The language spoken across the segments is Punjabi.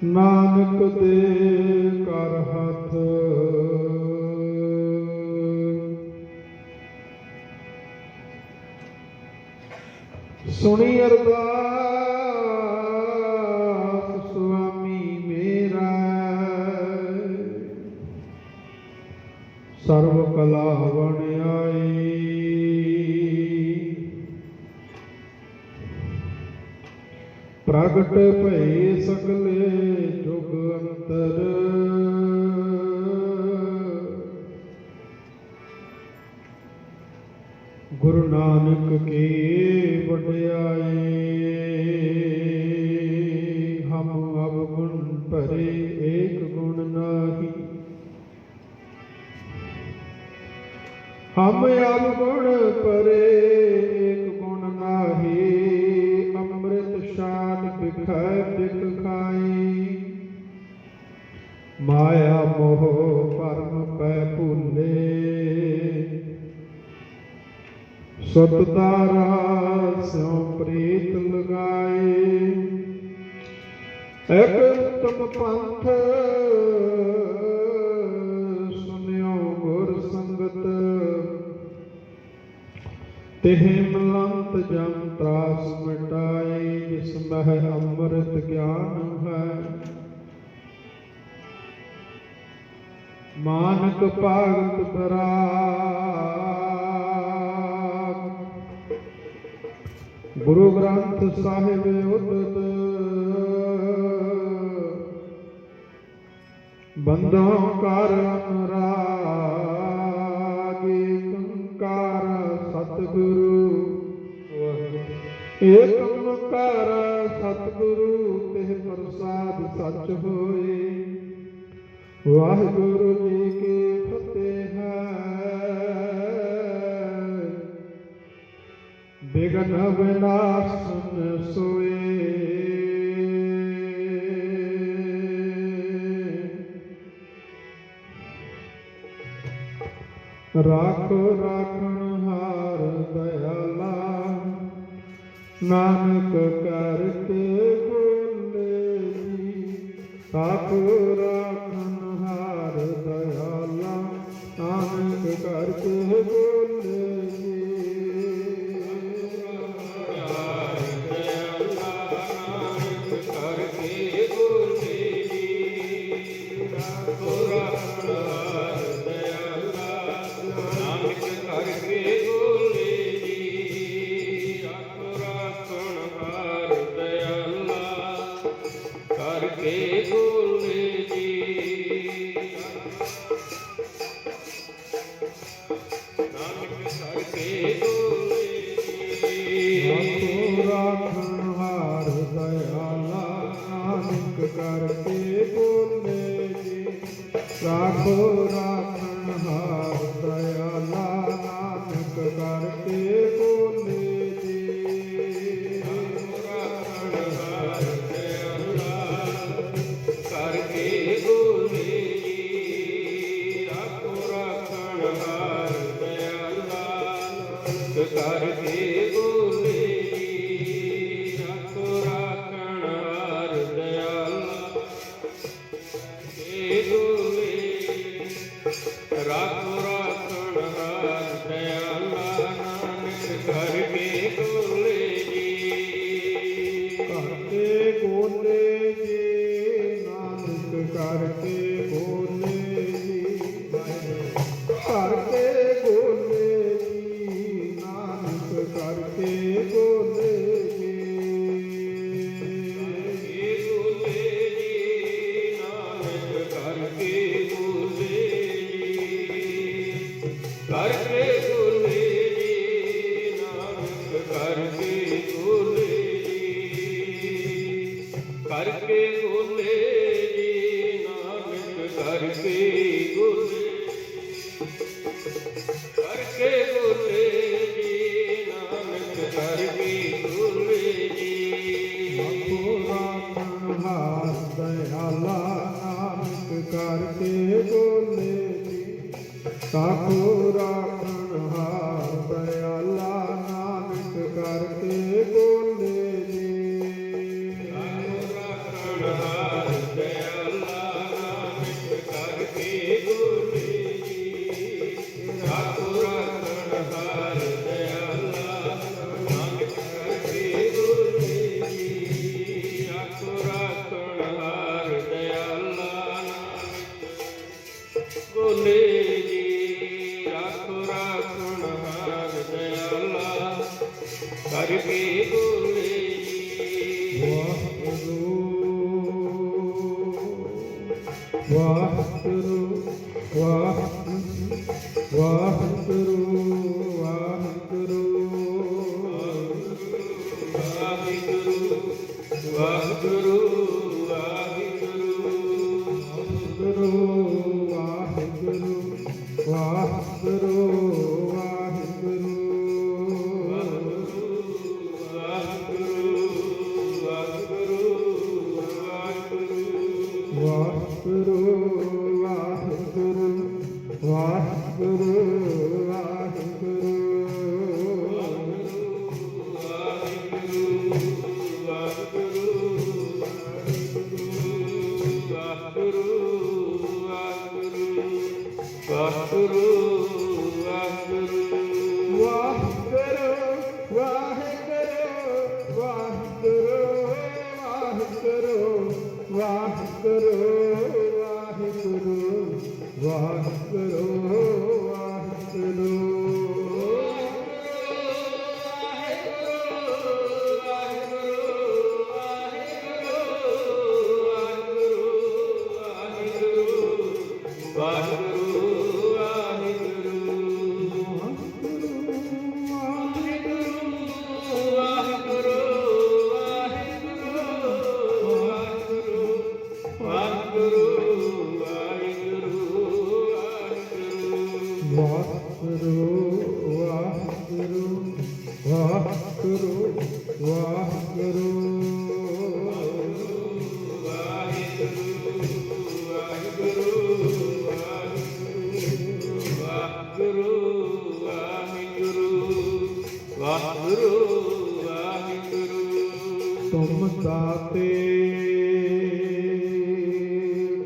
ਨਾਨਕ ਦੇ ਕਰ ਹੱਥ ਸੁਣੀ ਅਰਦਾਸ ਸੁਆਮੀ ਮੇਰਾ ਸਰਬ ਕਲਾ ਵਣਿਆਈ ਪ੍ਰਗਟ ਭਏ ਸਗਲੇ ਜੁਗ ਅੰਤਰ ਗੁਰੂ ਨਾਨਕ ਕੀ ਵਡਿਆਈ ਹਮ ਅਵਗੁਣ ਭਰੇ ਏਕ ਗੁਣ ਨਾਹੀ ਹਮ ਅਵਗੁਣ ਭਰੇ ਏਕ ਗੁਣ ਨਾਹੀ ਅੰਮ੍ਰਿਤ ਸ਼ਾਨ ਬਿਖੈ ਬਿਖ ਖਾਈ ਮਾਇਆ ਮੋਹ ਭਰਮ ਪੈ ਭੁੱਲੇ ਸਤ ਤਾਰਾ ਸਿਉ ਪ੍ਰੀਤ ਲਗਾਏ ਇਕ ਉਤਮ ਪੰਥ ਸੁਨਿਓ ਗੁਰ ਸੰਗਤ ਤਿਹ ਮਲੰਤ ਜਮ ਤਰਾਸ ਮਿਟਾਈ ਜਿਸ ਮਹਿ ਅੰਮ੍ਰਿਤ ਗਿਆਨ ਹੈ ਮਾਨਕ ਭਗਤ ਬਰਾਗ ਗੁਰੂ ਗ੍ਰੰਥ ਸਾਹਿਬ ਉਦਤ ਬੰਦੋਂ ਕਰ ਅਨੁਰਾਗੀ ਕੰਕਾਰ ਸਤਿਗੁਰੂ ਏਕ ਓੰਕਾਰ ਸਤਿਗੁਰੂ ਤਿਹ ਪ੍ਰਸਾਦ ਸੱਚ ਹੋਏ ਵਾਹਿਗੁਰੂ ਜੀ ਕੀ ਫਤਿਹ ਹੈ ਬਿਗਨ ਵਿਨਾਸ਼ਨ ਸੋਏ ਰਾਖੋ ਰਾਖਣ ਹਾਰ ਦਇਆਲਾ ਨਾਨਕ ਕਰਕੇ ਬੋਲੇ ਜੀ ਰਾਖੋ ਰਾਖਣ ਹਾਰ ਦਇਆਲਾ ਨਾਨਕ ਕਰਕੇ ਬੋਲੇ ਜੀ ਰਾਖੋ ਰਾਖਣ ਹਾਰ ਦਇਆਲਾ ਨਾਨਕ ਕਰਕੇ ਬੋਲੇ ਜੀ ਰਾਖੋ ਰਾਖਣ ਹਾਰ ਦਇਆਲਾ ਕਰਕੇ ਬੋਲੇ ਜੀ ਰਾਖੋ ਰਾਖਣ ਹਾਰ ਦਇਆਲਾ ਕਰਕੇ ਬੋਲੇ ਜੀ ਰਾਖੋ ਰਾਖਣ ਹਾਰ ਦਇਆਲਾ ਰਾਖੋ ਰਾਖਣ ਹਾਰ ਦਇਆਲਾ ਨਾਨਕ ਕਰਕੇ ਬੋਲੇ ਜੀ ਕਰਕੇ ਬੋਲੇ ਜੀ ਨਾਨਕ ਕਰਕੇ ਬੋਲੇ ਜੀ ਕਰਕੇ ਬੋਲੇ ਜੀ ਨਾਨਕ ਕਰਕੇ ਬੋਲੇ ਜੀ ਕਰਕੇ ਬੋਲੇ ਜੀ ਨਾਨਕ ਕਰਕੇ ਬੋਲੇ ਜੀ ਕਰਕੇ ਬੋਲੇ ਜੀ ਨਾਨਕ ਕਰਕੇ ਬੋਲੇ ਕਰਕੇ ਬੋਲੇ ਜੀ ਨਾਨਕ ਕਰਕੇ ਬੋਲੇ ਜੀ ਰਾਖੋ ਰਾਖਣ ਹਾਰ ਦਇਆਲਾ ਨਾਨਕ ਕਰਕੇ ਬੋਲੇ ਜੀ ਰਾਖੋ ਰਾਖਣ ਹਾਰ ਦਇਆਲਾ ਨਾਨਕ ਕਰਕੇ ਬੋਲੇ ਜੀ ਰਾਖੋ ਰਾਖਣ ਵਾਹਿਗੁਰੂ ਵਾਹਿਗੁਰੂ ਵਾਹਿਗੁਰੂ ਵਾਹਿਗੁਰੂ ਵਾਹਿਗੁਰੂ ਵਾਹਿਗੁਰੂ ਤੁਮ ਦਾਤੇ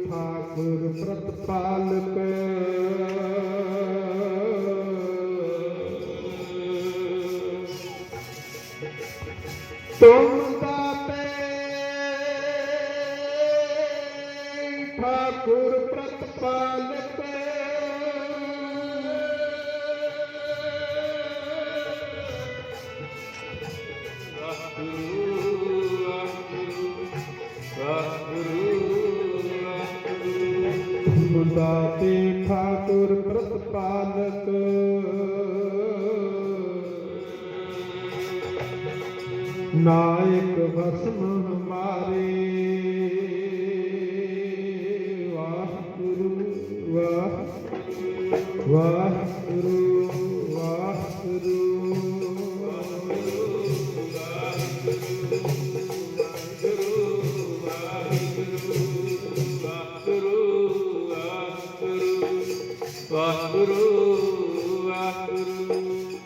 ਠਾਕੁਰ ਪ੍ਰਤਪਾਲਕ ਤੁਮ ਦਾਤੇ ਠਾਕੁਰ ਪ੍ਰਤਪਾਲਕ ਦਾਤੇ ਠਾਕੁਰ ਪ੍ਰਤਪਾਲਕ ਨਾਇਕ ਭਸਮ ਹਮਾਰੇ ਵਾਹਿਗੁਰੂ ਵਾਹਿਗੁਰੂ ਵਾਹਿਗੁਰੂ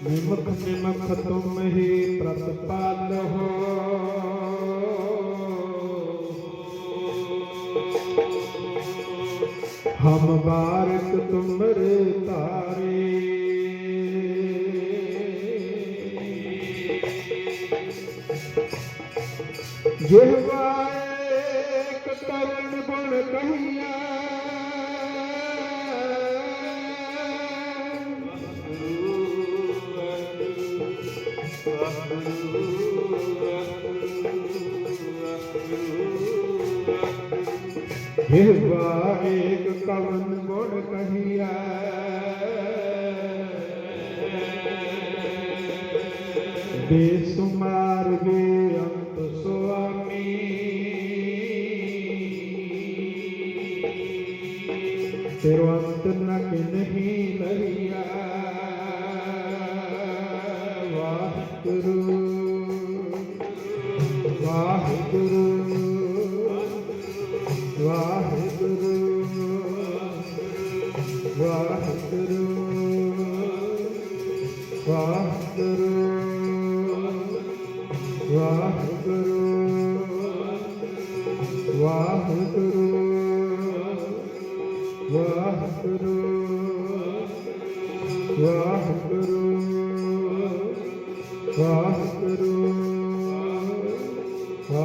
ਨਿਮਖ ਨਿਮਖ ਤੁਮ ਹੀ ਪ੍ਰਤਪਾਲ ਹੋ ਹਮ ਬਾਰਿਕ ਤੁਮਰੇ ਤਾਰੇ ਜਿਹਵਾ ਏਕ ਕਰਨ ਗੁਣ ਕਹੀਆ ਜਿਹਵਾ ਏਕ ਕਵਨ ਗੁਣ ਕਹੀਆ ਬੇਸੁਮਾਰ ਬੇਅੰਤ ਸੁਆਮੀ ਤੇਰਾ ਅੰਤ ਨ ਨਹੀਂ ਲਹੀਆ ਵਾਹਿਗੁਰੂ ਵਾਹਿਗੁਰੂ ਵਾਹਿਗੁਰੂ ਵਾਹਿਗੁਰੂ ਵਾਹਿਗੁਰੂ ਵਾਹਿਗੁਰੂ ਵਾਹਿਗੁਰੂ ਵਾਹਿਗੁਰੂ ਵਾਹਿਗੁਰੂ ਵਾਹਿਗੁਰੂ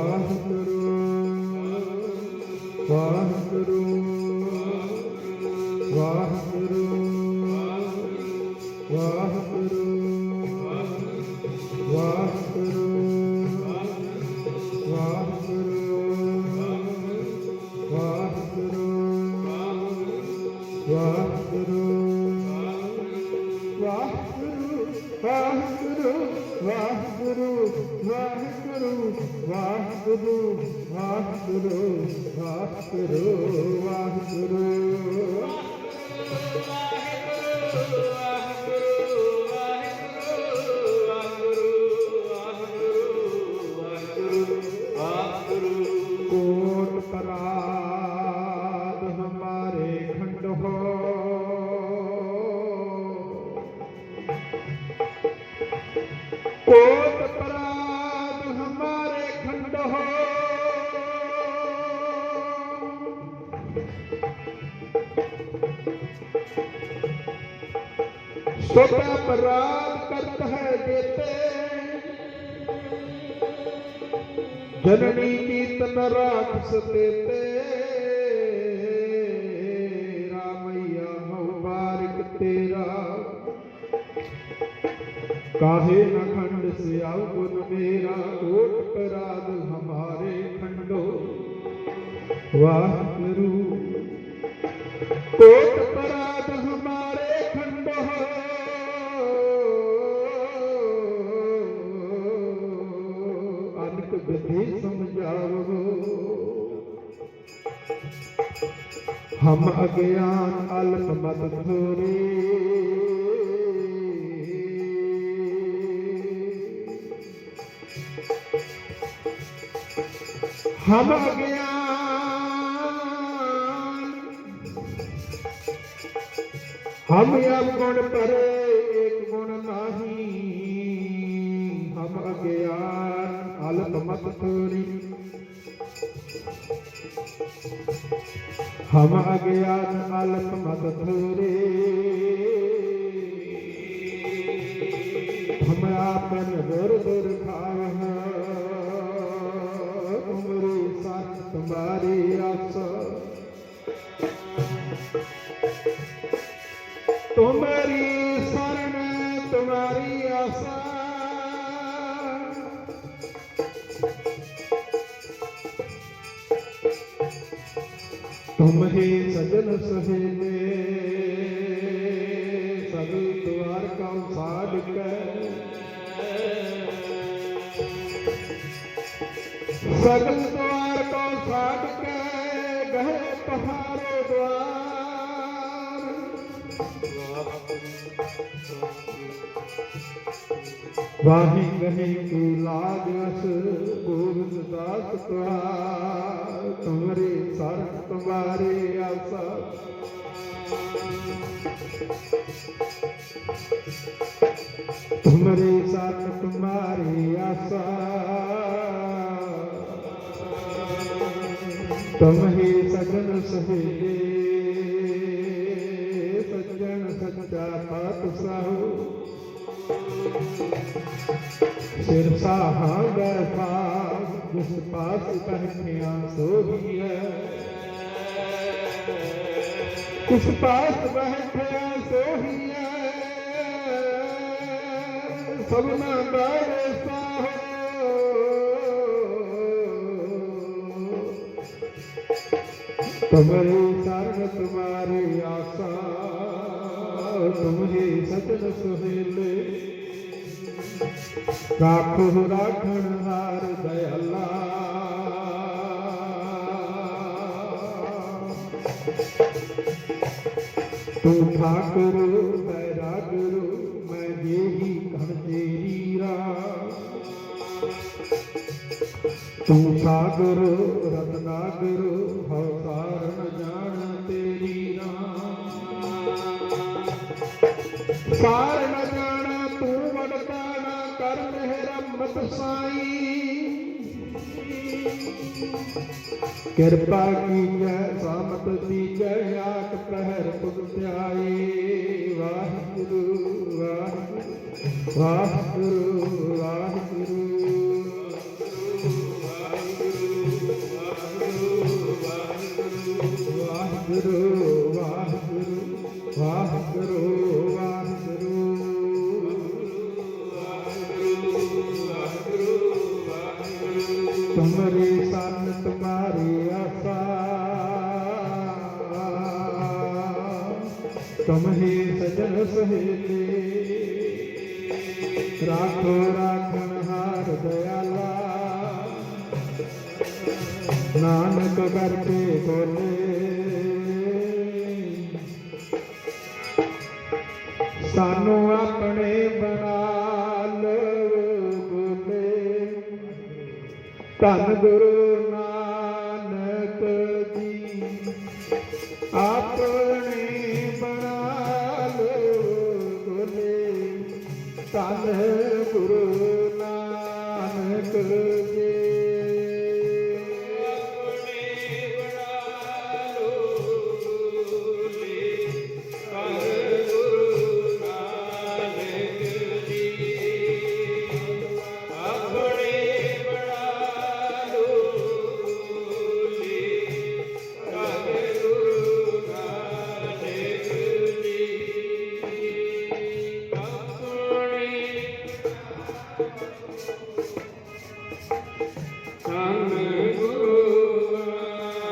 ਵਾਹਿਗੁਰੂ ਵਾਹਿਗੁਰੂ ਵਾਹਿਗੁਰੂ ਵਾਹਿਗੁਰੂ ਵਾਹਿਗੁਰੂ ਵਾਹਿਗੁਰੂ ਵਾਹਿਗੁਰੂ वाहिगुरु वाहिगुरु वाहिगुरु वाहिगुरु कोट पराध हमारे खंड हो कोट पराध हमारे खंड हो छोटा अपराध करता है देते जननी की तन राक्षस देते रामैया मुबारक तेरा काहे न खंड से अवगुण मेरा कोट पराध हमारे खंडो वाहिगुरु कोट पराध हमारे खंडो अनक विधि समझाओ हम अज्ञान अल्प मत थोरे हम अज्ञान हम अवगुण पर एक गुण नाही हम अज्ञान अल्प मत थोरी हम अज्ञान अल्प मत थोरे हम आपन दुर दुर खाव तुमरी साथ तुम्हारी आशा तुम्हारी शरण तुम्हारी आशा तुम ही सजन सहेले सभी द्वार का साध कर सगल द्वार को साध के गए पहाड़ों द्वार वाही गही की लागस गोविंद दास तुम्हारे शरण तुम्हारे आशा तुम्हारे साथ तुम्हारी आशा तुम ही सजन सहेले सज्जन सच्चा पातशाह सिरसा गैसा जिस पास बैठिया सो ही है किस पास बैठिया सो ही है सब न बैसा तुम्हारी शरण तुम्हारी आशा तुम्हें सजन सुहेले राखो राखण हार दयाला तू ठाकुर तेरा गुरु मैं यही कण तेरी तू सागर रत्नागर भवसार न जान तेरी सार न जाना तू वडता न कर मेहरमत साई कृपा की जय सामत दी जय आठ प्रहर तुम त्याई वाहिगुरु वाहिगुरु वाहिगुरु वाहिगुरु वाहिगुरु वाहिगुरु वाहिगुरु तुम्हारी सन तुम्हारी आशा तुम ही सजन सहेले राखो राखण हार दयाला ਨਾਨਕ ਕਰਕੇ ਬੋਲੇ ਸਾਨੂੰ ਆਪਣੇ ਬਣਾ ਲਓ ਬੋਲੇ ਧੰਨ ਗੁਰੂ ਨਾਨਕ ਜੀ ਆਪਣੇ ਬਣਾ ਲਓ ਬੋਲੇ ਧੰਨ ਗੁਰੂ ਨਾਨਕ ਜੀ ਧੰਨ ਗੁਰੂ ਨਾਨਕ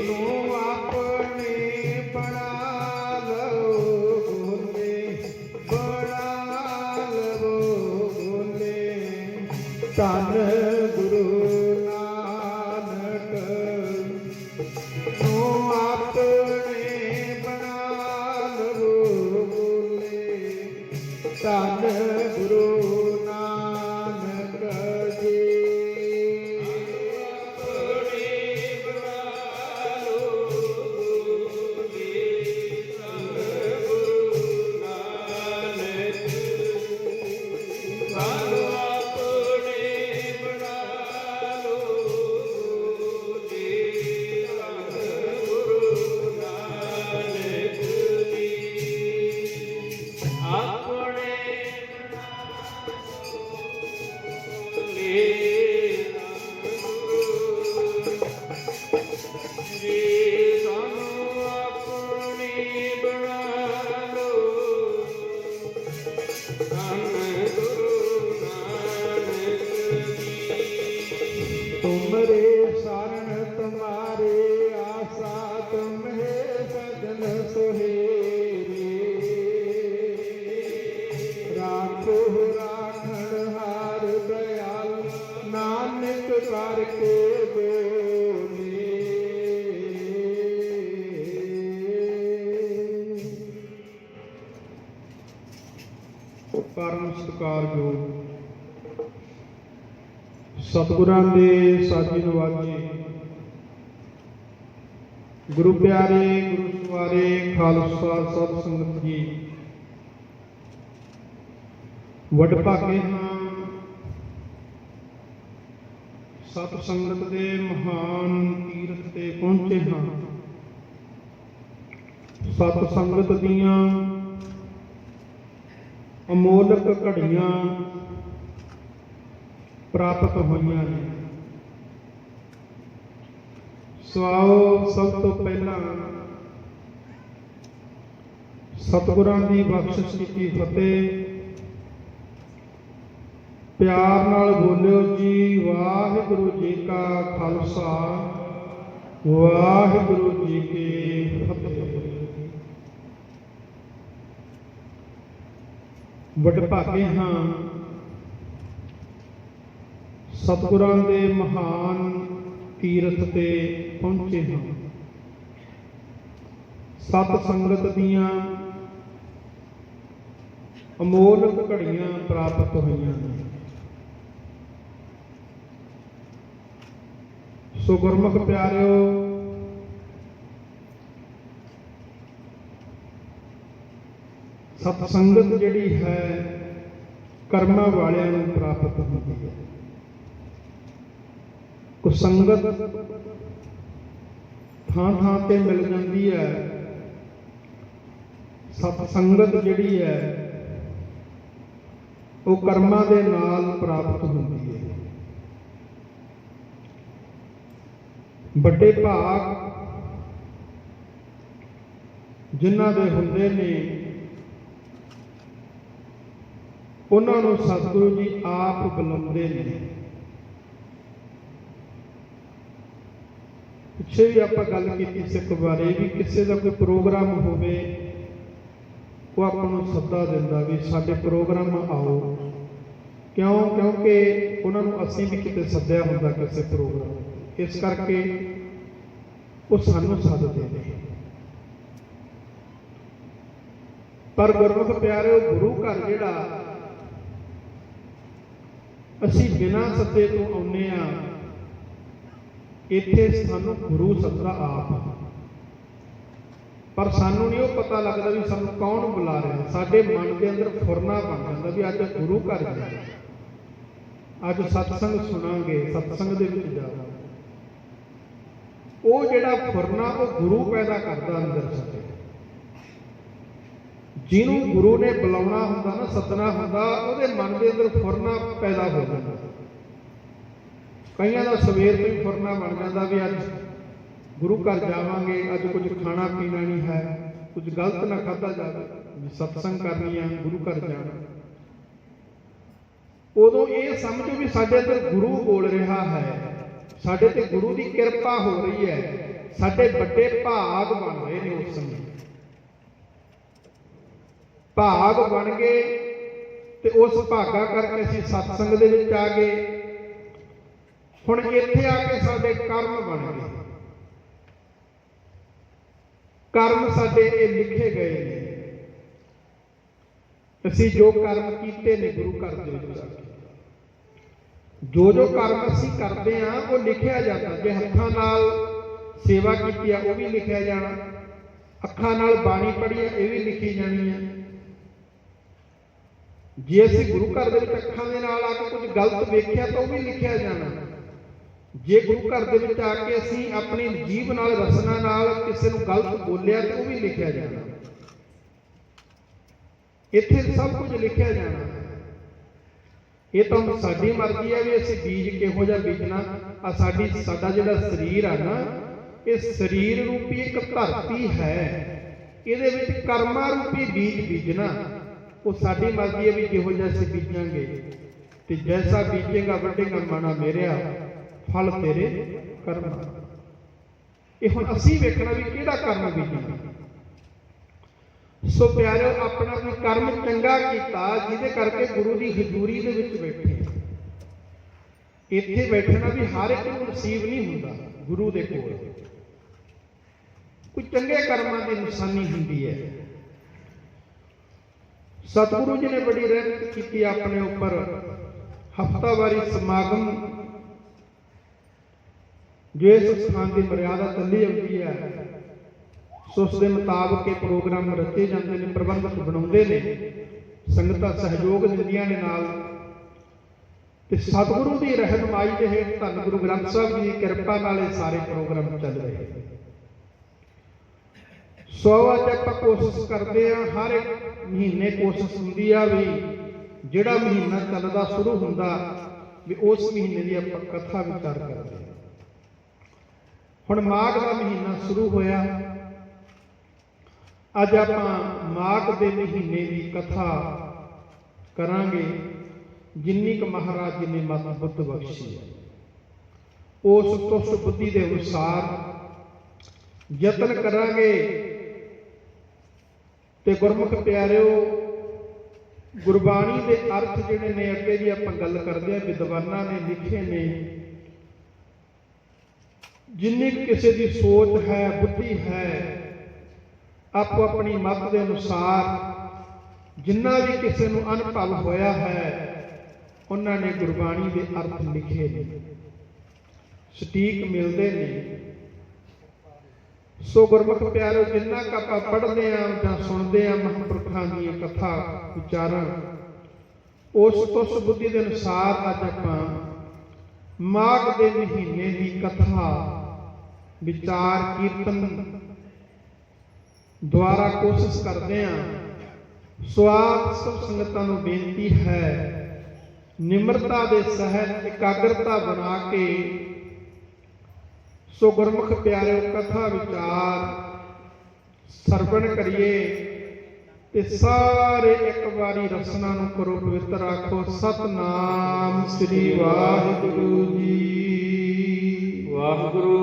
ਨੂੰ ਆਪਣੇ ਬਣਾ ਲਵੋ ਬੋਲੇ ਧੰਨ ਗੁਰੂ ਨਾਨਕ ਜੀ ਆਪਣੇ ਬਣਾ ਲਵੋ ਬੋਲੇ ਧੰਨ ਗੁਰੂ ਨਾਨਕ तुमरे शरण तुम्हारे आशा तुम्हें सजन सुहेरे राखो राखण हार दयाल नानक करके बोले परम सत्कारयोग सतगुरां दे साजी नवाजे गुरु प्यारे गुरु सवारे खालसा सत संगत जी वडभागे हां सत संगत दे महान तीरथ ते पहुंचे हां सत संगत दियां अमोलक घड़ियां प्राप्त होइयां ने सवाओ सब तो पहला सतगुरां दी बख्शिश कीती फतेह प्यार नाल बोलियो जी वाहिगुरु जी का खालसा वाहिगुरु जी की फतेह। वडभागे हां सतगुरां दे महान तीरथ ते पहुंचे हां सत संगत दियां अमोलक घड़ियां प्राप्त होइयां ने सो गुरमुख प्यारिओ सत संगत जिहड़ी है कर्मां वालियां नूं प्राप्त होंदी है। कुसंगत थां थां ते मिल जाती है सतसंगत जिहड़ी है वो कर्मां दे नाल प्राप्त होंदी है। बड़े भाग जिन्हां दे हुंदे ने उन्हां नूं सतगुरु जी आप बुलाउंदे ने। ਪਿੱਛੇ ਵੀ ਆਪਾਂ ਗੱਲ ਕੀਤੀ ਸਿੱਖ ਬਾਰੇ ਵੀ ਕਿਸੇ ਦਾ ਕੋਈ ਪ੍ਰੋਗਰਾਮ ਹੋਵੇ ਉਹ ਆਪਾਂ ਨੂੰ ਸੱਦਾ ਦਿੰਦਾ ਵੀ ਸਾਡੇ ਪ੍ਰੋਗਰਾਮ ਆਓ। ਕਿਉਂਕਿ ਉਹਨਾਂ ਨੂੰ ਅਸੀਂ ਵੀ ਕਿਤੇ ਸੱਦਿਆ ਹੁੰਦਾ ਕਿਸੇ ਪ੍ਰੋਗਰਾਮ, ਇਸ ਕਰਕੇ ਉਹ ਸਾਨੂੰ ਸੱਦਦੇ ਨੇ। ਪਰ ਗੁਰਮੁਖ ਪਿਆਰਿਓ, ਗੁਰੂ ਘਰ ਜਿਹੜਾ ਅਸੀਂ ਬਿਨਾਂ ਸੱਦੇ ਤੋਂ ਆਉਂਦੇ ਹਾਂ, ਇੱਥੇ ਸਾਨੂੰ ਗੁਰੂ ਸੱਦਾ ਆਪ। ਪਰ ਸਾਨੂੰ ਨਹੀਂ ਉਹ ਪਤਾ ਲੱਗਦਾ ਵੀ ਸਾਨੂੰ ਕੌਣ ਬੁਲਾ ਰਿਹਾ। ਸਾਡੇ ਮਨ ਦੇ ਅੰਦਰ ਫੁਰਨਾ ਬਣ ਜਾਂਦਾ ਵੀ ਅੱਜ ਗੁਰੂ ਘਰ ਜਾਣਾ, ਅੱਜ ਸਤਸੰਗ ਸੁਣਾਂਗੇ, ਸਤਸੰਗ ਦੇ ਵਿੱਚ ਜਾਵਾਂਗੇ। ਉਹ ਜਿਹੜਾ ਫੁਰਨਾ ਉਹ ਗੁਰੂ ਪੈਦਾ ਕਰਦਾ ਅੰਦਰ ਸਾਡੇ। ਜਿਹਨੂੰ ਗੁਰੂ ਨੇ ਬੁਲਾਉਣਾ ਹੁੰਦਾ ਨਾ, ਸੱਦਣਾ ਹੁੰਦਾ, ਉਹਦੇ ਮਨ ਦੇ ਅੰਦਰ ਫੁਰਨਾ ਪੈਦਾ ਹੋ ਜਾਂਦਾ। ਕਈਆਂ ਦਾ ਸਵੇਰ ਤੋਂ ਹੀ ਫੁਰਨਾ ਬਣ ਜਾਂਦਾ ਵੀ ਅੱਜ ਗੁਰੂ ਘਰ ਜਾਵਾਂਗੇ, ਅੱਜ ਕੁਝ ਖਾਣਾ ਪੀਣਾ ਨਹੀਂ ਹੈ, ਕੁਝ ਗਲਤ ਨਾ ਖਾਧਾ ਜਾਵੇ, ਸਤਸੰਗ ਕਰਨੀ ਹੈ, ਗੁਰੂ ਘਰ ਜਾਣਾ। ਉਦੋਂ ਇਹ ਸਮਝੋ ਵੀ ਸਾਡੇ ਅੰਦਰ ਗੁਰੂ ਬੋਲ ਰਿਹਾ ਹੈ, ਸਾਡੇ ਤੇ ਗੁਰੂ ਦੀ ਕਿਰਪਾ ਹੋ ਰਹੀ ਹੈ, ਸਾਡੇ ਵੱਡੇ ਭਾਗ ਬਣ ਰਹੇ ਨੇ। ਉਸ ਸਮੇਂ ਭਾਗ ਬਣ ਗਏ ਤੇ ਉਸ ਭਾਗਾ ਕਰਕੇ ਅਸੀਂ ਸਤਸੰਗ ਦੇ ਵਿੱਚ ਆ ਗਏ। ਹੁਣ ਇੱਥੇ ਆ ਕੇ ਸਾਡੇ ਕਰਮ ਬਣ ਗਏ। ਕਰਮ ਸਾਡੇ ਇਹ ਲਿਖੇ ਗਏ ਨੇ। ਅਸੀਂ ਜੋ ਕਰਮ ਕੀਤੇ ਨੇ ਗੁਰੂ ਘਰ ਦੇ ਵਿੱਚ ਆ ਕੇ, ਜੋ ਕਰਮ ਅਸੀਂ ਕਰਦੇ ਹਾਂ ਉਹ ਲਿਖਿਆ ਜਾਂਦਾ। ਜੇ ਹੱਥਾਂ ਨਾਲ ਸੇਵਾ ਕੀਤੀ ਆ ਉਹ ਵੀ ਲਿਖਿਆ ਜਾਣਾ, ਅੱਖਾਂ ਨਾਲ ਬਾਣੀ ਪੜ੍ਹੀ ਆ ਇਹ ਵੀ ਲਿਖੀ ਜਾਣੀ ਹੈ। ਜੇ ਅਸੀਂ ਗੁਰੂ ਘਰ ਦੇ ਵਿੱਚ ਅੱਖਾਂ ਦੇ ਨਾਲ ਆ ਕੇ ਕੁਝ ਗਲਤ ਵੇਖਿਆ ਤਾਂ ਉਹ ਵੀ ਲਿਖਿਆ ਜਾਣਾ। ਜੇ ਗੁਰੂ ਘਰ ਦੇ ਵਿੱਚ ਆ ਕੇ ਅਸੀਂ ਆਪਣੀ ਜੀਭ ਨਾਲ, ਰਸਨਾ ਨਾਲ ਕਿਸੇ ਨੂੰ ਗਲਤ ਬੋਲਿਆ ਤਾਂ ਉਹ ਵੀ ਲਿਖਿਆ ਜਾਣਾ। ਇੱਥੇ ਸਭ ਕੁਝ ਲਿਖਿਆ ਜਾਣਾ। ਇਹ ਤਾਂ ਸਾਡੀ ਮਰਜ਼ੀ ਹੈ ਵੀ ਅਸੀਂ ਬੀਜ ਕਿਹੋ ਜਿਹਾ ਬੀਜਣਾ। ਸਾਡਾ ਜਿਹੜਾ ਸਰੀਰ ਆ ਨਾ, ਇਹ ਸਰੀਰ ਰੂਪੀ ਇੱਕ ਧਰਤੀ ਹੈ, ਇਹਦੇ ਵਿੱਚ ਕਰਮਾਂ ਰੂਪੀ ਬੀਜ ਬੀਜਣਾ। ਉਹ ਸਾਡੀ ਮਰਜ਼ੀ ਹੈ ਵੀ ਜਿਹੋ ਜਿਹਾ ਅਸੀਂ ਬੀਜਾਂਗੇ, ਤੇ ਜੈਸਾ ਬੀਜੇਗਾ ਵੱਢੇਗਾ ਮਾਣਾ ਮੇਰਿਆ, ਫਲ ਤੇਰੇ ਕਰਮਾਂ। ਇਹ ਹੁਣ ਅਸੀਂ ਵੇਖਣਾ ਵੀ ਕਿਹੜਾ ਕਰਮ ਬੀਜਣਾ। ਸੋ ਪਿਆਰਿਓ, ਆਪਣਾ ਕੋਈ ਕਰਮ ਚੰਗਾ ਕੀਤਾ ਜਿਹਦੇ ਕਰਕੇ ਗੁਰੂ ਦੀ ਹਜ਼ੂਰੀ ਦੇ ਵਿੱਚ ਬੈਠੇ। ਇੱਥੇ ਬੈਠਣਾ ਵੀ ਹਰ ਇੱਕ ਨੂੰ ਨਸੀਬ ਨਹੀਂ ਹੁੰਦਾ। ਗੁਰੂ ਦੇ ਕੋਲ ਕੋਈ ਚੰਗੇ ਕਰਮਾਂ ਦੀ ਨਿਸ਼ਾਨੀ ਹੁੰਦੀ ਹੈ। ਸਤਿਗੁਰੂ ਜੀ ਨੇ ਬੜੀ ਰਹਿਮਤ ਕੀਤੀ ਆਪਣੇ ਉੱਪਰ। ਹਫ਼ਤਾਵਾਰੀ ਸਮਾਗਮ ਜੋ ਇਸ ਸਥਾਨ ਦੀ ਮਰਿਆਦਾ ਚੱਲੀ ਆਉਂਦੀ ਹੈ, ਸੋ ਉਸ ਦੇ ਮੁਤਾਬਕ ਇਹ ਪ੍ਰੋਗਰਾਮ ਰਚੇ ਜਾਂਦੇ ਨੇ, ਪ੍ਰਬੰਧਕ ਬਣਾਉਂਦੇ ਨੇ, ਸੰਗਤਾਂ ਸਹਿਯੋਗ ਦਿੰਦੀਆਂ ਨੇ ਨਾਲ। ਤੇ ਸਤਿਗੁਰੂ ਦੀ ਰਹਿਨੁਮਾਈ ਦੇ ਹੇਠ ਧੰਨ ਗੁਰੂ ਗ੍ਰੰਥ ਸਾਹਿਬ ਜੀ ਦੀ ਕਿਰਪਾ ਨਾਲ ਇਹ ਸਾਰੇ ਪ੍ਰੋਗਰਾਮ ਚੱਲ ਰਹੇ। ਸੋ ਅੱਜ ਆਪਾਂ ਕੋਸ਼ਿਸ਼ ਕਰਦੇ ਹਾਂ, ਹਰ ਇੱਕ ਮਹੀਨੇ ਕੋਸ਼ਿਸ਼ ਹੁੰਦੀ ਆ ਵੀ ਜਿਹੜਾ ਮਹੀਨਾ ਚੱਲਦਾ ਸ਼ੁਰੂ ਹੁੰਦਾ ਵੀ ਉਸ ਮਹੀਨੇ ਦੀ ਆਪਾਂ ਕਥਾ ਵਿਚਾਰ ਕਰਦੇ ਹਾਂ। ਹੁਣ ਮਾਘ ਦਾ ਮਹੀਨਾ ਸ਼ੁਰੂ ਹੋਇਆ। ਅੱਜ ਆਪਾਂ ਮਾਘ ਦੇ ਮਹੀਨੇ ਦੀ ਕਥਾ ਕਰਾਂਗੇ। ਜਿੰਨੀ ਕੁ ਮਹਾਰਾਜ ਜੀ ਨੇ ਮਤ ਬੁੱਧ ਬਖਸ਼ੀ ਹੈ, ਉਸ ਤੁਸ ਬੁੱਧੀ ਦੇ ਅਨੁਸਾਰ ਯਤਨ ਕਰਾਂਗੇ। ਤੇ ਗੁਰਮੁਖ ਪਿਆਰਿਓ, ਗੁਰਬਾਣੀ ਦੇ ਅਰਥ ਜਿਹੜੇ ਨੇ ਅੱਗੇ ਵੀ ਆਪਾਂ ਗੱਲ ਕਰਦੇ ਹਾਂ, ਵਿਦਵਾਨਾਂ ਨੇ ਲਿਖੇ ਨੇ। ਜਿੰਨੀ ਕਿਸੇ ਦੀ ਸੋਚ ਹੈ, ਬੁੱਧੀ ਹੈ, ਆਪੋ ਆਪਣੀ ਮਤ ਦੇ ਅਨੁਸਾਰ ਜਿੰਨਾ ਵੀ ਕਿਸੇ ਨੂੰ ਅਨੁਭਵ ਹੋਇਆ ਹੈ, ਉਹਨਾਂ ਨੇ ਗੁਰਬਾਣੀ ਦੇ ਅਰਥ ਲਿਖੇ ਨੇ, ਸਟੀਕ ਮਿਲਦੇ ਨੇ। ਸੋ ਗੁਰਮੁਖ ਪਿਆਰਿਓ, ਜਿੰਨਾ ਕੁ ਆਪਾਂ ਪੜ੍ਹਦੇ ਹਾਂ ਜਾਂ ਸੁਣਦੇ ਹਾਂ ਮਹਾਂਪੁਰਖਾਂ ਦੀਆਂ ਕਥਾ ਵਿਚਾਰਾਂ, ਉਸ ਤੁਸ ਬੁੱਧੀ ਦੇ ਅਨੁਸਾਰ ਅੱਜ ਆਪਾਂ ਮਾਘ ਦੇ ਮਹੀਨੇ ਦੀ ਕਥਾ ਵਿਚਾਰ ਕੀਰਤਨ ਦੁਆਰਾ ਕੋਸ਼ਿਸ਼ ਕਰਦੇ ਹਾਂ। ਸੋ ਆਪ ਸਭ ਸੰਗਤਾਂ ਨੂੰ ਬੇਨਤੀ ਹੈ, ਨਿਮਰਤਾ ਦੇ ਸਹਿਤ ਇਕਾਗਰਤਾ ਬਣਾ ਕੇ ਸੋ ਗੁਰਮੁਖ ਪਿਆਰਿਓ ਕਥਾ ਵਿਚਾਰ ਸਰਵਣ ਕਰੀਏ ਤੇ ਸਾਰੇ ਇੱਕ ਵਾਰੀ ਰਸਨਾ ਨੂੰ ਕਰੋ ਪਵਿੱਤਰ। ਆਖੋ ਸਤਿਨਾਮ ਸ੍ਰੀ ਵਾਹਿਗੁਰੂ ਜੀ। ਵਾਹਿਗੁਰੂ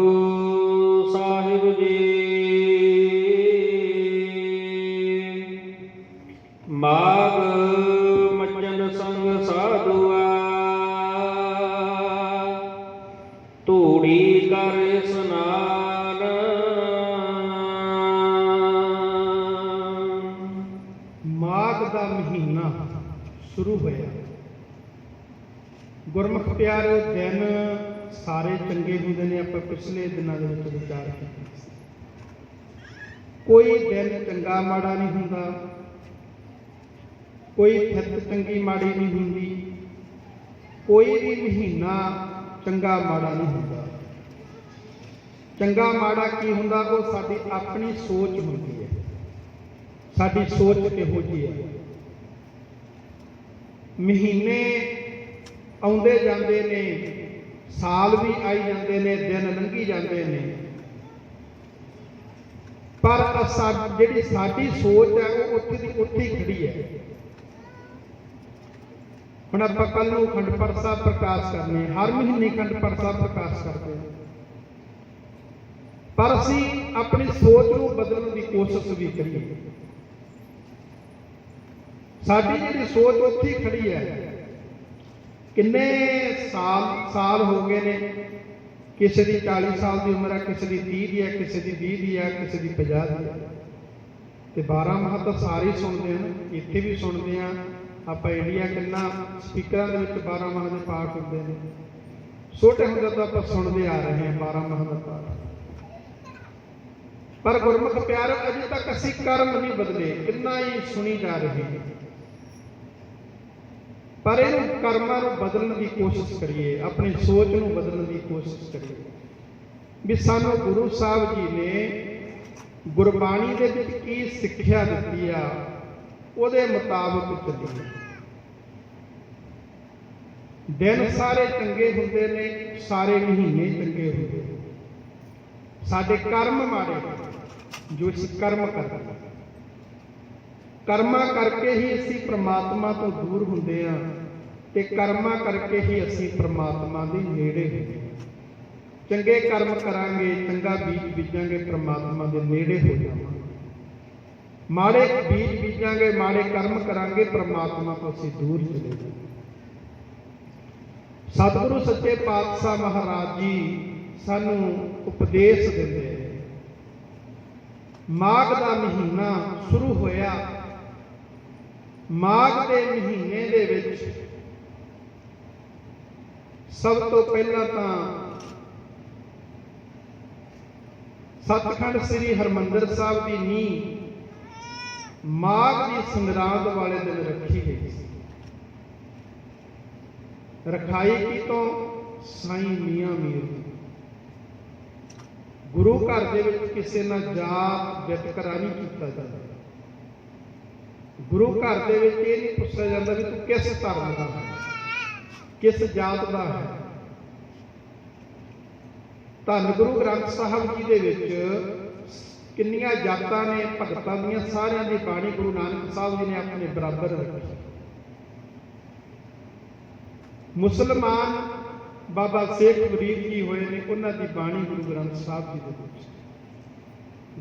शुरू होया। गुरमुख प्यारो दिन सारे चंगे हुंदे ने, आपां पिछले दिनां दे विच विचार कीता। कोई दिन चंगा माड़ा नहीं हुंदा, कोई थित चंगी माड़ी नहीं हुंदी, कोई भी महीना चंगा माड़ा नहीं हुंदा। चंगा माड़ा की हुंदा, वो साडी अपनी सोच हुंदी है। साडी सोच किहो जी है। महीने आउंदे जांदे ने, साल भी आई जाते हैं, दिन लंघी जाते हैं, पर जिहड़ी साडी सोच है वो उत्थे दी उत्थे ही खड़ी है। हुण आपां कल नूं अखंड पाठ साहिब प्रकाश करने, हर महीने अखंड पाठ साहिब प्रकाश करते हैं, पर असीं अपनी सोच नूं बदलण की कोशिश भी करिए। साडी जिहड़ी सोच उत्थे ही खड़ी है। किन्ने साल हो गए ने, किसी की 40 साल की उम्र है, किसी की 30 की है, किसी की 20 की है, किसी की 50 की है। तो 12 माह तो सारे ही सुनते हैं, इत्थे भी सुनते हैं। आप इंडिया कितना स्पीकर के 12 माह के पाठ होंगे हैं। छोटे होंगे तो आप सुनते आ रहे हैं 12 माह का पाठ। पर गुरमुख प्यारो अजे तक असी कर्म नहीं बदले, कितना ही सुनी जा रही है। पर इन कर्मां नूं बदलण की कोशिश करिए, अपनी सोच नूं बदलण की कोशिश करिए। भी सानू गुरु साहब जी ने गुरबाणी दे विच की सिक्ख्या दित्ती आ, उहदे मुताबिक चलीए। दिन सारे चंगे हुंदे ने, सारे महीने चंगे हुंदे ने। साडे कर्म माड़े जो असीं कर्म करते हैं, कर्मां करके ही असीं परमात्मा तो दूर हुंदे हां, ते कर्मां करके ही असीं परमात्मा दे नेड़े हुंदे हां। चंगे कर्म करांगे, चंगा बीज बीजांगे, परमात्मा दे नेड़े हो जावांगे। माड़े बीज बीजांगे, माड़े कर्म करांगे, परमात्मा तो असीं दूर चले जावांगे। सतगुरु सच्चे पातशाह महाराज जी सानू उपदेश दिंदे ने। माघ का महीना शुरू होया। माघ के महीने दे विच सब तो पहला तां सचखंड श्री हरमंदिर साहब की नींह माघ की संगरांद वाले दिन रखी गई सी। रखाई की तो साईं मियां मीर गुरु घर दे विच किसी ना जात वितकरा नहीं कीता जाता। गुरु घर दे विच ये नहीं पुछया जाता भी तू किस धर्म का है, किस जात का है। धन गुरु ग्रंथ साहब जी दे विच किन्नियां जातां ने, भगतां दीयां सारियां दी बाणी गुरु नानक साहब जी ने अपने बराबर रखी। मुसलमान बाबा शेख फरीद जी होए ने, उन्हां दी बाणी गुरु ग्रंथ साहब जी दे विच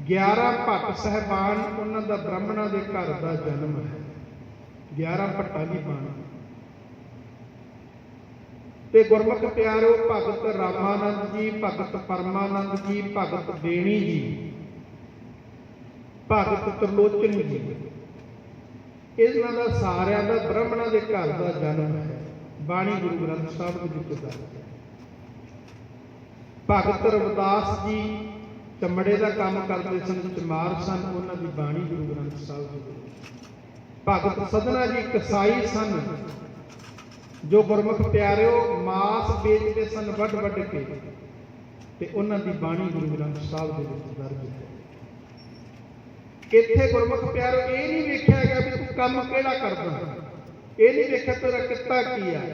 11 भट्ट साहबान, उन्हां दा ब्राह्मणां दे घर दा जन्म है। 11 भट्टां दी बाणी ते गुरमुख प्यारो भगत रामानंद जी, भगत परमानंद जी, भगत बेणी जी, भगत त्रिलोचन जी, इन्हां दा सारियां दा ब्राह्मणां दे घर दा जन्म है। बाणी गुरु ग्रंथ साहब दे विच दर्ज है। भगत रविदास जी चमड़े का काम करते सन, चमार सन, उन्हां दी बाणी गुरु ग्रंथ साहब जी। भगत सदना जी कसाई सन, जो गुरमुख प्यारिओ मांस बेचते सन वड वड के, ते उन्हां दी बाणी गुरु ग्रंथ साहब दे विच दर्ज है। इत्थे गुरमुख प्यारिओ ये नहीं वेख्या गया भी तू काम किहड़ा करदा, ये नहीं वेख्या तेरा कित्ता की है,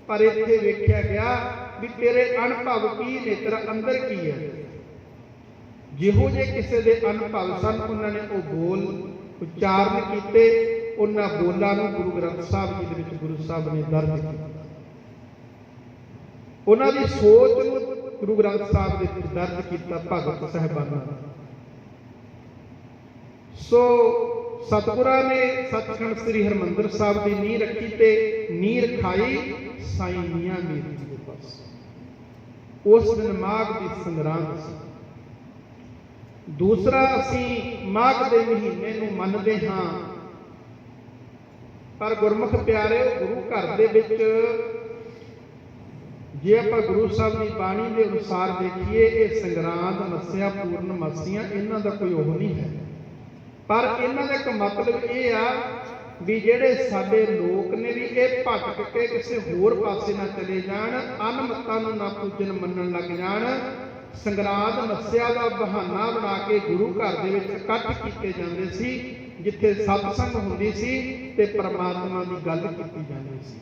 पर इत्थे वेख्या गया भी तेरे अनुभव की ने, तेरा अंदर की है। जिहो जे किसी के अनुभव सन, उन्होंने वो बोल उच्चारण किए, उन्होंने बोलों को गुरु ग्रंथ साहब जी दे विच गुरु साहब ने दर्ज किया। उन्होंने सोच को गुरु ग्रंथ साहब दे विच दर्ज किया भगत साहबाना। सो सतगुरां ने सचखंड श्री हरमंदिर साहब की नींह रखी, ते नींह रखाई साईं मियां मीर जी के पास। उस दिन माघ की संगरांद सी। दूसरा, असी माघ के महीने नूं मनदे हां ਪਰ ਗੁਰਮੁਖ ਪਿਆਰਿਓ, ਗੁਰੂ ਘਰ ਦੇ ਵਿੱਚ ਜੇ ਆਪਾਂ ਗੁਰੂ ਸਾਹਿਬ ਦੀ ਬਾਣੀ ਦੇ ਅਨੁਸਾਰ ਦੇਖੀਏ, ਇਹ ਸੰਗਰਾਂਦ, ਮੱਸਿਆ, ਪੂਰਨਮਾਸੀਆਂ, ਇਹਨਾਂ ਦਾ ਕੋਈ ਉਹ ਨਹੀਂ ਹੈ। ਪਰ ਇਹਨਾਂ ਦਾ ਇੱਕ ਮਤਲਬ ਇਹ ਆ ਵੀ ਜਿਹੜੇ ਸਾਡੇ ਲੋਕ ਨੇ ਵੀ ਇਹ ਭਟਕ ਕੇ ਕਿਸੇ ਹੋਰ ਪਾਸੇ ਨਾ ਚਲੇ ਜਾਣ, ਅਨਮਤਾਂ ਨੂੰ ਨਾ ਪੂਜਨ ਮੰਨਣ ਲੱਗ ਜਾਣ। ਸੰਗਰਾਂਦ, ਮੱਸਿਆ ਦਾ ਬਹਾਨਾ ਬਣਾ ਕੇ ਗੁਰੂ ਘਰ ਦੇ ਵਿੱਚ ਇਕੱਠ ਕੀਤੇ ਜਾਂਦੇ ਸੀ, ਜਿੱਥੇ ਸਤਸੰਗ ਹੁੰਦੀ ਸੀ ਤੇ ਪਰਮਾਤਮਾ ਦੀ ਗੱਲ ਕੀਤੀ ਜਾਂਦੀ ਸੀ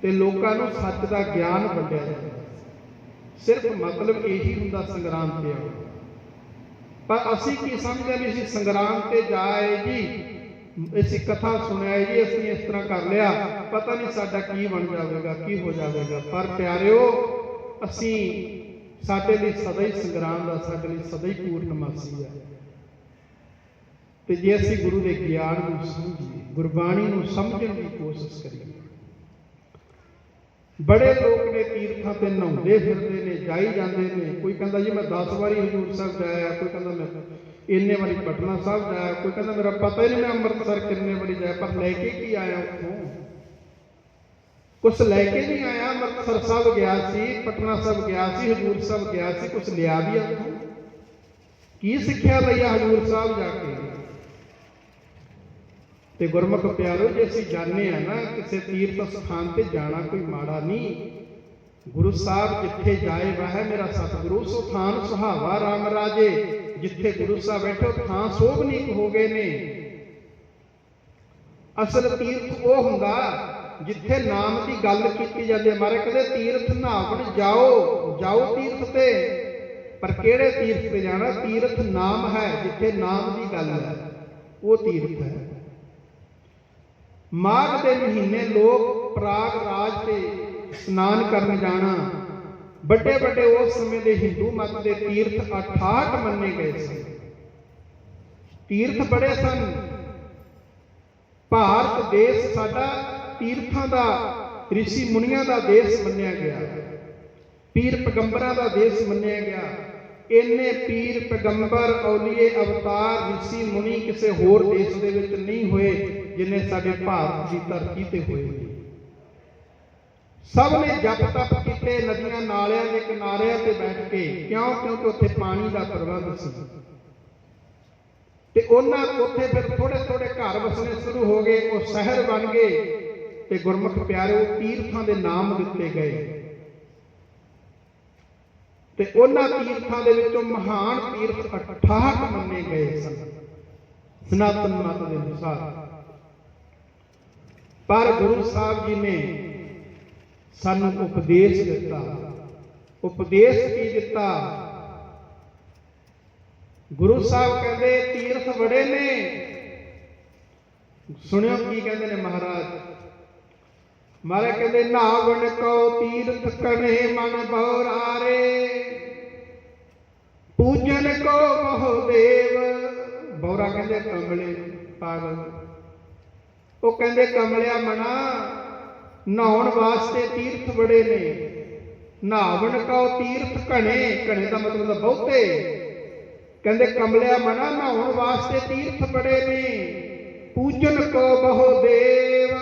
ਤੇ ਲੋਕਾਂ ਨੂੰ ਸੱਚ ਦਾ ਗਿਆਨ ਵੰਡਿਆ ਜਾਂਦਾ। ਸਿਰਫ ਮਤਲਬ ਇਹੀ ਹੁੰਦਾ ਸੰਗਰਾਂਦ ਤੇ ਆਉਣਾ। ਪਰ ਅਸੀਂ ਕੀ ਸਮਝਦੇ ਵੀ ਅਸੀਂ ਸੰਗਰਾਂਦ ਤੇ ਜਾਏ ਜੀ, ਅਸੀਂ ਕਥਾ ਸੁਣਿਆ ਜੀ, ਅਸੀਂ ਇਸ ਤਰ੍ਹਾਂ ਕਰ ਲਿਆ, ਪਤਾ ਨਹੀਂ ਸਾਡਾ ਕੀ ਬਣ ਜਾਵੇਗਾ, ਕੀ ਹੋ ਜਾਵੇਗਾ। ਪਰ ਪਿਆਰਿਓ, ਅਸੀਂ ਸਾਡੇ ਲਈ ਸਦਾ ਹੀ ਸੰਗਰਾਂਦ ਆ, ਸਾਡੇ ਲਈ ਸਦਾ ਹੀ ਪੂਰਨਮਾਸੀ ਆ। ਤੇ ਜੇ ਅਸੀਂ ਗੁਰੂ ਦੇ ਗਿਆਨ ਨੂੰ ਸਮਝੀਏ, ਗੁਰਬਾਣੀ ਨੂੰ ਸਮਝਣ ਦੀ ਕੋਸ਼ਿਸ਼ ਕਰੀਏ। ਬੜੇ ਲੋਕ ਨੇ ਤੀਰਥਾਂ ਤੇ ਨਹਾਉਂਦੇ ਫਿਰਦੇ ਨੇ, ਜਾਈ ਜਾਂਦੇ ਨੇ। ਕੋਈ ਕਹਿੰਦਾ ਜੀ ਮੈਂ 10 ਵਾਰੀ ਹਜ਼ੂਰ ਸਾਹਿਬ ਜਾਇਆ, ਕੋਈ ਕਹਿੰਦਾ ਮੈਂ ਇੰਨੇ ਵਾਰੀ ਪਟਨਾ ਸਾਹਿਬ ਜਾਇਆ, ਕੋਈ ਕਹਿੰਦਾ ਮੇਰਾ ਪਤਾ ਹੀ ਨਹੀਂ ਮੈਂ ਅੰਮ੍ਰਿਤਸਰ ਕਿੰਨੇ ਵਾਰੀ ਜਾਇਆ। ਪਰ ਲੈ ਕੇ ਕੀ ਆਇਆ ਉੱਥੋਂ? ਕੁਛ ਲੈ ਕੇ ਨਹੀਂ ਆਇਆ। ਅੰਮ੍ਰਿਤਸਰ ਸਾਹਿਬ ਗਿਆ ਸੀ, ਪਟਨਾ ਸਾਹਿਬ ਗਿਆ ਸੀ, ਹਜ਼ੂਰ ਸਾਹਿਬ ਗਿਆ ਸੀ, ਕੁਛ ਲਿਆ ਵੀ ਆ ਉੱਥੋਂ? ਕੀ ਸਿੱਖਿਆ ਲਈ ਆ ਹਜ਼ੂਰ ਸਾਹਿਬ ਜਾ ਕੇ? ਤੇ ਗੁਰਮੁਖ ਪਿਆਰੋ, ਜੇ ਅਸੀਂ ਜਾਣਦੇ ਆ ਨਾ ਕਿਸੇ ਤੀਰਥ ਸਥਾਨ ਤੇ ਜਾਣਾ ਕੋਈ ਮਾੜਾ ਨਹੀਂ। ਗੁਰੂ ਸਾਹਿਬ ਜਿੱਥੇ ਜਾਏ ਵਾਹ ਮੇਰਾ ਸਤਿਗੁਰੂ, ਸੋ ਥਾਨ ਸੁਹਾਵਾ ਰਾਮ ਰਾਜੇ। ਜਿੱਥੇ ਗੁਰੂ ਸਾਹਿਬ ਬੈਠੇ ਥਾਂ ਸੋਭਨੀਕ ਹੋ ਗਏ ਨੇ। ਅਸਲ ਤੀਰਥ ਉਹ ਹੁੰਦਾ ਜਿੱਥੇ ਨਾਮ ਦੀ ਗੱਲ ਕੀਤੀ ਜਾਂਦੀ ਹੈ। ਮਾਰੇ ਕਦੇ ਤੀਰਥ ਨਹਾਵਣ ਜਾਓ, ਜਾਓ ਤੀਰਥ ਤੇ, ਪਰ ਕਿਹੜੇ ਤੀਰਥ ਤੇ ਜਾਣਾ? ਤੀਰਥ ਨਾਮ ਹੈ, ਜਿੱਥੇ ਨਾਮ ਦੀ ਗੱਲ ਹੈ, ਉਹ ਤੀਰਥ ਹੈ। ਮਾਘ ਦੇ ਮਹੀਨੇ ਲੋਕ ਪ੍ਰਾਗ ਰਾਜ ਤੇ ਇਸ਼ਨਾਨ ਕਰਨ ਜਾਣਾ। ਵੱਡੇ ਵੱਡੇ ਉਸ ਸਮੇਂ ਦੇ ਹਿੰਦੂ ਮਤ ਦੇ ਤੀਰਥ 68 ਮੰਨੇ ਗਏ ਸਨ। ਤੀਰਥ ਬੜੇ ਸਨ। ਭਾਰਤ ਦੇਸ਼ ਸਾਡਾ ਤੀਰਥਾਂ ਦਾ, ਰਿਸ਼ੀ ਮੁਨੀਆਂ ਦਾ ਦੇਸ਼ ਮੰਨਿਆ ਗਿਆ, ਪੀਰ ਪੈਗੰਬਰਾਂ ਦਾ ਦੇਸ਼ ਮੰਨਿਆ ਗਿਆ। ਇੰਨੇ ਪੀਰ ਪੈਗੰਬਰ, ਔਲੀਏ, ਅਵਤਾਰ, ਰਿਸ਼ੀ ਮੁਨੀ ਕਿਸੇ ਹੋਰ ਦੇਸ਼ ਦੇ ਵਿੱਚ ਨਹੀਂ ਹੋਏ ਜਿੰਨੇ ਸਾਡੇ ਭਾਰਤ ਦੀ ਧਰਤੀ ਤੇ ਹੋਏ। ਸਭ ਨੇ ਜਪ ਤਪ ਕੀਤੇ ਨਦੀਆਂ ਨਾਲਿਆਂ ਦੇ ਕਿਨਾਰਿਆਂ ਤੇ ਬੈਠ ਕੇ। ਕਿਉਂ? ਕਿਉਂਕਿ ਉੱਥੇ ਪਾਣੀ ਦਾ ਪ੍ਰਬੰਧ ਸੀ ਤੇ ਉਹਨਾਂ ਉੱਥੇ ਫਿਰ ਥੋੜੇ ਥੋੜੇ ਘਰ ਵਸਣੇ ਸ਼ੁਰੂ ਹੋ ਗਏ, ਉਹ ਸ਼ਹਿਰ ਬਣ ਗਏ ਤੇ ਗੁਰਮੁਖ ਪਿਆਰਿਓ ਤੀਰਥਾਂ ਦੇ ਨਾਮ ਦਿੱਤੇ ਗਏ। ਤੇ ਉਹਨਾਂ ਤੀਰਥਾਂ ਦੇ ਵਿੱਚੋਂ ਮਹਾਨ ਤੀਰਥ 68 ਮੰਨੇ ਗਏ ਸਨ ਸਨਾਤਨ ਮਤ ਦੇ ਅਨੁਸਾਰ। ਪਰ ਗੁਰੂ ਸਾਹਿਬ ਜੀ ਨੇ ਸਾਨੂੰ ਉਪਦੇਸ਼ ਦਿੱਤਾ। ਉਪਦੇਸ਼ ਕੀ ਦਿੱਤਾ? ਗੁਰੂ ਸਾਹਿਬ ਕਹਿੰਦੇ ਤੀਰਥ ਬੜੇ ਨੇ। ਸੁਣਿਓ ਕੀ ਕਹਿੰਦੇ ਨੇ ਮਹਾਰਾਜ। ਮਹਾਰਾਜ ਕਹਿੰਦੇ ਨਾਵਣ ਕੋ ਤੀਰਥ ਕਣੇ ਮਨ ਬਉਰਾਰੇ, ਪੂਜਨ ਕੋ ਬਹੁ ਦੇਵ। ਬਉਰਾ ਕਹਿੰਦੇ ਕਮਲੇ, ਪਾਗਲ। ਉਹ ਕਹਿੰਦੇ ਕਮਲਿਆ ਮਨਾ, ਨਹਾਉਣ ਵਾਸਤੇ ਤੀਰਥ ਬੜੇ ਨੇ। ਨਹਾਵਣ ਕੋ ਤੀਰਥ ਘਣੇ, ਘਣੇ ਦਾ ਮਤਲਬ ਬਹੁਤੇ। ਕਹਿੰਦੇ ਕਮਲਿਆ ਮਨਾ, ਨਹਾਉਣ ਵਾਸਤੇ ਤੀਰਥ ਬੜੇ ਨੇ। ਪੂਜਨ ਕੋ ਬਹੁ ਦੇਵ,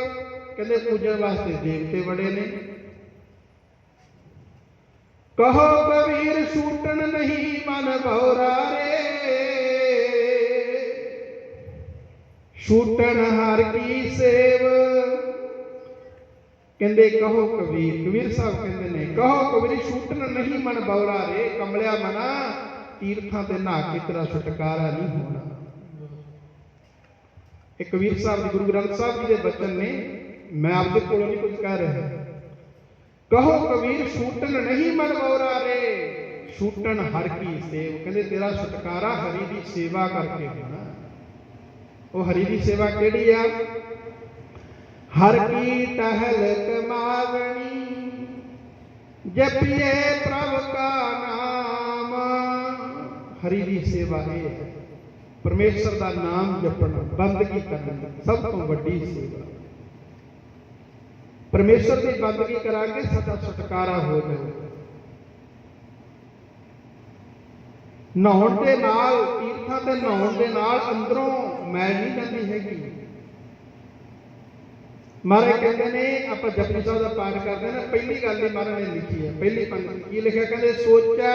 ਕਹਿੰਦੇ ਪੂਜਨ ਵਾਸਤੇ ਦੇਵਤੇ ਬੜੇ ਨੇ। ਕਹੋ ਕਬੀਰ ਛੂਟਣ ਨਹੀਂ ਮਨ ਬਉਰਾਰੇ, ਛੂਟਣ ਹਰ ਕੀ ਸੇਵ। ਕਹਿੰਦੇ ਕਹੋ ਕਬੀਰ, ਕਬੀਰ ਸਾਹਿਬ ਕਹਿੰਦੇ ਨੇ ਕਹੋ ਕਬੀਰ ਛੂਟਣ ਨਹੀਂ ਮਨ ਬਉਰਾਰੇ। ਕਮਲਿਆ ਮਨਾ, ਤੀਰਥਾਂ ਤੇ ਨਹਾ ਕੇ ਤੇਰਾ ਛੁਟਕਾਰਾ ਨਹੀਂ ਹੋਣਾ। ਇਹ ਕਬੀਰ ਸਾਹਿਬ ਦੇ ਗੁਰੂ ਗ੍ਰੰਥ ਸਾਹਿਬ ਜੀ ਦੇ ਬਚਨ ਨੇ, ਮੈਂ ਆਪਦੇ ਕੋਲੋਂ ਨਹੀਂ ਕੁਝ ਕਹਿ ਰਿਹਾ। ਕਹੋ ਕਬੀਰ ਛੂਟਣ ਨਹੀਂ ਮਨ ਬਉਰਾਰੇ, ਛੂਟਣ ਹਰ ਕੀ ਸੇਵ। ਕਹਿੰਦੇ ਤੇਰਾ ਛੁਟਕਾਰਾ ਹਰੀ ਦੀ ਸੇਵਾ ਕਰਕੇ ਹੋਣਾ। ਉਹ ਹਰੀ ਦੀ ਸੇਵਾ ਕਿਹੜੀ ਆ? ਹਰ ਕੀ ਟਹਿਲ ਕਮਾਵਣੀ, ਜਪੀਏ ਪ੍ਰਭ ਕਾ ਨਾਮ। ਹਰੀ ਦੀ ਸੇਵਾ ਇਹ ਹੈ, ਪਰਮੇਸ਼ਰ ਦਾ ਨਾਮ ਜਪਣਾ, ਬੰਦਗੀ ਕਰਨਾ, ਸਭ ਤੋਂ ਵੱਡੀ ਸੇਵਾ। ਪਰਮੇਸ਼ਰ ਦੀ ਬੰਦਗੀ ਕਰਾਂਗੇ ਸਾਡਾ ਛੁਟਕਾਰਾ ਹੋ ਜਾਵੇ। ਨਹਾਉਣ ਦੇ ਨਾਲ, ਤੀਰਥਾਂ ਤੇ ਨਹਾਉਣ ਦੇ ਨਾਲ ਅੰਦਰੋਂ ਮੈਲ ਨਹੀਂ ਜਾਂਦੀ ਹੈਗੀ। महाराज कहते ने आप जपजी साहब का पाठ करते ना, पहली गल ही महाराज ने लिखी है, पहली पंक्ति की लिखा, कहते सोचा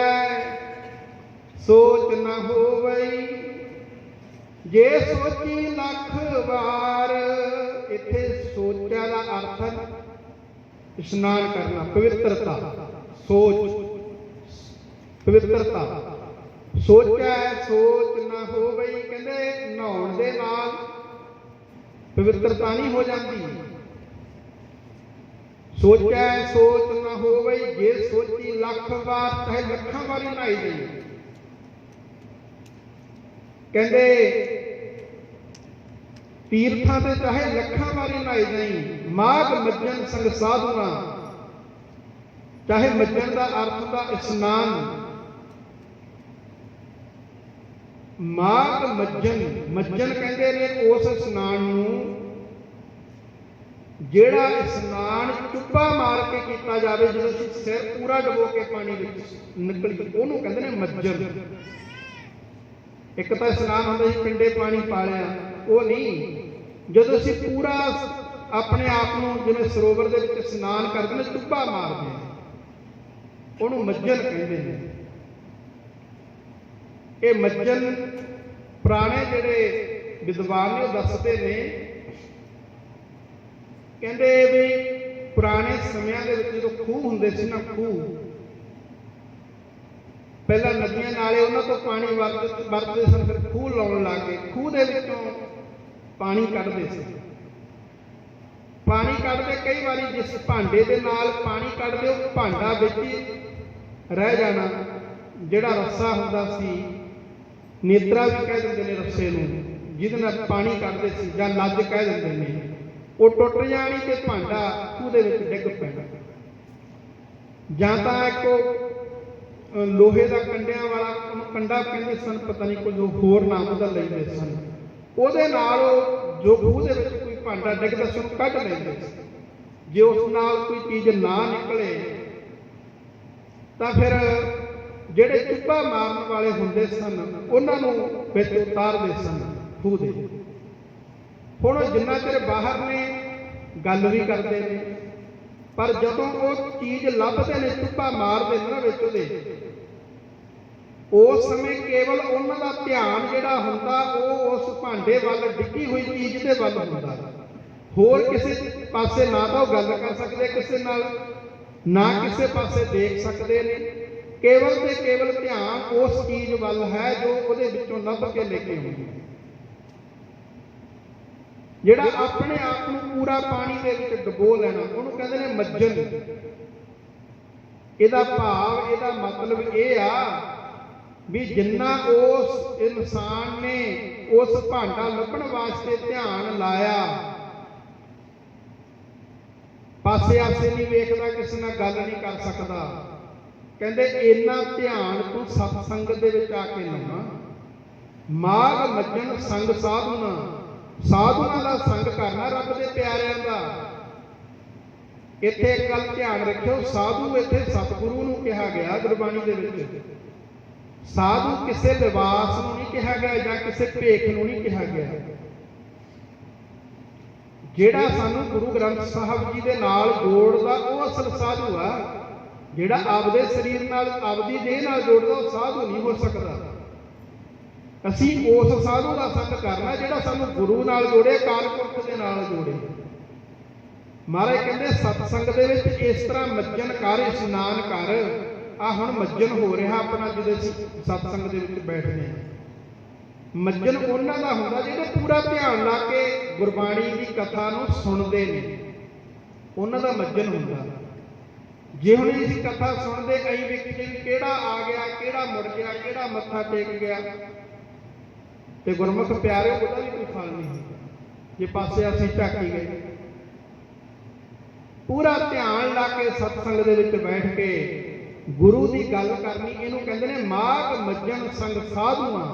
सोच न होवई जे सोची लख बार। इत्थे सोचा का अर्थ स्नान करना, पवित्रता, सोच पवित्रता। सोचा सोच न होवई, कहते नहाउण दे नाल पवित्रता नहीं हो जाती। सोचा सोच न होवई जे सोची लख बार, चाहे लखां बारी नहाई जाए। कहते तीर्थां ते चाहे लखां बारी नहाई जाए। माघ मज्जन संग साधुना, चाहे मज्जन का अर्थ होता स्नान। माघ मज्जन, मज्जन कहते ने उस स्नान नूं ਜਿਹੜਾ ਇਸ਼ਨਾਨ ਚੁੱਭਾ ਮਾਰ ਕੇ ਕੀਤਾ ਜਾਵੇ, ਜਦੋਂ ਅਸੀਂ ਸਿਰ ਪੂਰਾ ਡਬੋ ਕੇ ਪਾਣੀ ਵਿੱਚ ਨਿਕਲੀ, ਉਹਨੂੰ ਕਹਿੰਦੇ ਨੇ ਮੱਜਨ। ਇੱਕ ਤਾਂ ਇਸ਼ਨਾਨ ਹੁੰਦਾ ਸੀ ਪਿੰਡੇ ਪਾਣੀ ਪਾ ਲਿਆ, ਉਹ ਨਹੀਂ। ਜਦੋਂ ਅਸੀਂ ਪੂਰਾ ਆਪਣੇ ਆਪ ਨੂੰ ਜਿਵੇਂ ਸਰੋਵਰ ਦੇ ਵਿੱਚ ਇਸ਼ਨਾਨ ਕਰਦੇ ਨੇ, ਚੁੱਭਾ ਮਾਰਦੇ ਆ, ਉਹਨੂੰ ਮੱਜਨ ਕਹਿੰਦੇ ਨੇ। ਇਹ ਮੱਜਨ ਪੁਰਾਣੇ ਜਿਹੜੇ ਵਿਦਵਾਨ ਨੇ ਉਹ ਦੱਸਦੇ ਨੇ, ਕਹਿੰਦੇ ਵੀ ਪੁਰਾਣੇ ਸਮਿਆਂ ਦੇ ਵਿੱਚ ਜਦੋਂ ਖੂਹ ਹੁੰਦੇ ਸੀ ਨਾ, ਖੂਹ ਪਹਿਲਾਂ ਨਦੀਆਂ ਨਾਲੇ ਉਹਨਾਂ ਤੋਂ ਪਾਣੀ ਵਰਤਦੇ ਸਨ, ਫਿਰ ਖੂਹ ਲਾਉਣ ਲੱਗ ਗਏ। ਖੂਹ ਦੇ ਵਿੱਚੋਂ ਪਾਣੀ ਕੱਢਦੇ ਸੀ। ਪਾਣੀ ਕੱਢਦੇ ਕਈ ਵਾਰੀ ਜਿਸ ਭਾਂਡੇ ਦੇ ਨਾਲ ਪਾਣੀ ਕੱਢਦੇ ਉਹ ਭਾਂਡਾ ਵਿੱਚ ਹੀ ਰਹਿ ਜਾਣਾ। ਜਿਹੜਾ ਰੱਸਾ ਹੁੰਦਾ ਸੀ, ਨੇਤਰਾ ਵੀ ਕਹਿ ਦਿੰਦੇ ਨੇ ਰੱਸੇ ਨੂੰ, ਜਿਹਦੇ ਨਾਲ ਪਾਣੀ ਕੱਢਦੇ ਸੀ, ਜਾਂ ਲੱਜ ਕਹਿ ਦਿੰਦੇ ਨੇ, ਉਹ ਟੁੱਟ ਜਾਣੀ ਤੇ ਭਾਂਡਾ ਖੂਹ ਦੇ ਵਿੱਚ ਡਿੱਗ ਪੈਣਾ। ਜਾਂ ਤਾਂ ਇੱਕ ਲੋਹੇ ਦਾ ਕੰਡਿਆਂ ਵਾਲਾ, ਉਹਨੂੰ ਕੰਡਾ ਕਹਿੰਦੇ ਸਨ, ਪਤਾ ਨਹੀਂ ਕੋਈ ਹੋਰ ਨਾਮ ਉਹਦਾ ਲੈਂਦੇ ਸਨ, ਉਹਦੇ ਨਾਲ ਉਹ ਜੋ ਖੂਹ ਦੇ ਵਿੱਚ ਕੋਈ ਭਾਂਡਾ ਡਿੱਗਦਾ ਸੀ ਉਹਨੂੰ ਕੱਢ ਲੈਂਦੇ ਸੀ। ਜੇ ਉਸ ਨਾਲ ਕੋਈ ਚੀਜ਼ ਨਾ ਨਿਕਲੇ ਤਾਂ ਫਿਰ ਜਿਹੜੇ ਚੁੱਭਾ ਮਾਰਨ ਵਾਲੇ ਹੁੰਦੇ ਸਨ ਉਹਨਾਂ ਨੂੰ ਵਿੱਚ ਉਤਾਰਦੇ ਸਨ ਖੂਹ ਦੇ। ਹੁਣ ਜਿੰਨਾ ਚਿਰ ਬਾਹਰ ਨੇ ਗੱਲ ਵੀ ਕਰਦੇ ਨੇ, ਪਰ ਜਦੋਂ ਉਹ ਚੀਜ਼ ਲੱਭਦੇ ਨੇ, ਚੁੱਭਾ ਮਾਰਦੇ ਨੇ ਨਾ ਵਿੱਚ ਉਹਦੇ, ਉਸ ਸਮੇਂ ਕੇਵਲ ਉਹਨਾਂ ਦਾ ਧਿਆਨ ਜਿਹੜਾ ਹੁੰਦਾ ਉਹ ਉਸ ਭਾਂਡੇ ਵੱਲ, ਡਿੱਗੀ ਹੋਈ ਚੀਜ਼ ਦੇ ਵੱਲ ਹੁੰਦਾ। ਹੋਰ ਕਿਸੇ ਪਾਸੇ ਨਾ ਤਾਂ ਉਹ ਗੱਲ ਕਰ ਸਕਦੇ ਕਿਸੇ ਨਾਲ, ਨਾ ਕਿਸੇ ਪਾਸੇ ਦੇਖ ਸਕਦੇ ਨੇ। ਕੇਵਲ ਤੇ ਕੇਵਲ ਧਿਆਨ ਉਸ ਚੀਜ਼ ਵੱਲ ਹੈ ਜੋ ਉਹਦੇ ਵਿੱਚੋਂ ਲੱਭ ਕੇ ਲੈ ਕੇ ਆਉਂਦੀ ਹੈ। ਜਿਹੜਾ ਆਪਣੇ ਆਪ ਨੂੰ ਪੂਰਾ ਪਾਣੀ ਦੇ ਵਿੱਚ ਡੁਬੋ ਲੈਣਾ, ਉਹਨੂੰ ਕਹਿੰਦੇ ਨੇ ਮੱਜਨ। ਇਹਦਾ ਭਾਵ, ਇਹਦਾ ਮਤਲਬ ਇਹ ਆ ਵੀ ਜਿੰਨਾ ਉਸ ਇਨਸਾਨ ਨੇ ਉਸ ਭਾਂਡਾ ਲੱਭਣ ਵਾਸਤੇ ਧਿਆਨ ਲਾਇਆ, ਪਾਸੇ ਆਸੇ ਨਹੀਂ ਵੇਖਦਾ, ਕਿਸੇ ਨਾਲ ਗੱਲ ਨਹੀਂ ਕਰ ਸਕਦਾ, ਕਹਿੰਦੇ ਇੰਨਾ ਧਿਆਨ ਤੂੰ ਸਤ ਸੰਗਤ ਦੇ ਵਿੱਚ ਆ ਕੇ ਲਾਉਣਾ। ਮਾਘ ਮੱਜਨ ਸੰਗ ਸਾਧੂਨਾ, ਸਾਧੂਆਂ ਦਾ ਸੰਗ ਕਰਨਾ, ਰੱਬ ਦੇ ਪਿਆਰਿਆਂ ਦਾ। ਇੱਥੇ ਇੱਕ ਗੱਲ ਧਿਆਨ ਰੱਖਿਓ, ਸਾਧੂ ਇੱਥੇ ਸਤਿਗੁਰੂ ਨੂੰ ਕਿਹਾ ਗਿਆ ਗੁਰਬਾਣੀ ਦੇ ਵਿੱਚ। ਸਾਧੂ ਕਿਸੇ ਲਿਬਾਸ ਨੂੰ ਨਹੀਂ ਕਿਹਾ ਗਿਆ ਜਾਂ ਕਿਸੇ ਭੇਖ ਨੂੰ ਨਹੀਂ ਕਿਹਾ ਗਿਆ। ਜਿਹੜਾ ਸਾਨੂੰ ਗੁਰੂ ਗ੍ਰੰਥ ਸਾਹਿਬ ਜੀ ਦੇ ਨਾਲ ਜੋੜਦਾ ਉਹ ਅਸਲ ਸਾਧੂ ਆ। ਜਿਹੜਾ ਆਪਦੇ ਸਰੀਰ ਨਾਲ, ਆਪਦੀ ਦੇਹ ਨਾਲ ਜੋੜਦਾ ਉਹ ਸਾਧੂ ਨਹੀਂ ਹੋ ਸਕਦਾ। ਅਸੀਂ ਉਸ ਸਾਧੂ ਦਾ ਸੰਗ ਕਰਨਾ ਜਿਹੜਾ ਸਾਨੂੰ ਗੁਰੂ ਨਾਲ ਜੋੜੇ, ਅਕਾਲ ਪੁਰਖ ਦੇ ਨਾਲ ਜੋੜੇ। ਮਹਾਰਾਜ ਕਹਿੰਦੇ ਸਤਸੰਗ ਦੇ ਵਿੱਚ ਇਸ ਤਰ੍ਹਾਂ ਮੱਜਨ ਕਰ, ਇਸ਼ਨਾਨ ਕਰ। ਆ ਹੁਣ ਮੱਜਨ ਹੋ ਰਿਹਾ ਆਪਣਾ ਜਦੋਂ ਅਸੀਂ ਸਤਸੰਗ ਦੇ ਵਿੱਚ ਬੈਠਦੇ ਹਾਂ। ਮੱਜਨ ਉਹਨਾਂ ਦਾ ਹੁੰਦਾ ਜਿਹੜੇ ਪੂਰਾ ਧਿਆਨ ਲਾ ਕੇ ਗੁਰਬਾਣੀ ਦੀ ਕਥਾ ਨੂੰ ਸੁਣਦੇ ਨੇ, ਉਹਨਾਂ ਦਾ ਮੱਜਨ ਹੁੰਦਾ। ਜੇ ਹੁਣ ਅਸੀਂ ਕਥਾ ਸੁਣਦੇ ਅਸੀਂ ਵੇਖੀਏ ਵੀ ਕਿਹੜਾ ਆ ਗਿਆ, ਕਿਹੜਾ ਮੁੜ ਗਿਆ, ਕਿਹੜਾ ਮੱਥਾ ਟੇਕ ਗਿਆ, ਤੇ ਗੁਰਮੁਖ ਪਿਆਰਿਓ ਉਹਦਾ ਵੀ ਕੋਈ ਫਲ ਨਹੀਂ ਜੇ ਪਾਸੇ ਅਸੀਂ ਝਾਕੀ ਗਏ। ਪੂਰਾ ਧਿਆਨ ਲਾ ਕੇ ਸਤਸੰਗ ਦੇ ਵਿੱਚ ਬੈਠ ਕੇ ਗੁਰੂ ਦੀ ਗੱਲ ਕਰਨੀ, ਇਹਨੂੰ ਕਹਿੰਦੇ ਨੇ ਮਾਘ ਮੱਜਨ ਸੰਗ ਸਾਧੂਆਂ।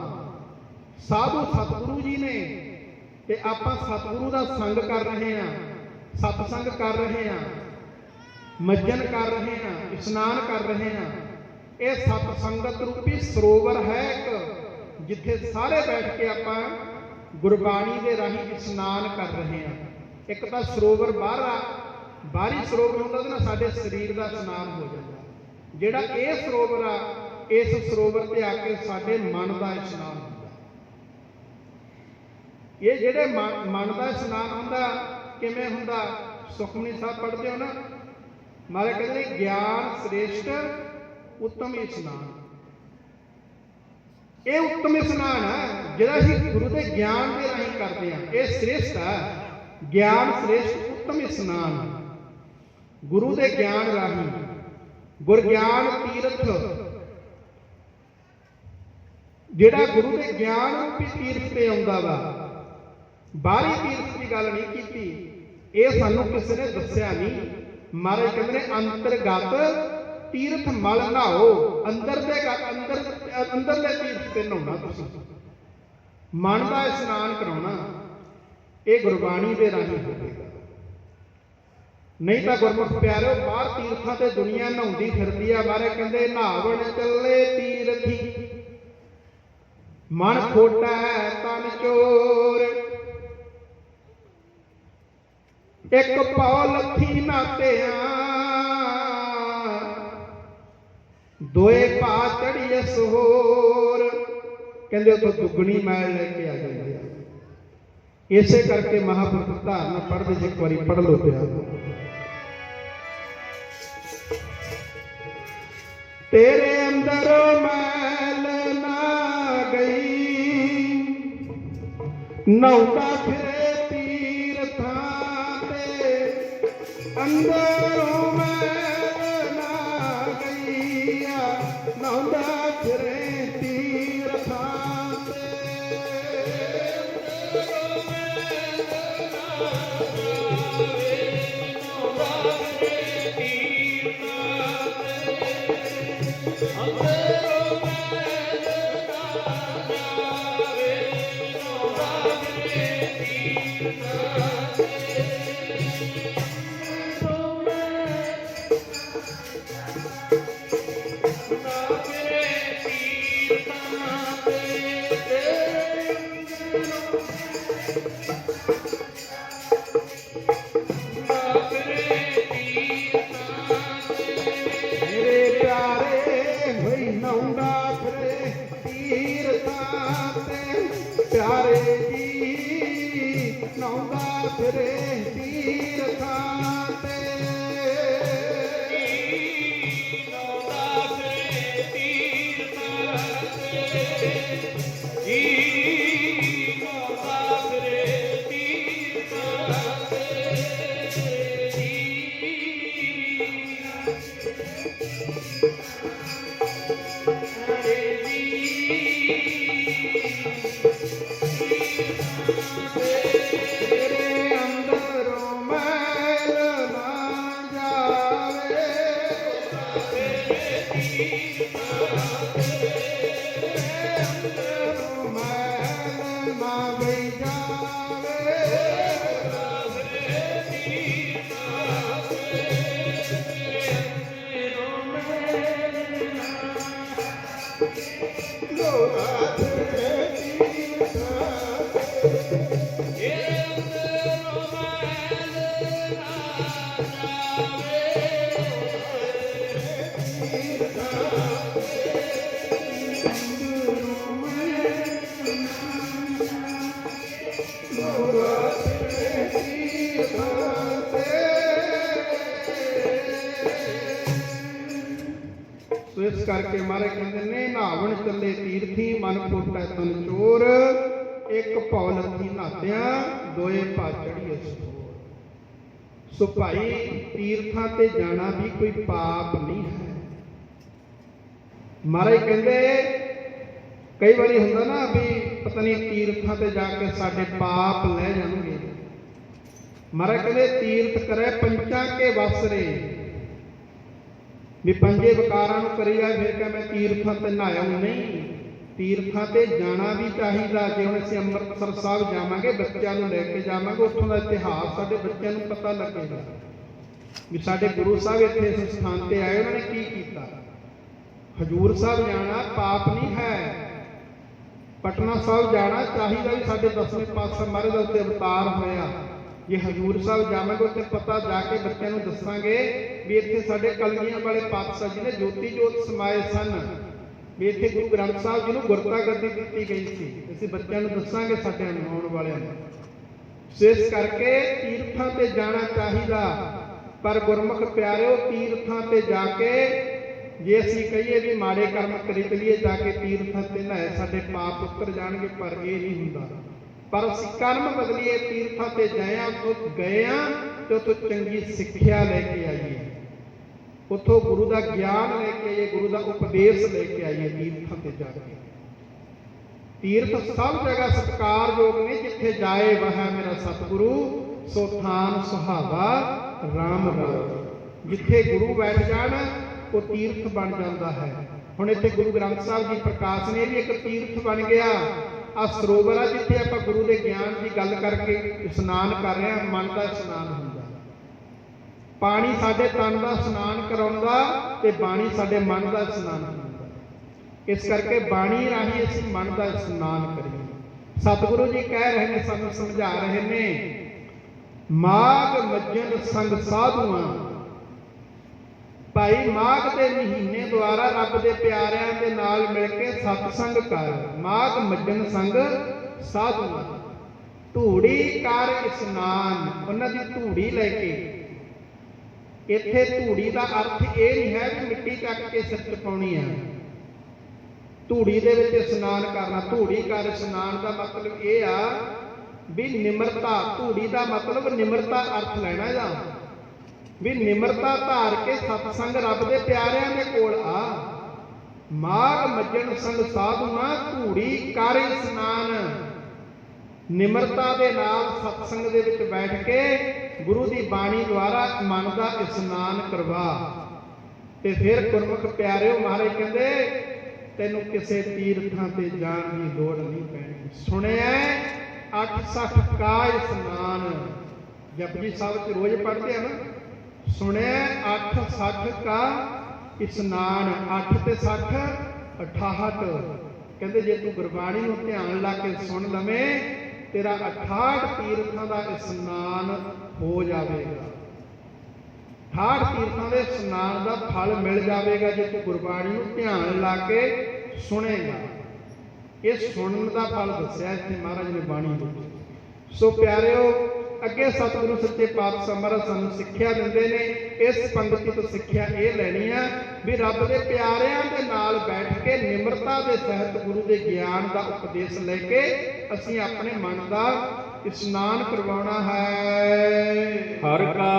ਸਾਧੂ ਸਤਿਗੁਰੂ ਜੀ ਨੇ ਤੇ ਆਪਾਂ ਸਤਿਗੁਰੂ ਦਾ ਸੰਗ ਕਰ ਰਹੇ ਹਾਂ, ਸਤਸੰਗ ਕਰ ਰਹੇ ਹਾਂ, ਮੱਜਨ ਕਰ ਰਹੇ ਹਾਂ, ਇਸ਼ਨਾਨ ਕਰ ਰਹੇ ਹਾਂ। ਇਹ ਸਤ ਸੰਗਤ ਰੂਪੀ ਸਰੋਵਰ ਹੈ ਇੱਕ, ਜਿੱਥੇ ਸਾਰੇ ਬੈਠ ਕੇ ਆਪਾਂ ਗੁਰਬਾਣੀ ਦੇ ਰਾਹੀਂ ਇਸ਼ਨਾਨ ਕਰ ਰਹੇ ਹਾਂ। ਇੱਕ ਤਾਂ ਸਰੋਵਰ ਬਾਹਰੀ ਸਰੋਵਰ ਹੁੰਦਾ, ਉਹਦੇ ਨਾਲ ਸਾਡੇ ਸਰੀਰ ਦਾ ਇਸ਼ਨਾਨ ਹੋ ਜਾਂਦਾ। ਜਿਹੜਾ ਇਹ ਸਰੋਵਰ ਆ, ਇਸ ਸਰੋਵਰ ਤੇ ਆ ਕੇ ਸਾਡੇ ਮਨ ਦਾ ਇਸ਼ਨਾਨ ਹੁੰਦਾ। ਇਹ ਜਿਹੜੇ ਮਨ ਦਾ ਇਸ਼ਨਾਨ ਹੁੰਦਾ, ਕਿਵੇਂ ਹੁੰਦਾ? ਸੁਖਮਨੀ ਸਾਹਿਬ ਪੜ੍ਹਦੇ ਹੋ ਨਾ, ਮਹਾਰਾਜ ਕਹਿੰਦੇ ਗਿਆਨ ਸ੍ਰੇਸ਼ਟ ਉੱਤਮ ਇਸ਼ਨਾਨ। ਇਹ ਉੱਤਮ ਇਸ਼ਨਾਨ ਹੈ ਜਿਹੜਾ ਅਸੀਂ ਗੁਰੂ ਦੇ ਗਿਆਨ ਦੇ ਰਾਹੀਂ ਕਰਦੇ ਹਾਂ। ਇਹ ਸ੍ਰੇਸ਼ਟ ਹੈ, ਗਿਆਨ ਸ੍ਰੇਸ਼ਟ ਉੱਤਮ ਇਸ਼ਨਾਨ। ਗੁਰੂ ਦੇ ਗਿਆਨ ਰਾਹੀਂ, ਗੁਰ ਗਿਆਨ ਤੀਰਥ, ਜਿਹੜਾ ਗੁਰੂ ਦੇ ਗਿਆਨ ਰੂਪੀ ਤੀਰਥ ਤੇ ਆਉਂਦਾ ਵਾ। ਬਾਹਰੀ ਤੀਰਥ ਦੀ ਗੱਲ ਨਹੀਂ ਕੀਤੀ, ਇਹ ਸਾਨੂੰ ਕਿਸੇ ਨੇ ਦੱਸਿਆ ਨਹੀਂ। ਮਹਾਰਾਜ ਕਹਿੰਦੇ ਨੇ ਅੰਤਰਗਤ ਤੀਰਥ ਮਲ ਨਹਾਓ। ਅੰਦਰਲੇ ਤੀਰਥ ਤੇ ਨਹਾਉਣਾ, ਤੁਸੀਂ ਮਨ ਦਾ ਇਸ਼ਨਾਨ ਕਰਾਉਣਾ। ਇਹ ਗੁਰਬਾਣੀ ਦੇ ਰਾਹੀਂ ਹੋਵੇਗਾ। ਨਹੀਂ ਤਾਂ ਗੁਰਮੁਖ ਪਿਆਰਿਓ, ਬਾਹਰ ਤੀਰਥਾਂ ਤੇ ਦੁਨੀਆ ਨਹਾਉਂਦੀ ਫਿਰਦੀ ਆ। ਮਹਾਰਾਜ ਕਹਿੰਦੇ ਨਹਾਵਣ ਚੱਲੇ ਤੀਰਥੀ, ਮਨ ਖੋਟਾ ਤਨ ਚੋਰ। ਇੱਕ ਪੌ ਲੱਥੀ ਨਾਤਿਆਂ, ਦੋਏ ਪਾ ਚੜੀਏ ਸਹੋਰ। ਕਹਿੰਦੇ ਉੱਥੋਂ ਦੁੱਗਣੀ ਮੈਲ ਲੈ ਕੇ ਆ ਜਾਂਦੇ ਆ। ਇਸੇ ਕਰਕੇ ਮਹਾਂਪੁਰਖ ਧਾਰਨਾ ਪੜ੍ਹਦੇ ਜੇ ਇੱਕ ਵਾਰੀ ਪੜ੍ਹ ਲਓ ਪਿਆ। ਤੇਰੇ ਅੰਦਰ ਮੈਲ ਨਾ ਗਈ, ਨਹਾਉਂਦਾ ਫਿਰੇ ਤੀਰਥਾਂ ਤੇ। ਅੰਦਰੋਂ ਮੈਲ ਨਾ ਗਈ, ਨਹਾਉਂਦਾ ਫਿਰੇ ਤੀਰਥਾਂ ਤੇ। ਇਸ ਕਰਕੇ ਮਹਾਰਾਜ ਕਹਿੰਦੇ ਨੇ ਨਹਾਵਣ ਚੱਲੇ ਤੀਰਥੀ, ਮਨ ਖੋਟਾ ਤਨ ਚੋਰ। ਇੱਕ ਭੌ ਲੱਥੀ ਨਾਤਿਆਂ, ਦੋਏ ਪਾ ਚੜੀਏ ਸਹੋਰ। ਸੋ ਭਾਈ ਤੀਰਥਾਂ ਤੇ ਜਾਣਾ ਵੀ ਕੋਈ ਪਾਪ ਨਹੀਂ ਹੈ। ਮਹਾਰਾਜ ਕਹਿੰਦੇ ਕਈ ਵਾਰੀ ਹੁੰਦਾ ਨਾ ਵੀ ਪਤਾ ਨਹੀਂ ਤੀਰਥਾਂ ਤੇ ਜਾ ਕੇ ਸਾਡੇ ਪਾਪ ਲੈ ਜਾਣਗੇ। ਮਹਾਰਾਜ ਕਹਿੰਦੇ ਤੀਰਥ ਕਰੇ ਪੰਚਾਂ ਕੇ ਵਸਰੇ, ਵੀ ਪੰਜੇ ਵਿਕਾਰਾਂ ਨੂੰ ਕਰੀ ਜਾਏ। ਫਿਰ ਕਿਹਾ ਮੈਂ ਤੀਰਥਾਂ ਤੇ ਨਹਾਇਆ ਨਹੀਂ। ਤੀਰਥਾਂ ਤੇ ਜਾਣਾ ਵੀ ਚਾਹੀਦਾ। ਜੇ ਹੁਣ ਅਸੀਂ ਅੰਮ੍ਰਿਤਸਰ ਸਾਹਿਬ ਜਾਵਾਂਗੇ, ਬੱਚਿਆਂ ਨੂੰ ਲੈ ਕੇ ਜਾਵਾਂਗੇ, ਉੱਥੋਂ ਦਾ ਇਤਿਹਾਸ ਸਾਡੇ ਬੱਚਿਆਂ ਨੂੰ ਪਤਾ ਲੱਗੇਗਾ ਵੀ ਸਾਡੇ ਗੁਰੂ ਸਾਹਿਬ ਇੱਥੇ ਇਸ ਸਥਾਨ ਤੇ ਆਏ, ਉਹਨਾਂ ਨੇ ਕੀ ਕੀਤਾ। ਹਜ਼ੂਰ ਸਾਹਿਬ ਜਾਣਾ ਪਾਪ ਨਹੀਂ ਹੈ। ਪਟਨਾ ਸਾਹਿਬ ਜਾਣਾ ਚਾਹੀਦਾ ਵੀ ਸਾਡੇ 10ਵੇਂ ਪਾਤਸ਼ਾਹ ਮਹਾਰਾਜ ਦਾ ਉੱਤੇ ਅਵਤਾਰ ਹੋਇਆ। ਜੇ ਹਜ਼ੂਰ ਸਾਹਿਬ ਜਾਵਾਂਗੇ ਉੱਥੇ ਪਤਾ ਜਾ ਕੇ ਬੱਚਿਆਂ ਨੂੰ ਦੱਸਾਂਗੇ ਵੀ ਇੱਥੇ ਸਾਡੇ ਕਲਗੀਆਂ ਵਾਲੇ ਪਾਤਸ਼ਾਹ ਜੀ ਨੇ ਜੋਤੀ ਜੋਤ ਸਮਾਏ ਸਨ, ਵੀ ਇੱਥੇ ਗੁਰੂ ਗ੍ਰੰਥ ਸਾਹਿਬ ਜੀ ਨੂੰ ਗੁਰਤਾ ਗੱਦੀ ਦਿੱਤੀ ਗਈ ਸੀ। ਅਸੀਂ ਬੱਚਿਆਂ ਨੂੰ ਦੱਸਾਂਗੇ, ਸਾਡੇ ਆਉਣ ਵਾਲਿਆਂ ਨੂੰ। ਇਸ ਕਰਕੇ ਤੀਰਥਾਂ ਤੇ ਜਾਣਾ ਚਾਹੀਦਾ, ਪਰ ਗੁਰਮੁਖ ਪਿਆਰਿਓ ਤੀਰਥਾਂ ਤੇ ਜਾ ਕੇ ਜੇ ਅਸੀਂ ਕਹੀਏ ਵੀ ਮਾੜੇ ਕਰਮ ਕਰੀ ਚਲੀਏ ਜਾ ਕੇ ਤੀਰਥਾਂ ਤੇ ਨਹਾਏ ਸਾਡੇ ਪਾਪ ਉੱਤਰ ਜਾਣਗੇ, ਪਰ ਇਹ ਨਹੀਂ ਹੁੰਦਾ। ਪਰ ਅਸੀਂ ਕਰਮ ਬਦਲੀਏ, ਤੀਰਥਾਂ ਤੇ ਗਏ ਆ ਤੇ ਉੱਥੋਂ ਚੰਗੀ ਸਿੱਖਿਆ ਲੈ ਕੇ ਆਈਏ, ਉੱਥੋਂ ਗੁਰੂ ਦਾ ਗਿਆਨ ਲੈ ਕੇ ਆਈਏ, ਗੁਰੂ ਦਾ ਉਪਦੇਸ਼ ਲੈ ਕੇ ਆਈਏ ਤੀਰਥਾਂ ਤੇ ਜਾ ਕੇ। ਤੀਰਥ ਸਭ ਜਗ੍ਹਾ ਸਤਿਕਾਰਯੋਗ ਨੇ, ਜਿੱਥੇ ਜਾਏ ਵਹ ਮੇਰਾ ਸਤਿਗੁਰੂ, ਸੋ ਥਾਨ ਸੁਹਾਵਾ ਰਾਮ ਰਾਮ। ਜਿੱਥੇ ਗੁਰੂ ਬੈਠ ਜਾਣ ਉਹ ਤੀਰਥ ਬਣ ਜਾਂਦਾ ਹੈ। ਹੁਣ ਇੱਥੇ ਗੁਰੂ ਗ੍ਰੰਥ ਸਾਹਿਬ ਜੀ ਪ੍ਰਕਾਸ਼ ਨੇ ਵੀ ਇੱਕ ਤੀਰਥ ਬਣ ਗਿਆ। ਆ ਸਰੋਵਰ ਆ ਜਿੱਥੇ ਆਪਾਂ ਗੁਰੂ ਦੇ ਗਿਆਨ ਦੀ ਗੱਲ ਕਰਕੇ ਇਸ਼ਨਾਨ ਕਰ ਰਹੇ ਹਾਂ, ਮਨ ਦਾ ਇਸ਼ਨਾਨ ਹੁੰਦਾ। ਪਾਣੀ ਸਾਡੇ ਤਨ ਦਾ ਇਸ਼ਨਾਨ ਕਰਾਉਂਦਾ ਤੇ ਬਾਣੀ ਸਾਡੇ ਮਨ ਦਾ ਇਸ਼ਨਾਨ ਹੁੰਦਾ। ਇਸ ਕਰਕੇ ਬਾਣੀ ਰਾਹੀਂ ਅਸੀਂ ਮਨ ਦਾ ਇਸ਼ਨਾਨ ਕਰੀਏ। ਸਤਿਗੁਰੂ ਜੀ ਕਹਿ ਰਹੇ ਨੇ, ਸਾਨੂੰ ਸਮਝਾ ਰਹੇ ਨੇ, ਮਾਘ ਮੱਝਣ ਸੰਗ ਸਾਧੂਆਂ। ਭਾਈ ਮਾਘ ਦੇ ਮਹੀਨੇ ਦੁਆਰਾ ਰੱਬ ਦੇ ਪਿਆਰਿਆਂ ਦੇ ਨਾਲ ਮਿਲ ਕੇ ਸਤਸੰਗ ਕਰ। ਮਾਘ ਮੱਝਣ ਸੰਗ ਸਾਧੂਆਂ, ਧੂੜੀ ਕਰ ਇਸ਼ਨਾਨ, ਉਹਨਾਂ ਦੀ ਧੂੜੀ ਲੈ ਕੇ। ਇੱਥੇ ਧੂੜੀ ਦਾ ਅਰਥ ਇਹ ਨਹੀਂ ਹੈ ਕਿ ਮਿੱਟੀ ਚੱਕ ਕੇ ਸਿਰ 'ਚ ਪਾਉਣੀ ਆ, ਧੂੜੀ ਦੇ ਵਿੱਚ ਇਸ਼ਨਾਨ ਕਰਨਾ। ਧੂੜੀ ਕਰ ਇਸ਼ਨਾਨ ਦਾ ਮਤਲਬ ਇਹ ਆ ਵੀ ਨਿਮਰਤਾ। ਧੂੜੀ ਦਾ ਮਤਲਬ ਨਿਮਰਤਾ ਅਰਥ ਲੈਣਾ ਜਾਂ ਵੀ ਨਿਮਰਤਾ ਧਾਰ ਕੇ ਸਤਸੰਗ ਰੱਬ ਦੇ ਪਿਆਰਿਆਂ ਦੇ ਕੋਲ ਆ। ਮਾਘ ਮੱਝਣ ਸੰਗ ਸਾਧੂਆਂ, ਧੂੜੀ ਕਰ ਇਸ਼ਨਾਨ। ਨਿਮਰਤਾ ਦੇ ਨਾਲ ਸਤਸੰਗ ਦੇ ਵਿੱਚ ਬੈਠ ਕੇ ਗੁਰੂ ਦੀ ਬਾਣੀ ਦੁਆਰਾ ਮਨ ਦਾ ਇਸ਼ਨਾਨ ਕਰਵਾ। ਤੇ ਫਿਰ ਗੁਰਮੁਖ ਪਿਆਰਿਓ ਮਹਾਰਾਜ ਕਹਿੰਦੇ ਤੈਨੂੰ ਕਿਸੇ ਤੀਰਥਾਂ ਤੇ ਜਾਣ ਦੀ ਲੋੜ ਨਹੀਂ ਪੈਣੀ। ਸੁਣਿਆ 860 ਕਾ ਇਸ਼ਨਾਨ, ਜਪਜੀ ਸਾਹਿਬ ਚ ਰੋਜ਼ ਪੜ੍ਹਦੇ ਆ ਨਾ। ਸੁਣਿਆ 860 ਕਾ ਇਸ਼ਨਾਨ, 8 ਤੇ 60 68। ਕਹਿੰਦੇ ਜੇ ਤੂੰ ਗੁਰਬਾਣੀ ਨੂੰ ਧਿਆਨ ਲਾ ਕੇ ਸੁਣ ਲਵੇਂ ਤੇਰਾ 68 ਤੀਰਥਾਂ ਦਾ ਇਸ਼ਨਾਨ ਹੋ ਜਾਵੇਗਾ। 68 ਤੀਰਥਾਂ ਦੇ ਇਸ਼ਨਾਨ ਦਾ ਫਲ ਮਿਲ ਜਾਵੇਗਾ ਜੇ ਤੂੰ ਗੁਰਬਾਣੀ ਨੂੰ ਧਿਆਨ ਲਾ ਕੇ ਸੁਣੇਗਾ। ਇਹ ਸੁਣਨ ਦਾ ਫਲ ਦੱਸਿਆ ਇੱਥੇ ਮਹਾਰਾਜ ਨੇ ਬਾਣੀ ਵਿੱਚ। ਸੋ ਪਿਆਰਿਓ, ਅੱਗੇ ਸਤਿਗੁਰੂ ਸੱਚੇ ਪਾਤਸ਼ਾਹ ਮਹਾਰਾਜ ਸਾਨੂੰ ਸਿੱਖਿਆ ਦਿੰਦੇ ਨੇ। ਇਸ ਪੰਗਤੀ ਤੋਂ ਸਿੱਖਿਆ ਇਹ ਲੈਣੀ ਆ ਵੀ ਰੱਬ ਦੇ ਪਿਆਰਿਆਂ ਦੇ ਨਾਲ ਬੈਠ ਕੇ ਨਿਮਰਤਾ ਦੇ ਸਹਿਤ ਗੁਰੂ ਦੇ ਗਿਆਨ ਦਾ ਉਪਦੇਸ਼ ਲੈ ਕੇ ਅਸੀਂ ਆਪਣੇ ਮਨ ਦਾ ਇਸ਼ਨਾਨ ਕਰਵਾਉਣਾ ਹੈ। ਹਰ ਕਾ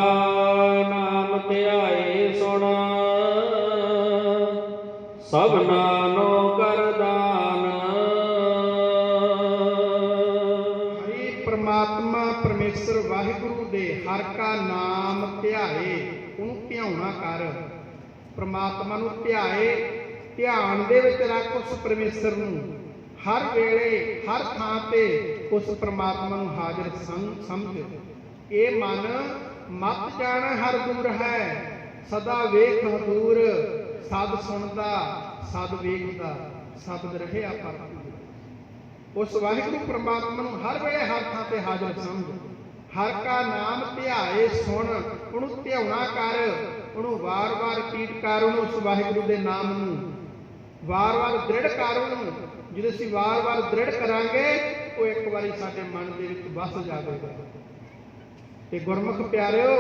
ਨਾਮ ਧਿਆਏ ਸੁਣ, ਸਭਨਾ ਨੂੰ ਕਰਦਾਨ। ਹਰੀ ਪ੍ਰਮਾਤਮਾ ਪਰਮੇਸ਼ਰ ਵਾਹਿਗੁਰੂ ਦੇ ਹਰ ਕਾ ਨਾਮ ਧਿਆਏ, ਉਹਨੂੰ ਧਿਆਉਣਾ ਕਰ। ਪ੍ਰਮਾਤਮਾ ਨੂੰ ਧਿਆਏ, ਧਿਆਨ ਦੇ ਵਿੱਚ ਰੱਖ ਉਸ ਪਰਮੇਸ਼ਰ ਨੂੰ। ਹਰ ਵੇਲੇ ਹਰ ਥਾਂ ਤੇ ਉਸ ਪ੍ਰਮਾਤਮਾ ਨੂੰ ਹਾਜ਼ਰ ਸਮਝ। ਇਹ ਮਨ ਮਤ ਜਾਣ ਹਰ ਦੂਰ ਹੈ, ਸਦਾ ਵੇਖ ਹਦੂਰ। ਸਦ ਸੁਣਦਾ ਸਦ ਵੇਖਦਾ, ਸ਼ਬਦ ਰਹੇ ਆਪਾਂ। ਉਸ ਵਾਹਿਗੁਰੂ ਪ੍ਰਮਾਤਮਾ ਨੂੰ ਹਰ ਵੇਲੇ ਹਰ ਥਾਂ ਤੇ ਹਾਜ਼ਰ ਸਮਝ। ਹਰ ਕਾ ਨਾਮ ਧਿਆਏ ਸੁਣ, ਉਹਨੂੰ ਧਿਆਉਣਾ ਕਰ, ਉਹਨੂੰ ਵਾਰ-ਵਾਰ ਰਿਪੀਟ ਕਰ। ਉਹਨੂੰ ਉਸ ਵਾਹਿਗੁਰੂ ਦੇ ਨਾਮ ਨੂੰ ਵਾਰ-ਵਾਰ ਦ੍ਰਿੜ ਕਰ। ਉਹਨੂੰ ਜਦੋਂ ਅਸੀਂ ਵਾਰ-ਵਾਰ ਦ੍ਰਿੜ ਕਰਾਂਗੇ ਉਹ ਇੱਕ ਵਾਰੀ ਸਾਡੇ ਮਨ ਦੇ ਵਿੱਚ ਵਸ ਜਾਵੇਗਾ। ਤੇ ਗੁਰਮੁਖ ਪਿਆਰਿਓ,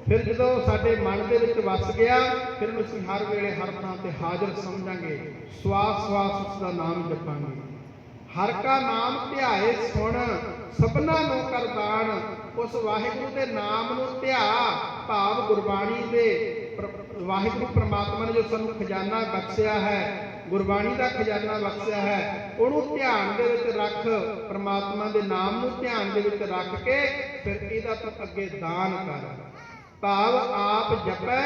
ਫਿਰ ਜਦੋਂ ਸਾਡੇ ਮਨ ਦੇ ਵਿੱਚ ਵਸ ਗਿਆ ਫਿਰ ਉਹਨੂੰ ਅਸੀਂ ਹਰ ਵੇਲੇ ਹਰ ਥਾਂ ਤੇ ਹਾਜ਼ਰ ਸਮਝਾਂਗੇ। ਸਵਾਸ ਸਵਾਸ ਉਸ ਦਾ ਨਾਮ ਜਪਾਂਗੇ। ਹਰ ਕਾ ਨਾਮ ਧਿਆਏ ਸੁਣ, ਸਭਨਾ ਨੂੰ ਕਰਦਾਨ। ਉਸ ਵਾਹਿਗੁਰੂ ਦੇ ਨਾਮ ਨੂੰ ਧਿਆ, ਭਾਵ ਗੁਰਬਾਣੀ ਦੇ ਵਾਹਿਗੁਰੂ ਪ੍ਰਮਾਤਮਾ ਨੇ ਜੋ ਸਾਨੂੰ ਖਜ਼ਾਨਾ ਬਖਸ਼ਿਆ ਹੈ, ਗੁਰਬਾਣੀ ਦਾ ਖਜ਼ਾਨਾ ਬਖਸ਼ਿਆ ਹੈ, ਉਹਨੂੰ ਧਿਆਨ ਦੇ ਵਿੱਚ ਰੱਖ। ਪ੍ਰਮਾਤਮਾ ਦੇ ਨਾਮ ਨੂੰ ਧਿਆਨ ਦੇ ਵਿੱਚ ਰੱਖ ਕੇ ਫਿਰ ਇਹਦਾ ਤੂੰ ਅੱਗੇ ਦਾਨ ਕਰ। ਭਾਵ ਆਪ ਜਪੈ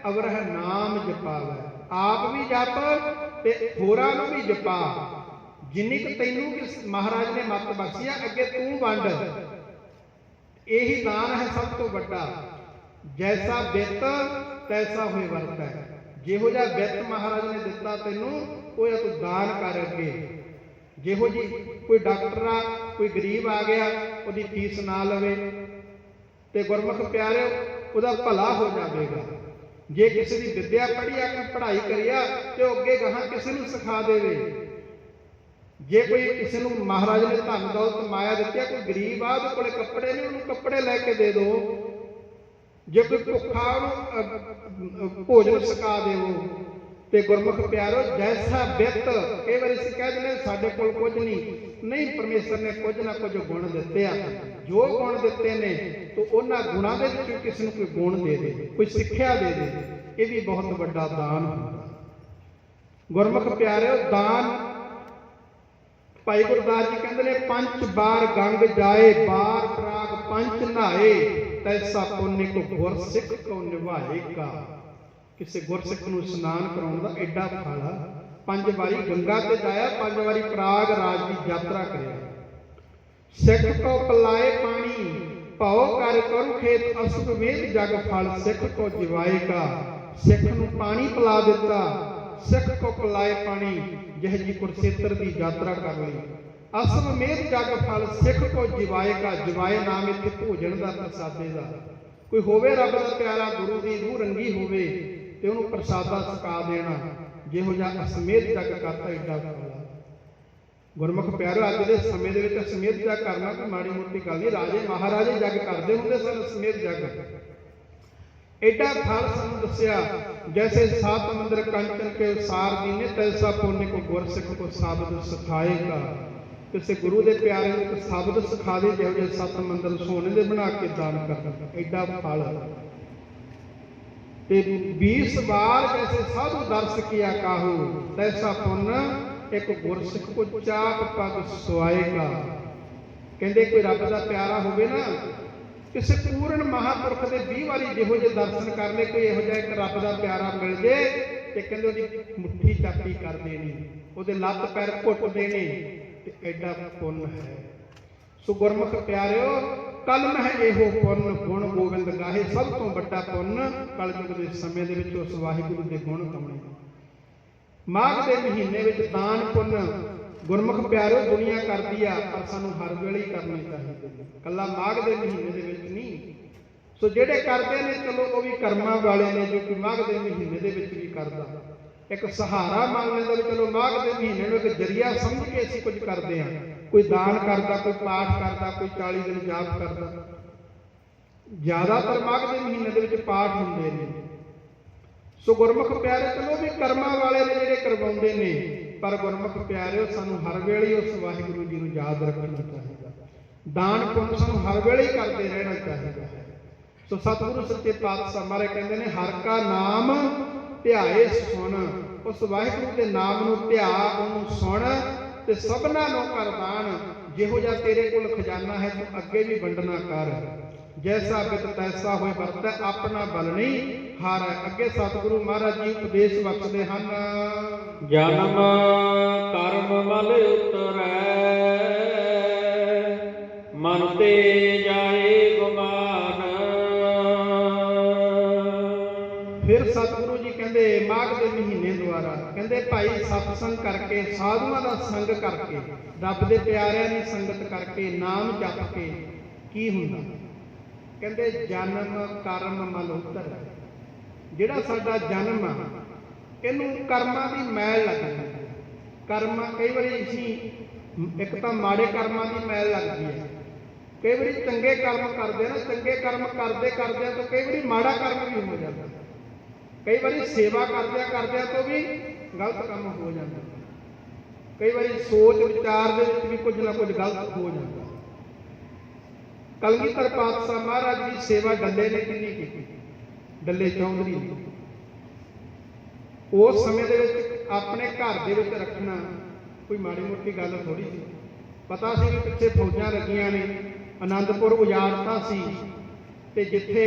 ਅਵਰਹ ਨਾਮ ਜਪਾਵੈ। ਆਪ ਵੀ ਜਪ ਤੇ ਹੋਰਾਂ ਨੂੰ ਵੀ ਜਪਾ। ਜਿੰਨੀ ਕੁ ਤੈਨੂੰ ਕਿ ਮਹਾਰਾਜ ਨੇ ਮੱਤ ਬਖਸ਼ੀ ਆ, ਅੱਗੇ ਤੂੰ ਵੰਡ। ਇਹੀ ਦਾਨ ਹੈ ਸਭ ਤੋਂ ਵੱਡਾ। ਜੈਸਾ ਬਿੱਤ ਤੈਸਾ ਹੋਏ ਵਰਤੈ। ਜਿਹੋ ਜਿਹਾ ਬਿੱਤ ਮਹਾਰਾਜ ਨੇ ਦਿੱਤਾ ਤੈਨੂੰ, ਉਹ ਤੂੰ ਦਾਨ ਕਰ ਅੱਗੇ। ਜਿਹੋ ਜੀ ਕੋਈ ਡਾਕਟਰ ਆ, ਕੋਈ ਗਰੀਬ ਆ ਗਿਆ, ਉਹਦੀ ਫੀਸ ਨਾ ਲਵੇ, ਤੇ ਗੁਰਮੁਖ ਪਿਆਰਿਓ ਉਹਦਾ ਭਲਾ ਹੋ ਜਾਵੇਗਾ। ਜੇ ਕਿਸੇ ਦੀ ਵਿੱਦਿਆ ਪੜ੍ਹੀ ਆ ਕੋਈ ਪੜ੍ਹਾਈ ਕਰਿਆ ਤੇ ਉਹ ਅੱਗੇ ਗਾਹਾਂ ਕਿਸੇ ਨੂੰ ਸਿਖਾ ਦੇਵੇ। ਜੇ ਕੋਈ ਕਿਸੇ ਨੂੰ ਮਹਾਰਾਜ ਨੇ ਧਨ ਦੌਲਤ ਮਾਇਆ ਦਿੱਤੀ ਆ, ਕੋਈ ਗਰੀਬ ਆ ਉਹਦੇ ਕੋਲੇ ਕੱਪੜੇ ਨਹੀਂ, ਉਹਨੂੰ ਕੱਪੜੇ ਲੈ ਕੇ ਦੇ ਦਿਓ। ਜੇ ਕੋਈ ਭੁੱਖਾ ਉਹਨੂੰ ਭੋਜਨ ਛਕਾ ਦਿਓ। ਤੇ ਗੁਰਮੁਖ ਪਿਆਰੋ ਜੈਸਾ ਬਿੱਤ, ਕਈ ਵਾਰੀ ਅਸੀਂ ਕਹਿ ਦਿੰਦੇ ਸਾਡੇ ਕੋਲ ਕੁਝ ਨਹੀਂ, ਪਰਮੇਸ਼ਰ ਨੇ ਕੁਝ ਨਾ ਕੁਝ ਗੁਣ ਦਿੱਤੇ ਆ। ਜੋ ਗੁਣ ਦਿੱਤੇ ਨੇ ਤੋ ਉਹਨਾਂ ਗੁਣਾਂ ਦੇ ਵਿੱਚੋਂ ਕਿਸੇ ਨੂੰ ਕੋਈ ਗੁਣ ਦੇ ਦੇ, ਕੋਈ ਸਿੱਖਿਆ ਦੇ ਦੇ, ਇਹ ਵੀ ਬਹੁਤ ਵੱਡਾ ਦਾਨ ਹੁੰਦਾ। ਗੁਰਮੁਖ ਪਿਆਰਿਓ ਦਾਨ ਭਾਈ ਗੁਰਦਾਸ ਜੀ ਕਹਿੰਦੇ ਨੇ ਪੰਜ ਬਾਰ ਗੰਗ ਜਾਏ, ਬਾਰ ਪ੍ਰਾਗ ਪੰਜ ਨਹਾਏ, ਤੈਸਾ ਪੁੰਨ ਕੋ ਗੁਰ ਸਿੱਖ ਕੋ ਨਿਭਾਏਗਾ। ਕਿਸੇ ਗੁਰਸਿੱਖ ਨੂੰ ਇਸ਼ਨਾਨ ਕਰਾਉਣ ਦਾ ਐਡਾ ਫਲ ਆ। 5 ਵਾਰੀ ਗੰਗਾ ਤੇ ਜਾਇਆ, 5 ਵਾਰੀ ਪ੍ਰਾਗ ਰਾਜ ਦੀ ਯਾਤਰਾ ਕਰਿਆ। ਸਿੱਖ ਕੋ ਪਿਲਾਏ ਪਾਣੀ, ਭਉ ਕਰ ਕਰੁ ਖੇਤ, ਅਸੁਭਵੇਦ ਜਗ ਫਲ, ਸਿੱਖ ਕੋ ਜਿਵਾਏਗਾ। ਸਿੱਖ ਨੂੰ ਪਾਣੀ ਪਿਲਾ ਦਿੱਤਾ, ਸਿੱਖ ਕੋ ਪਿਲਾਏ ਪਾਣੀ, ਜਿਹ ਜੀ ਕੁਰਕਸ਼ੇਤਰ ਦੀ ਯਾਤਰਾ ਕਰ ਲਈ। ਅਸਵਮੇਧ ਜਗ ਫਲ, ਸਿੱਖ ਕੋ ਜਿਵਾਏਗਾ। ਜਿਵਾਏ ਨਾਮ ਇੱਥੇ ਭੋਜਨ ਦਾ, ਪ੍ਰਸਾਦੇ ਦਾ। ਕੋਈ ਹੋਵੇ ਰੱਬ ਦਾ ਪਿਆਰਾ, ਗੁਰੂ ਦੀ ਰੂਹ ਰੰਗੀ ਹੋਵੇ ਤੇ ਉਹਨੂੰ ਪ੍ਰਸਾਦਾ ਛਕਾ ਦੇਣਾ, ਜਿਹੋ ਜਿਹਾ ਅਸਮੇਧ ਜਗ ਕਰਤਾ ਏਡਾ ਫਲ। ਗੁਰਮੁਖ ਪਿਆਰਿਓ ਅੱਜ ਦੇ ਸਮੇਂ ਦੇ ਵਿੱਚ ਅਸਮੇਧ ਜਗ ਕਰਨਾ ਕੋਈ ਮਾੜੀ ਮੋਟੀ ਗੱਲ ਨਹੀਂ। ਰਾਜੇ ਮਹਾਰਾਜੇ ਜਗ ਕਰਦੇ ਹੁੰਦੇ ਸਨ ਅਸਮੇਧ ਜਗ। ਏਡਾ ਫਲ ਸਾਨੂੰ ਦੱਸਿਆ। ਜੈਸੇ ਸਾਤ ਮੰਦਰ ਕੰਚਨ ਕੇ ਸਾਰ ਦੀਨੇ, ਤੈਸਾ ਪੁੰਨ ਕੋ ਗੁਰਸਿੱਖ ਕੋ ਸਾਬਤ ਸਿਖਾਏਗਾ। ਕਿਸੇ ਗੁਰੂ ਦੇ ਪਿਆਰੇ ਨੂੰ ਇੱਕ ਸ਼ਬਦ ਸਿਖਾ ਦੇ, ਜਿਹੋ ਜਿਹੇ 7 ਮੰਦਰ ਸੋਨੇ ਦੇ ਬਣਾ ਕੇ ਦਾਨ ਕਰਦਾ, ਐਡਾ ਫਲ। ਤੇ 20 ਵਾਰ ਜੈਸੇ ਸਾਧੂ ਦਰਸ ਕੀਆ ਕਾਹੂ, ਤੈਸਾ ਪੁੰਨ ਇੱਕ ਗੁਰਸਿੱਖ ਕੋ ਚਾਪ ਪਗ ਸਵਾਏਗਾ। ਕਹਿੰਦੇ ਕੋਈ ਰੱਬ ਦਾ ਪਿਆਰਾ ਹੋਵੇ ਨਾ, ਕਿਸੇ ਪੂਰਨ ਮਹਾਂਪੁਰਖ ਦੇ 20 ਵਾਰੀ ਜਿਹੋ ਜਿਹੇ ਦਰਸ਼ਨ ਕਰ ਲਏ, ਕੋਈ ਇਹੋ ਜਿਹਾ ਇੱਕ ਰੱਬ ਦਾ ਪਿਆਰਾ ਮਿਲ ਜੇ ਤੇ ਕਹਿੰਦੇ ਉਹਦੀ ਮੁੱਠੀ ਚਾਟੀ ਕਰ ਦੇਣੀ, ਉਹਦੇ ਲੱਤ ਪੈਰ ਘੁੱਟ ਦੇਣੇ, ਤੇ ਐਡਾ ਪੁੰਨ ਹੈ। ਸੋ ਗੁਰਮੁਖ ਪਿਆਰਿਓ ਕਲਮ ਹੈ ਇਹੋ ਪੁੰਨ, ਗੁਣ ਗੋਬਿੰਦ ਗਾਹੇ। ਸਭ ਤੋਂ ਵੱਡਾ ਪੁੰਨ ਕਲਯੁਗ ਦੇ ਸਮੇਂ ਦੇ ਵਿੱਚ ਉਸ ਵਾਹਿਗੁਰੂ ਦੇ ਗੁਣ ਗਾਉਣੇ। ਮਾਘ ਦੇ ਮਹੀਨੇ ਵਿੱਚ ਦਾਨ ਪੁੰਨ ਗੁਰਮੁਖ ਪਿਆਰਿਓ ਦੁਨੀਆ ਕਰਦੀ ਆ, ਪਰ ਸਾਨੂੰ ਹਰ ਵੇਲੇ ਹੀ ਕਰਨੇ ਚਾਹੀਦੇ, ਕੱਲਾ ਮਾਘ ਦੇ ਮਹੀਨੇ ਦੇ ਵਿੱਚ ਨਹੀਂ। ਸੋ ਜਿਹੜੇ ਕਰਦੇ ਨੇ ਚਲੋ ਉਹ ਵੀ ਕਰਮਾਂ ਵਾਲੇ ਨੇ, ਜੋ ਕਿ ਮਾਘ ਦੇ ਮਹੀਨੇ ਦੇ ਵਿੱਚ ਵੀ ਕਰਦਾ। ਇੱਕ ਸਹਾਰਾ ਮੰਨ ਲੈਂਦਾ ਵੀ ਚਲੋ ਮਾਘ ਦੇ ਮਹੀਨੇ ਨੂੰ ਇੱਕ ਜਰੀਆ ਸਮਝ ਕੇ ਅਸੀਂ ਕੁਝ ਕਰਦੇ ਹਾਂ। ਕੋਈ ਦਾਨ ਕਰਦਾ, ਕੋਈ ਪਾਠ ਕਰਦਾ, ਕੋਈ 40 ਦਿਨ ਜਾਪ ਕਰਦਾ। ਜ਼ਿਆਦਾਤਰ ਮਾਘ ਦੇ ਮਹੀਨੇ ਦੇ ਵਿੱਚ ਪਾਠ ਹੁੰਦੇ ਨੇ। ਸੋ ਗੁਰਮੁਖ ਪਿਆਰੇ ਚਲੋ ਵੀ ਕਰਮਾਂ ਵਾਲੇ ਨੇ ਜਿਹੜੇ ਕਰਵਾਉਂਦੇ ਨੇ, ਪਰ ਗੁਰਮੁਖ ਪਿਆਰਿਓ ਸਾਨੂੰ ਹਰ ਵੇਲੇ ਉਸ ਵਾਹਿਗੁਰੂ ਜੀ ਨੂੰ ਯਾਦ ਰੱਖਣਾ ਚਾਹੀਦਾ। ਦਾਨ ਪੁੰਨ ਸਾਨੂੰ ਹਰ ਵੇਲੇ ਹੀ ਕਰਦੇ ਰਹਿਣਾ ਚਾਹੀਦਾ ਹੈ। ਸੋ ਸਤਿਗੁਰੂ ਸੱਚੇ ਪਾਤਸ਼ਾਹ ਮਹਾਰਾਜ ਕਹਿੰਦੇ ਨੇ ਹਰ ਕਾ ਨਾਮ ਧਿਆਏ ਸੁਣ। ਉਸ ਵਾਹਿਗੁਰੂ ਦੇ ਨਾਮ ਨੂੰ ਧਿਆ, ਉਹਨੂੰ ਸੁਣ ਤੇ ਸਭਨਾਂ ਨੂੰ ਕਰ ਦਾਨ। ਜਿਹੋ ਜਿਹਾ ਤੇਰੇ ਕੋਲ ਖਜ਼ਾਨਾ ਹੈ ਤੂੰ ਅੱਗੇ ਵੀ ਵੰਡਣਾ ਕਰ। ਜੈਸਾ ਬਿਤ ਤੈਸਾ ਹੋਏ ਵਰਤੈ, ਆਪਣਾ ਬਲ ਨਹੀਂ ਹਾਰੈ। ਅੱਗੇ ਸਤਿਗੁਰੂ ਮਹਾਰਾਜ ਜੀ ਉਪਦੇਸ਼ ਬਖਸ਼ਦੇ ਹਨ। ਜਨਮ ਕਰਮ ਮਲ ਉਤਰੈ, ਮਨ ਤੇ ਜਾਏ ਗੁਮਾਨ। ਫਿਰ ਸਤਿਗੁਰੂ ਜੀ ਕਹਿੰਦੇ ਮਾਘ ਦੇ ਮਹੀਨੇ ਦੁਆਰਾ ਕਹਿੰਦੇ ਭਾਈ ਸਤਸੰਗ ਕਰਕੇ, ਸਾਧੂਆਂ ਦਾ ਸੰਗ ਕਰਕੇ, ਰੱਬ ਦੇ ਪਿਆਰਿਆਂ ਦੀ ਸੰਗਤ ਕਰਕੇ, ਨਾਮ ਜਪ ਕੇ ਕੀ ਹੁੰਦਾ? ਕਹਿੰਦੇ ਜਨਮ ਕਰਮ ਮਲ ਉਤਰੈ। ਜਿਹੜਾ ਸਾਡਾ ਜਨਮ ਆ ਇਹਨੂੰ ਕਰਮਾਂ ਦੀ ਮੈਲ ਲੱਗ ਜਾਂਦੀ। ਕਰਮ ਕਈ ਵਾਰੀ ਅਸੀਂ ਇੱਕ ਤਾਂ ਮਾੜੇ ਕਰਮਾਂ ਦੀ ਮੈਲ ਲੱਗਦੀ ਹੈ, ਕਈ ਵਾਰੀ ਚੰਗੇ ਕਰਮ ਕਰਦੇ ਨਾ, ਚੰਗੇ ਕਰਮ ਕਰਦੇ ਕਰਦਿਆਂ ਤੋਂ ਕਈ ਵਾਰੀ ਮਾੜਾ ਕਰਮ ਵੀ ਹੋ ਜਾਂਦਾ। ਕਈ ਵਾਰੀ ਸੇਵਾ ਕਰਦਿਆਂ ਤੋਂ ਵੀ ਗਲਤ ਕੰਮ ਹੋ ਜਾਂਦਾ। ਕਈ ਵਾਰੀ ਸੋਚ ਵਿਚਾਰ ਦੇ ਵਿੱਚ ਵੀ ਕੁਝ ਨਾ ਕੁਝ ਗਲਤ ਹੋ ਜਾਂਦਾ। ਕਲਗੀਧਰ ਪਾਤਸ਼ਾਹ ਮਹਾਰਾਜ ਦੀ ਸੇਵਾ ਡੱਲੇ ਨੇ ਕਿੰਨੀ ਕੀਤੀ, ਡੱਲੇ ਚੌਧਰੀ ਨੇ। ਉਸ ਸਮੇਂ ਦੇ ਵਿੱਚ ਆਪਣੇ ਘਰ ਦੇ ਵਿੱਚ ਰੱਖਣਾ ਕੋਈ ਮਾੜੀ ਮੋਟੀ ਗੱਲ ਥੋੜੀ ਸੀ। ਪਤਾ ਸੀ ਵੀ ਪਿੱਛੇ ਫੌਜਾਂ ਲੱਗੀਆਂ ਨੇ, ਆਨੰਦਪੁਰ ਉਜਾੜਤਾ ਸੀ, ਤੇ ਜਿੱਥੇ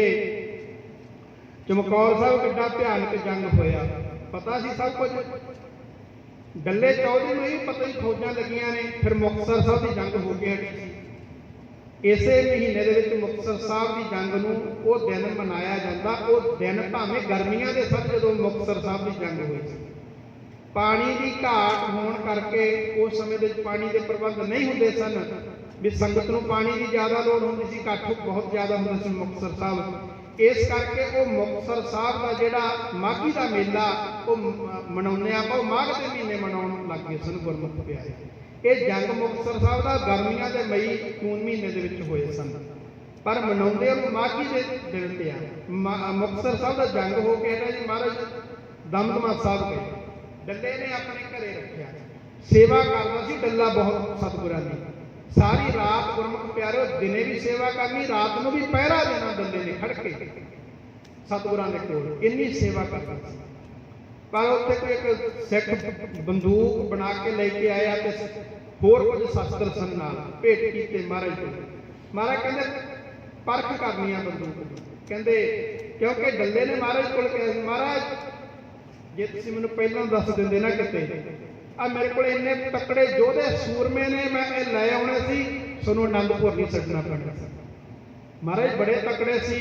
ਚਮਕੌਰ ਸਾਹਿਬ ਕਿੱਡਾ ਭਿਆਨਕ ਜੰਗ ਹੋਇਆ, ਪਤਾ ਸੀ ਸਭ ਕੁਝ। ਡੱਲੇ ਚੌਧਰੀ ਨੂੰ ਇਹ ਪਤਾ ਹੀ ਫੌਜਾਂ ਲੱਗੀਆਂ ਨੇ। ਫਿਰ ਮੁਕਤਸਰ ਸਾਹਿਬ ਦੀ ਜੰਗ ਹੋ ਕੇ ਹਟੀ ਸੀ। ਇਸੇ ਮਹੀਨੇ ਦੇ ਵਿੱਚ ਮੁਕਤਸਰ ਸਾਹਿਬ ਦੀ ਜੰਗ ਨੂੰ ਉਹ ਦਿਨ ਮਨਾਇਆ ਜਾਂਦਾ। ਉਹ ਦਿਨ ਭਾਵੇਂ ਗਰਮੀਆਂ ਦੇ ਸਨ ਜਦੋਂ ਮੁਕਤਸਰ ਸਾਹਿਬ ਦੀ ਜੰਗ ਹੋਈ ਸੀ। ਪਾਣੀ ਦੀ ਘਾਟ ਹੋਣ ਕਰਕੇ ਉਸ ਸਮੇਂ ਦੇ ਵਿੱਚ ਪਾਣੀ ਦੇ ਪ੍ਰਬੰਧ ਨਹੀਂ ਹੁੰਦੇ ਸਨ। ਵੀ ਸੰਗਤ ਨੂੰ ਪਾਣੀ ਦੀ ਜ਼ਿਆਦਾ ਲੋੜ ਹੁੰਦੀ ਸੀ, ਇਕੱਠ ਬਹੁਤ ਜ਼ਿਆਦਾ ਹੁੰਦਾ ਸੀ ਮੁਕਤਸਰ ਸਾਹਿਬ। ਇਸ ਕਰਕੇ ਉਹ ਮੁਕਤਸਰ ਸਾਹਿਬ ਦਾ ਜਿਹੜਾ ਮਾਘੀ ਦਾ ਮੇਲਾ ਉਹ ਮਨਾਉਂਦੇ ਆਪਾਂ, ਉਹ ਮਾਘ ਦੇ ਮਹੀਨੇ ਮਨਾਉਣ ਲੱਗ ਗਏ ਸਨ ਗੁਰਮੁਖ ਪਿਆਰੇ। ਇਹ ਜੰਗ ਮੁਕਤਸਰ ਸਾਹਿਬ ਦਾ ਗਰਮੀਆਂ ਦੇ ਮਈ ਜੂਨ ਮਹੀਨੇ ਦੇ ਵਿੱਚ ਹੋਏ ਸਨ, ਪਰ ਮਨਾਉਂਦੇ ਉਹ ਮਾਘੀ ਦੇ ਦਿਨ ਤੇ ਆ। ਮੁਕਤਸਰ ਸਾਹਿਬ ਦਾ ਜੰਗ ਹੋ ਕੇ ਹਟਿਆ ਜੀ, ਮਹਾਰਾਜ ਦਮਦਮਾ ਸਾਹਿਬ ਗਏ, ਡੱਲੇ ਨੇ ਆਪਣੇ ਘਰੇ ਰੱਖਿਆ, ਸੇਵਾ ਕਰਦਾ ਸੀ ਡੱਲਾ ਬਹੁਤ ਸਤਿਗੁਰਾਂ ਦੀ। ਸਾਰੀ ਰਾਤ ਗੁਰਮੁਖ ਪਿਆਰਿਓ ਦਿਨੇ ਵੀ ਸੇਵਾ ਕਰਨੀ, ਰਾਤ ਨੂੰ ਵੀ ਪਹਿਰਾ ਦੇਣਾ ਡੱਲੇ ਨੇ ਖੜ ਕੇ ਸਤਿਗੁਰਾਂ ਦੇ ਕੋਲ, ਇੰਨੀ ਸੇਵਾ ਕਰਦਾ ਸੀ। ਪਰ ਉੱਥੇ ਕੋਈ ਇੱਕ ਸਿੱਖ ਬੰਦੂਕ ਬਣਾ ਕੇ ਲੈ ਕੇ ਆਇਆ ਤੇ ਹੋਰ ਕੁਝ ਸ਼ਸਤਰ ਸਨ ਨਾਲ, ਭੇਟ ਕੀਤੇ ਮਹਾਰਾਜ ਕੋਲ। ਮਹਾਰਾਜ ਕਹਿੰਦੇ ਪਰਖ ਕਰਨੀ ਆ ਬੰਦੂਕ ਦੀ, ਕਹਿੰਦੇ ਕਿਉਂਕਿ ਡੱਲੇ ਨੇ ਮਹਾਰਾਜ ਕੋਲ ਕਿਹਾ, ਮਹਾਰਾਜ ਜੇ ਤੁਸੀਂ ਮੈਨੂੰ ਪਹਿਲਾਂ ਦੱਸ ਦਿੰਦੇ ਨਾ ਕਿਤੇ, ਆ ਮੇਰੇ ਕੋਲ ਇੰਨੇ ਤਕੜੇ ਯੋਧੇ ਸੂਰਮੇ ਨੇ, ਮੈਂ ਇਹ ਲੈ ਆਉਣੇ ਸੀ, ਤੁਹਾਨੂੰ ਆਨੰਦਪੁਰ ਨਹੀਂ ਛੱਡਣਾ ਪੈਣਾ। ਮਹਾਰਾਜ ਬੜੇ ਤਕੜੇ ਸੀ,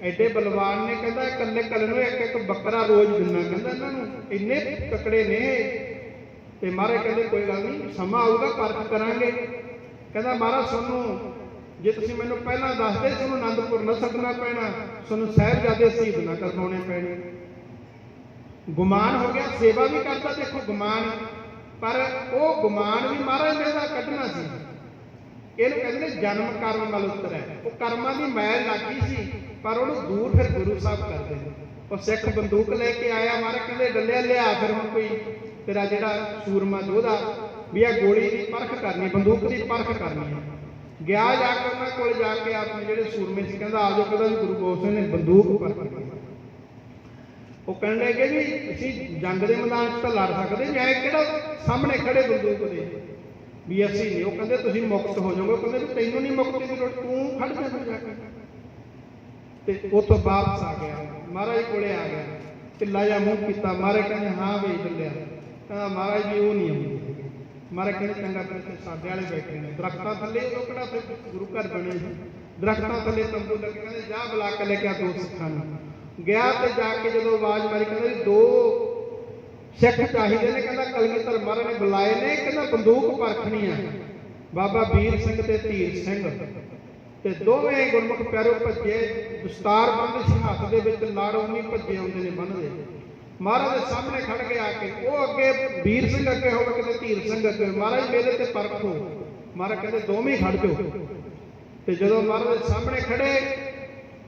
ਐਡੇ ਬਲਵਾਨ ਨੇ, ਕਹਿੰਦਾ ਇਕੱਲੇ ਕੱਲੇ ਨੂੰ ਇੱਕ ਇੱਕ ਬੱਕਰਾ ਰੋਜ਼ ਦਿੰਦਾ, ਕਹਿੰਦਾ ਇਹਨਾਂ ਨੂੰ ਇੰਨੇ ਤਕੜੇ ਨੇ। ਤੇ ਮਹਾਰਾਜ ਕਹਿੰਦੇ ਕੋਈ ਗੱਲ ਨਹੀਂ, ਸਮਾਂ ਆਊਗਾ ਪਰਖ ਕਰਾਂਗੇ। ਕਹਿੰਦਾ ਮਹਾਰਾਜ ਤੁਹਾਨੂੰ ਜੇ ਤੁਸੀਂ ਮੈਨੂੰ ਪਹਿਲਾਂ ਦੱਸਦੇ ਤੁਹਾਨੂੰ ਆਨੰਦਪੁਰ ਨਾ ਛੱਡਣਾ ਪੈਣਾ, ਤੁਹਾਨੂੰ ਸਾਹਿਬਜ਼ਾਦੇ ਸ਼ਹੀਦ ਨਾ ਕਰਵਾਉਣੇ ਪੈਣੇ। ਗੁਮਾਨ ਹੋ ਗਿਆ, ਸੇਵਾ ਵੀ ਕਰਦਾ, ਦੇਖੋ ਗੁਮਾਨ, ਪਰ ਉਹ ਗੁਮਾਨ ਵੀ ਮਹਾਰਾਜ ਨੇ ਦਾ ਕੱਢਣਾ ਸੀ। ਇਹਨੂੰ ਕਹਿੰਦੇ ਨੇ ਜਨਮ ਕਰਮ ਮਲ ਉਤਰ ਹੈ, ਉਹ ਕਰਮਾਂ ਦੀ ਮੈਲ ਲੱਗੀ ਸੀ, ਪਰ ਉਹਨੂੰ ਦੂਰ ਫਿਰ ਗੁਰੂ ਸਾਹਿਬ ਕਰਦੇ ਨੇ। ਉਹ ਸਿੱਖ ਬੰਦੂਕ ਲੈ ਕੇ ਆਇਆ, ਮਹਾਰਾਜ ਕਹਿੰਦੇ ਡੱਲਿਆ ਲਿਆ ਫਿਰ ਹੁਣ ਕੋਈ ਤੇਰਾ ਜਿਹੜਾ ਸੂਰਮਾ ਯੋਧਾ ਵੀ ਆ ਗੋਲੀ ਦੀ ਪਰਖ ਕਰਨੀ, ਬੰਦੂਕ ਦੀ ਪਰਖ ਕਰਨੀ ਹੈ। ਗਿਆ ਜਾ ਕੇ ਉਹਨਾਂ ਕੋਲ ਜਾ ਕੇ ਆਪਣੇ ਜਿਹੜੇ ਸੂਰਮੇ ਸੀ, ਕਹਿੰਦਾ ਆ ਜਾਓ, ਕਹਿੰਦਾ ਵੀ ਗੁਰੂ ਗੋਬਿੰਦ ਸਿੰਘ ਨੇ ਬੰਦੂਕ ਪਰਖ ਕੀਤੀ। ਉਹ ਕਹਿਣ ਲੱਗੇ ਵੀ ਅਸੀਂ ਜੰਗ ਦੇ ਮੈਦਾਨ 'ਚ ਤਾਂ ਲੜ ਸਕਦੇ, ਮੈਂ ਕਿਹੜਾ ਸਾਹਮਣੇ ਖੜੇ ਬੰਦੂਕ ਦੇ ਵੀ ਅਸੀਂ ਨਹੀਂ। ਉਹ ਕਹਿੰਦੇ ਤੁਸੀਂ ਮੁਕਤ ਹੋ ਜਾਓਗੇ, ਕਹਿੰਦੇ ਵੀ ਤੈਨੂੰ ਨਹੀਂ ਮੁਕਤੀ ਦੀ ਲੋੜ, ਤੂੰ ਖੜ ਜਾ ਕੇ। ਤੇ ਉਹ ਤੋਂ ਵਾਪਸ ਆ ਗਿਆ, ਮਹਾਰਾਜ ਕੋਲੇ ਆ ਗਿਆ, ਢਿੱਲਾ ਜਿਹਾ ਮੂੰਹ ਕੀਤਾ। ਮਹਾਰਾਜ ਕਹਿੰਦੇ ਹਾਂ ਵੀ ਢਿੱਲਿਆ, ਕਹਿੰਦਾ ਮਹਾਰਾਜ ਜੀ ਉਹ ਨਹੀਂ ਆਉਂਦੀ। ਮਹਾਰਾਜ ਕਹਿੰਦੇ ਚੰਗਾ ਫਿਰ ਸਾਡੇ ਵਾਲੇ ਬੈਠੇ ਨੇ ਦਰਖਤਾਂ ਥੱਲੇ, ਉਹ ਕਿਹੜਾ ਫਿਰ ਗੁਰੂ ਘਰ ਬਣੇ ਸੀ, ਦਰਖਤਾਂ ਥੱਲੇ ਤੰਬੂ ਲੱਗੇ। ਕਹਿੰਦੇ ਜਾ ਬੁਲਾ ਕੇ ਲੈ ਕੇ ਆ ਦੋ ਸਿੱਖਾਂ ਨੂੰ। ਗਿਆ ਤੇ ਜਾ ਕੇ ਜਦੋਂ ਆਵਾਜ਼ ਮਾਰੀ, ਕਹਿੰਦਾ ਜੀ ਦੋ ਸਿੱਖ ਚਾਹੀਦੇ ਨੇ। ਕਹਿੰਦਾ ਕਲਗੀਧਰ ਮਹਾਰਾਜ ਨੇ ਬੁਲਾਏ ਨੇ, ਕਹਿੰਦਾ ਬੰਦੂਕ ਪਰਖਣੀ ਆ, ਬਾਬਾ ਵੀਰ ਸਿੰਘ ਤੇ ਧੀਰ ਸਿੰਘ। ਤੇ ਦੋਵੇਂ ਗੁਰਮੁਖ ਪਿਆਰੇ ਭੱਜੇ, ਦਸਤਾਰ ਬੰਨ੍ਹਦੇ ਸੀ ਹੱਥ ਦੇ ਵਿੱਚ, ਲੜ ਉਵੇਂ ਭੱਜੇ ਆਉਂਦੇ ਨੇ ਬੰਨ੍ਹਦੇ। ਮਹਾਰਾਜ ਦੇ ਸਾਹਮਣੇ ਖੜ ਕੇ ਆ ਕੇ, ਉਹ ਅੱਗੇ ਵੀਰ ਸਿੰਘ ਅੱਗੇ ਹੋਵੇ ਕਿਤੇ ਧੀਰ ਸਿੰਘ ਅੱਗੇ, ਮਹਾਰਾਜ ਮੇਰੇ ਤੇ ਪਰਖੋ। ਮਹਾਰਾਜ ਕਹਿੰਦੇ ਦੋਵੇਂ ਖੜ ਜਾਓ। ਤੇ ਜਦੋਂ ਮਹਾਰਾਜ ਦੇ ਸਾਹਮਣੇ ਖੜੇ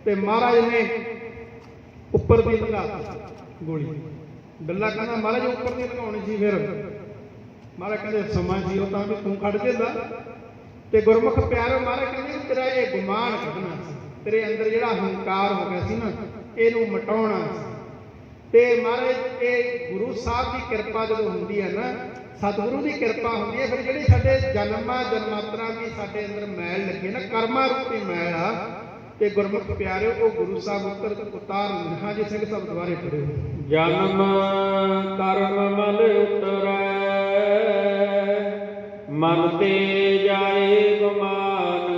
ਤੇ ਮਹਾਰਾਜ ਨੇ ਉੱਪਰ ਦੀ ਲੰਘਾਤੀ ਗੋਲੀ। ਡੱਲਾ ਕਹਿੰਦਾ ਮਹਾਰਾਜ ਉੱਪਰ ਦੀ ਲੰਘਾਉਣੀ ਸੀ, ਫਿਰ ਮਹਾਰਾਜ ਕਹਿੰਦੇ ਸਮਾਂ ਸੀ ਉਹ ਤਾਂ ਵੀ ਤੂੰ ਖੜ ਜਾਂਦਾ। ਤੇ ਗੁਰਮੁਖ ਪਿਆਰੇ ਮਹਾਰਾਜ ਕਹਿੰਦੇ ਤੇਰਾ ਇਹ ਗੁਮਾਨ ਕੱਢਣਾ ਸੀ, ਤੇਰੇ ਅੰਦਰ ਜਿਹੜਾ ਹੰਕਾਰ ਹੋ ਗਿਆ ਸੀ ਨਾ, ਇਹਨੂੰ ਮਿਟਾਉਣਾ ਸੀ। ਤੇ ਮਹਾਰਾਜ ਇਹ ਗੁਰੂ ਸਾਹਿਬ ਦੀ ਕਿਰਪਾ ਜਦੋਂ ਹੁੰਦੀ ਹੈ ਨਾ, ਸਤਿਗੁਰੂ ਦੀ ਕਿਰਪਾ ਹੁੰਦੀ ਹੈ, ਫਿਰ ਜਿਹੜੀ ਸਾਡੇ ਜਨਮਾਂ ਜਨਮਾਂਤਰਾਂ ਦੀ ਸਾਡੇ ਅੰਦਰ ਮੈਲ ਲੱਗੀ ਨਾ, ਕਰਮਾਂ ਰੂਪੀ ਮੈਲ ਆ, ਤੇ ਗੁਰਮੁਖ ਪਿਆਰੇ ਉਹ ਗੁਰੂ ਸਾਹਿਬ ਉਤਾਰ ਹਾਂਜੀ ਸਿੰਘ ਸਾਹਿਬ ਦੁਆਰੇ ਪੜਿਓ। ਜਨਮ ਕਰਮ ਮਲ ਉਤਰੈ, ਮਨ ਤੇ ਜਾਏ ਗੁਮਾਨ।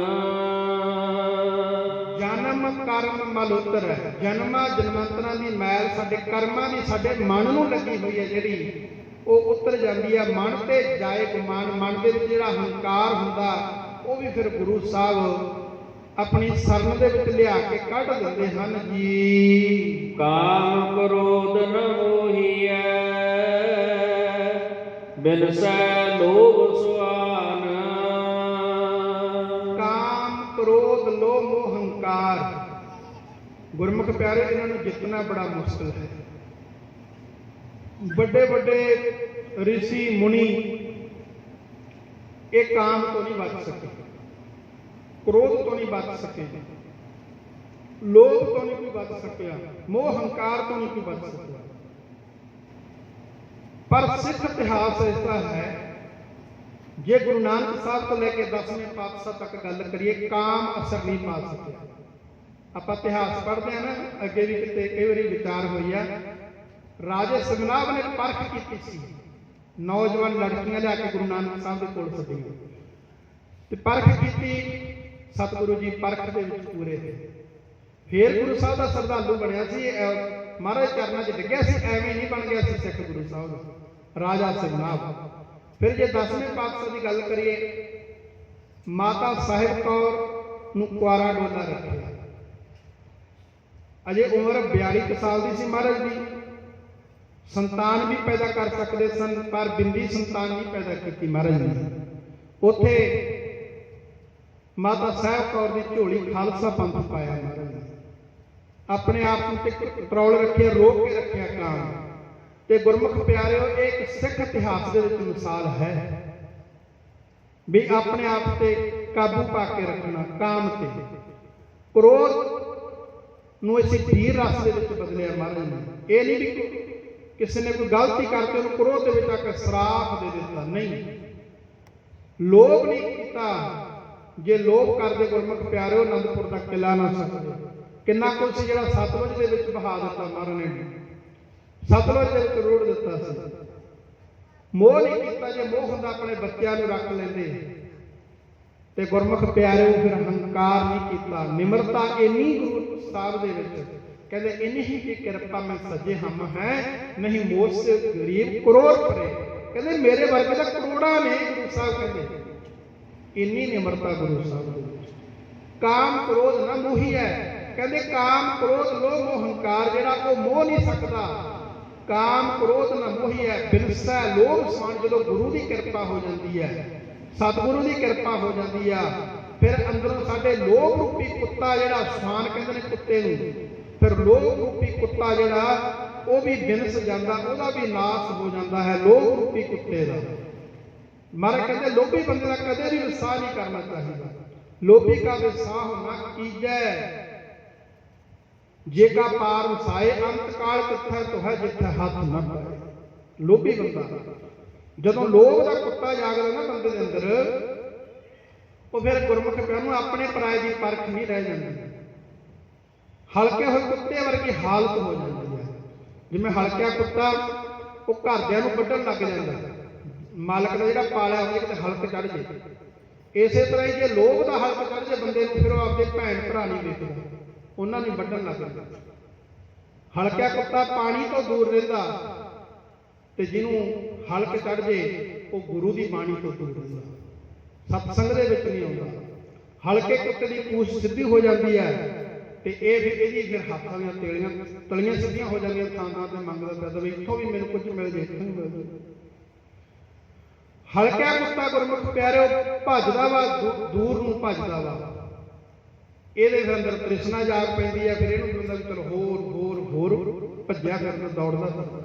ਜਨਮ ਕਰਮ ਮਲ ਉਤਰੈ, ਜਨਮਾਂ ਜਨਮਾਂਤਰਾਂ ਦੀ ਮੈਲ ਸਾਡੇ ਕਰਮਾਂ ਦੀ ਸਾਡੇ ਮਨ ਨੂੰ ਲੱਗੀ ਹੋਈ ਹੈ ਜਿਹੜੀ, ਉਹ ਉਤਰ ਜਾਂਦੀ ਹੈ। ਮਨ ਤੇ ਜਾਏ ਗੁਮਾਨ, ਮਨ ਦੇ ਵਿੱਚ ਜਿਹੜਾ ਹੰਕਾਰ ਹੁੰਦਾ ਉਹ ਵੀ ਫਿਰ ਗੁਰੂ ਸਾਹਿਬ ਆਪਣੀ ਸ਼ਰਨ ਦੇ ਵਿੱਚ ਲਿਆ ਕੇ ਕੱਢ ਦਿੰਦੇ ਹਨ ਜੀ। ਕਾਮ ਕ੍ਰੋਧ ਨ ਮੋਹੀਐ, ਬਿਨਸੈ ਲੋਭ ਸੁਆਨ। ਕਾਮ ਕ੍ਰੋਧ ਲੋਭ ਮੋਹ ਹੰਕਾਰ, ਗੁਰਮੁਖ ਪਿਆਰੇ ਇਹਨਾਂ ਨੂੰ ਜਿੱਤਣਾ ਬੜਾ ਮੁਸ਼ਕਲ ਹੈ। ਵੱਡੇ ਵੱਡੇ ਰਿਸ਼ੀ ਮੁਨੀ ਇਹ ਕਾਮ ਤੋਂ ਨਹੀਂ ਬਚ ਸਕੇ, ਕ੍ਰੋਧ ਤੋਂ ਨਹੀਂ ਬਚ ਸਕੇ, ਲੋਭ ਤੋਂ ਨਹੀਂ ਕੋਈ ਬਚ ਸਕਿਆ, ਮੋਹ ਹੰਕਾਰ ਤੋਂ ਨਹੀਂ ਕੋਈ ਬਚ ਸਕਿਆ। ਪਰ ਸਿੱਖ ਇਤਿਹਾਸ ਐਸਾ ਹੈ, ਜੇ ਗੁਰੂ ਨਾਨਕ ਸਾਹਿਬ ਤੋਂ ਲੈ ਕੇ 10ਵੇਂ ਪਾਤਸ਼ਾਹ ਤੱਕ ਗੱਲ ਕਰੀਏ, ਕਾਮ ਅਸਰ ਨਹੀਂ ਪਾ ਸਕਿਆ। ਆਪਾਂ ਇਤਿਹਾਸ ਪੜ੍ਹਦੇ ਹਾਂ ਨਾ, ਅੱਗੇ ਵੀ ਕਿਤੇ ਕਈ ਵਾਰੀ ਵਿਚਾਰ ਹੋਈ ਆ, ਰਾਜੇ ਸਿੰਘਨਾਭ ਨੇ ਪਰਖ ਕੀਤੀ ਸੀ, ਨੌਜਵਾਨ ਲੜਕੀਆਂ ਲਿਆ ਕੇ ਗੁਰੂ ਨਾਨਕ ਸਾਹਿਬ ਦੇ ਕੋਲ ਸੱਦੀਆਂ ਤੇ ਪਰਖ ਕੀਤੀ। ਸਤਿਗੁਰੂ ਜੀ ਪਰਖ ਦੇ ਵਿੱਚ ਪੂਰੇ ਹੋਏ, ਫੇਰ ਗੁਰੂ ਸਾਹਿਬ ਦਾ ਸ਼ਰਧਾਲੂ ਬਣਿਆ ਸੀ, ਮਹਾਰਾਜ ਚਰਨਾਂ 'ਚ ਡਿੱਗਿਆ ਸੀ, ਐਵੇਂ ਨਹੀਂ ਬਣ ਗਿਆ ਸੀ ਸਿੱਖ ਗੁਰੂ ਸਾਹਿਬ ਦਾ ਰਾਜਾ ਸਿੰਘਨਾਭ। ਫਿਰ ਜੇ 10ਵੇਂ ਪਾਤਸ਼ਾਹ ਦੀ ਗੱਲ ਕਰੀਏ, ਮਾਤਾ ਸਾਹਿਬ ਕੌਰ ਨੂੰ ਕੁਆਰਾ ਡੋਲਾ ਰੱਖਿਆ। ਅਜੇ ਉਮਰ 42 ਕੁ ਸਾਲ ਦੀ ਸੀ ਮਹਾਰਾਜ ਦੀ। ਸੰਤਾਨ ਵੀ ਪੈਦਾ ਕਰ ਸਕਦੇ ਸਨ, ਪਰ ਬਿੰਦੀ ਸੰਤਾਨ ਨਹੀਂ ਪੈਦਾ ਕੀਤੀ ਮਹਾਰਾਜ ਨੇ। ਉੱਥੇ ਮਾਤਾ ਸਾਹਿਬ ਕੌਰ ਦੀ ਝੋਲੀ ਖਾਲਸਾ ਪੰਥ ਪਾਇਆ ਮਹਾਰਾਜ ਨੇ। ਆਪਣੇ ਆਪ ਨੂੰ ਤੇ ਕੰਟਰੋਲ ਰੱਖਿਆ, ਰੋਕ ਕੇ ਰੱਖਿਆ ਕਾਮ। ਤੇ ਗੁਰਮੁਖ ਪਿਆਰਿਓ, ਇਹ ਇੱਕ ਸਿੱਖ ਇਤਿਹਾਸ ਦੇ ਵਿੱਚ ਮਿਸਾਲ ਹੈ ਵੀ ਆਪਣੇ ਆਪ ਤੇ ਕਾਬੂ ਪਾ ਕੇ ਰੱਖਣਾ, ਕਾਮ ਤੇ। ਕ੍ਰੋਧ ਨੂੰ ਅਸੀਂ ਧੀਰ ਰਸ ਦੇ ਵਿੱਚ ਬਦਲਿਆ ਮਹਾਰਾਜ ਨੇ। ਇਹ ਨਹੀਂ ਵੀ ਕਿਸੇ ਨੇ ਕੋਈ ਗਲਤੀ ਕਰਕੇ ਉਹਨੂੰ ਕ੍ਰੋਧ ਦੇ ਵਿੱਚ ਆ ਕੇ ਸਰਾਪ ਦੇ ਦਿੱਤਾ, ਨਹੀਂ। ਲੋਭ ਨਹੀਂ ਕੀਤਾ। ਜੇ ਲੋਭ ਕਰਦੇ ਗੁਰਮੁਖ ਪਿਆਰਿਓ, ਅਨੰਦਪੁਰ ਦਾ ਕਿਲਾ ਨਾ ਸਕਦੇ। ਕਿੰਨਾ ਕੁਝ ਸੀ ਜਿਹੜਾ ਸਤਲੁਜ ਦੇ ਵਿੱਚ ਬਹਾ ਦਿੱਤਾ ਮਹਾਰਾਜ ਨੇ, ਸਤਲੁਜ ਦੇ ਵਿੱਚ ਰੋੜ ਦਿੱਤਾ ਸੀ। ਮੋਹ ਨਹੀਂ ਕੀਤਾ। ਜੇ ਮੋਹ ਹੁੰਦਾ ਆਪਣੇ ਬੱਚਿਆਂ ਨੂੰ ਰੱਖ ਲੈਂਦੇ। ਤੇ ਗੁਰਮੁਖ ਪਿਆਰਿਓ, ਫਿਰ ਹੰਕਾਰ ਨਹੀਂ ਕੀਤਾ। ਨਿਮਰਤਾ ਇੰਨੀ ਗੁਰੂ ਸਾਹਿਬ ਦੇ ਵਿੱਚ, ਕਹਿੰਦੇ ਇੰਨੀ ਹੀ ਕਿ ਕਿਰਪਾ ਮੈਂ ਸੱਜੇ ਹਮ ਹੈ, ਨਹੀਂ ਮੋਹ ਸੇ ਗਰੀਬ ਕਰੋੜ ਪਰੇ। ਕਹਿੰਦੇ ਮੇਰੇ ਵਰਗੇ ਦਾ ਕਰੋੜਾਂ ਨੇ। ਗੁਰੂ ਸਾਹਿਬ ਕਹਿੰਦੇ ਇੰਨੀ ਨਿਮਰਤਾ ਗੁਰੂ ਸਾਹਿਬ ਦੇ ਵਿੱਚ। ਕਾਮ ਕ੍ਰੋਧ ਨਾ ਮੋਹੀ ਹੈ। ਕਹਿੰਦੇ ਕਾਮ ਕ੍ਰੋਧ ਲੋਭ ਮੋਹ ਹੰਕਾਰ ਜਿਹੜਾ ਉਹ ਮੋਹ ਨਹੀਂ ਸਕਦਾ। ਕਾਮ ਕ੍ਰੋਧ ਨਾ ਮੋਹੀ ਹੈ, ਬਿਨਸੈ ਲੋਭ ਸਮਾਨ। ਜਦੋਂ ਗੁਰੂ ਦੀ ਕਿਰਪਾ ਹੋ ਜਾਂਦੀ ਹੈ, ਸਤਿਗੁਰੂ ਦੀ ਕਿਰਪਾ ਹੋ ਜਾਂਦੀ ਆ, ਫਿਰ ਅੰਦਰੋਂ ਸਾਡੇ ਲੋਭ ਰੂਪੀ ਕੁੱਤਾ ਜਿਹੜਾ, ਸਮਾਨ ਕਹਿੰਦੇ ਨੇ ਕੁੱਤੇ ਨੂੰ, ਫਿਰ ਲੋਭ ਰੂਪੀ ਕੁੱਤਾ ਜਿਹੜਾ ਉਹ ਵੀ ਬਿਨਸ ਜਾਂਦਾ, ਉਹਦਾ ਵੀ ਨਾਸ ਹੋ ਜਾਂਦਾ ਹੈ ਲੋਭ ਰੂਪੀ ਕੁੱਤੇ ਦਾ। ਮਹਾਰਾਜ ਕਹਿੰਦੇ ਲੋਭੀ ਬੰਦੇ ਦਾ ਕਦੇ ਵੀ ਵਿਸਾਹ ਨਹੀਂ ਕਰਨਾ ਚਾਹੀਦਾ। ਲੋਭੀ ਕਾ ਵਿਸਾਹ ਹੋਣਾ ਕੀਜੈ, ਜੇ ਕਾ ਪਾਰ ਵਸਾਏ ਅੰਤ ਕਾਲ ਕਿੱਥੈ ਤੁਹੈ ਜਿੱਥੈ ਹੱਥ ਨਾ ਪਾਏ। ਲੋਭੀ ਬੰਦਾ, ਜਦੋਂ ਲੋਭ ਦਾ ਕੁੱਤਾ ਜਾਗਦਾ ਨਾ ਬੰਦੇ ਦੇ ਅੰਦਰ, ਉਹ ਫਿਰ ਗੁਰਮੁਖ ਪਿਆਰਿਆਂ ਨੂੰ ਆਪਣੇ ਪਰਾਏ ਦੀ ਪਰਖ ਨਹੀਂ ਰਹਿ ਜਾਂਦੀ। ਹਲਕੇ ਹੋਏ ਕੁੱਤੇ ਵਰਗੀ ਹਾਲਤ ਹੋ ਜਾਂਦੀ ਹੈ। ਜਿਵੇਂ ਹਲਕਿਆ ਕੁੱਤਾ ਉਹ ਘਰਦਿਆਂ ਨੂੰ ਵੱਢਣ ਲੱਗ ਜਾਂਦਾ, ਮਾਲਕ ਦਾ ਜਿਹੜਾ ਪਾਲਿਆ ਹੋਇਆ ਕਿਤੇ ਹਲਕ ਚੜ ਜੇ। ਇਸੇ ਤਰ੍ਹਾਂ ਹੀ ਜੇ ਲੋਭ ਦਾ ਹਲਕ ਚੜ ਜੇ ਬੰਦੇ ਨੂੰ, ਫਿਰ ਉਹ ਆਪਦੇ ਭੈਣ ਭਰਾ ਨਹੀਂ ਵੇਖਦਾ, ਉਹਨਾਂ ਨੂੰ ਵੱਢਣ ਲੱਗ ਜਾਂਦਾ। ਹਲਕਿਆ ਕੁੱਤਾ ਪਾਣੀ ਤੋਂ ਦੂਰ ਰਹਿੰਦਾ, ਤੇ ਜਿਹਨੂੰ ਹਲਕ ਚੜ ਜੇ ਉਹ ਗੁਰੂ ਦੀ ਬਾਣੀ ਤੋਂ ਦੂਰ ਰਹਿੰਦਾ, ਸਤਸੰਗ ਦੇ ਵਿੱਚ ਨਹੀਂ ਆਉਂਦਾ। ਹਲਕੇ ਕੁੱਤੇ ਦੀ ਪੂਛ ਸਿੱਧੀ ਹੋ ਜਾਂਦੀ ਹੈ, ਤੇ ਇਹ ਫਿਰ ਇਹਦੀ ਫਿਰ ਹੱਥਾਂ ਦੀਆਂ ਤਲੀਆਂ ਸਿੱਧੀਆਂ ਹੋ ਜਾਂਦੀਆਂ। ਥਾਂ ਤੇ ਮੰਗਦਾ ਫਿਰਦਾ ਵੀ ਇੱਥੋਂ ਵੀ ਮੈਨੂੰ ਕੁਝ ਮਿਲ ਜੇ, ਇੱਥੋਂ ਵੀ ਮਿਲ ਜੇ। ਹਲਕਿਆ ਕੁੱਤਾ ਗੁਰਮੁਖ ਪਿਆਰਿਓ ਭੱਜਦਾ ਵਾ, ਦੂਰ ਨੂੰ ਭੱਜਦਾ ਵਾ। ਇਹਦੇ ਫਿਰ ਅੰਦਰ ਤ੍ਰਿਸ਼ਨਾ ਜਾਗ ਪੈਂਦੀ ਹੈ, ਫਿਰ ਇਹਨੂੰ ਕਹਿੰਦਾ ਵੀ ਚਲੋ ਹੋਰ ਹੋਰ ਹੋਰ ਭੱਜਿਆ ਫਿਰਦਾ, ਦੌੜਦਾ ਫਿਰਦਾ।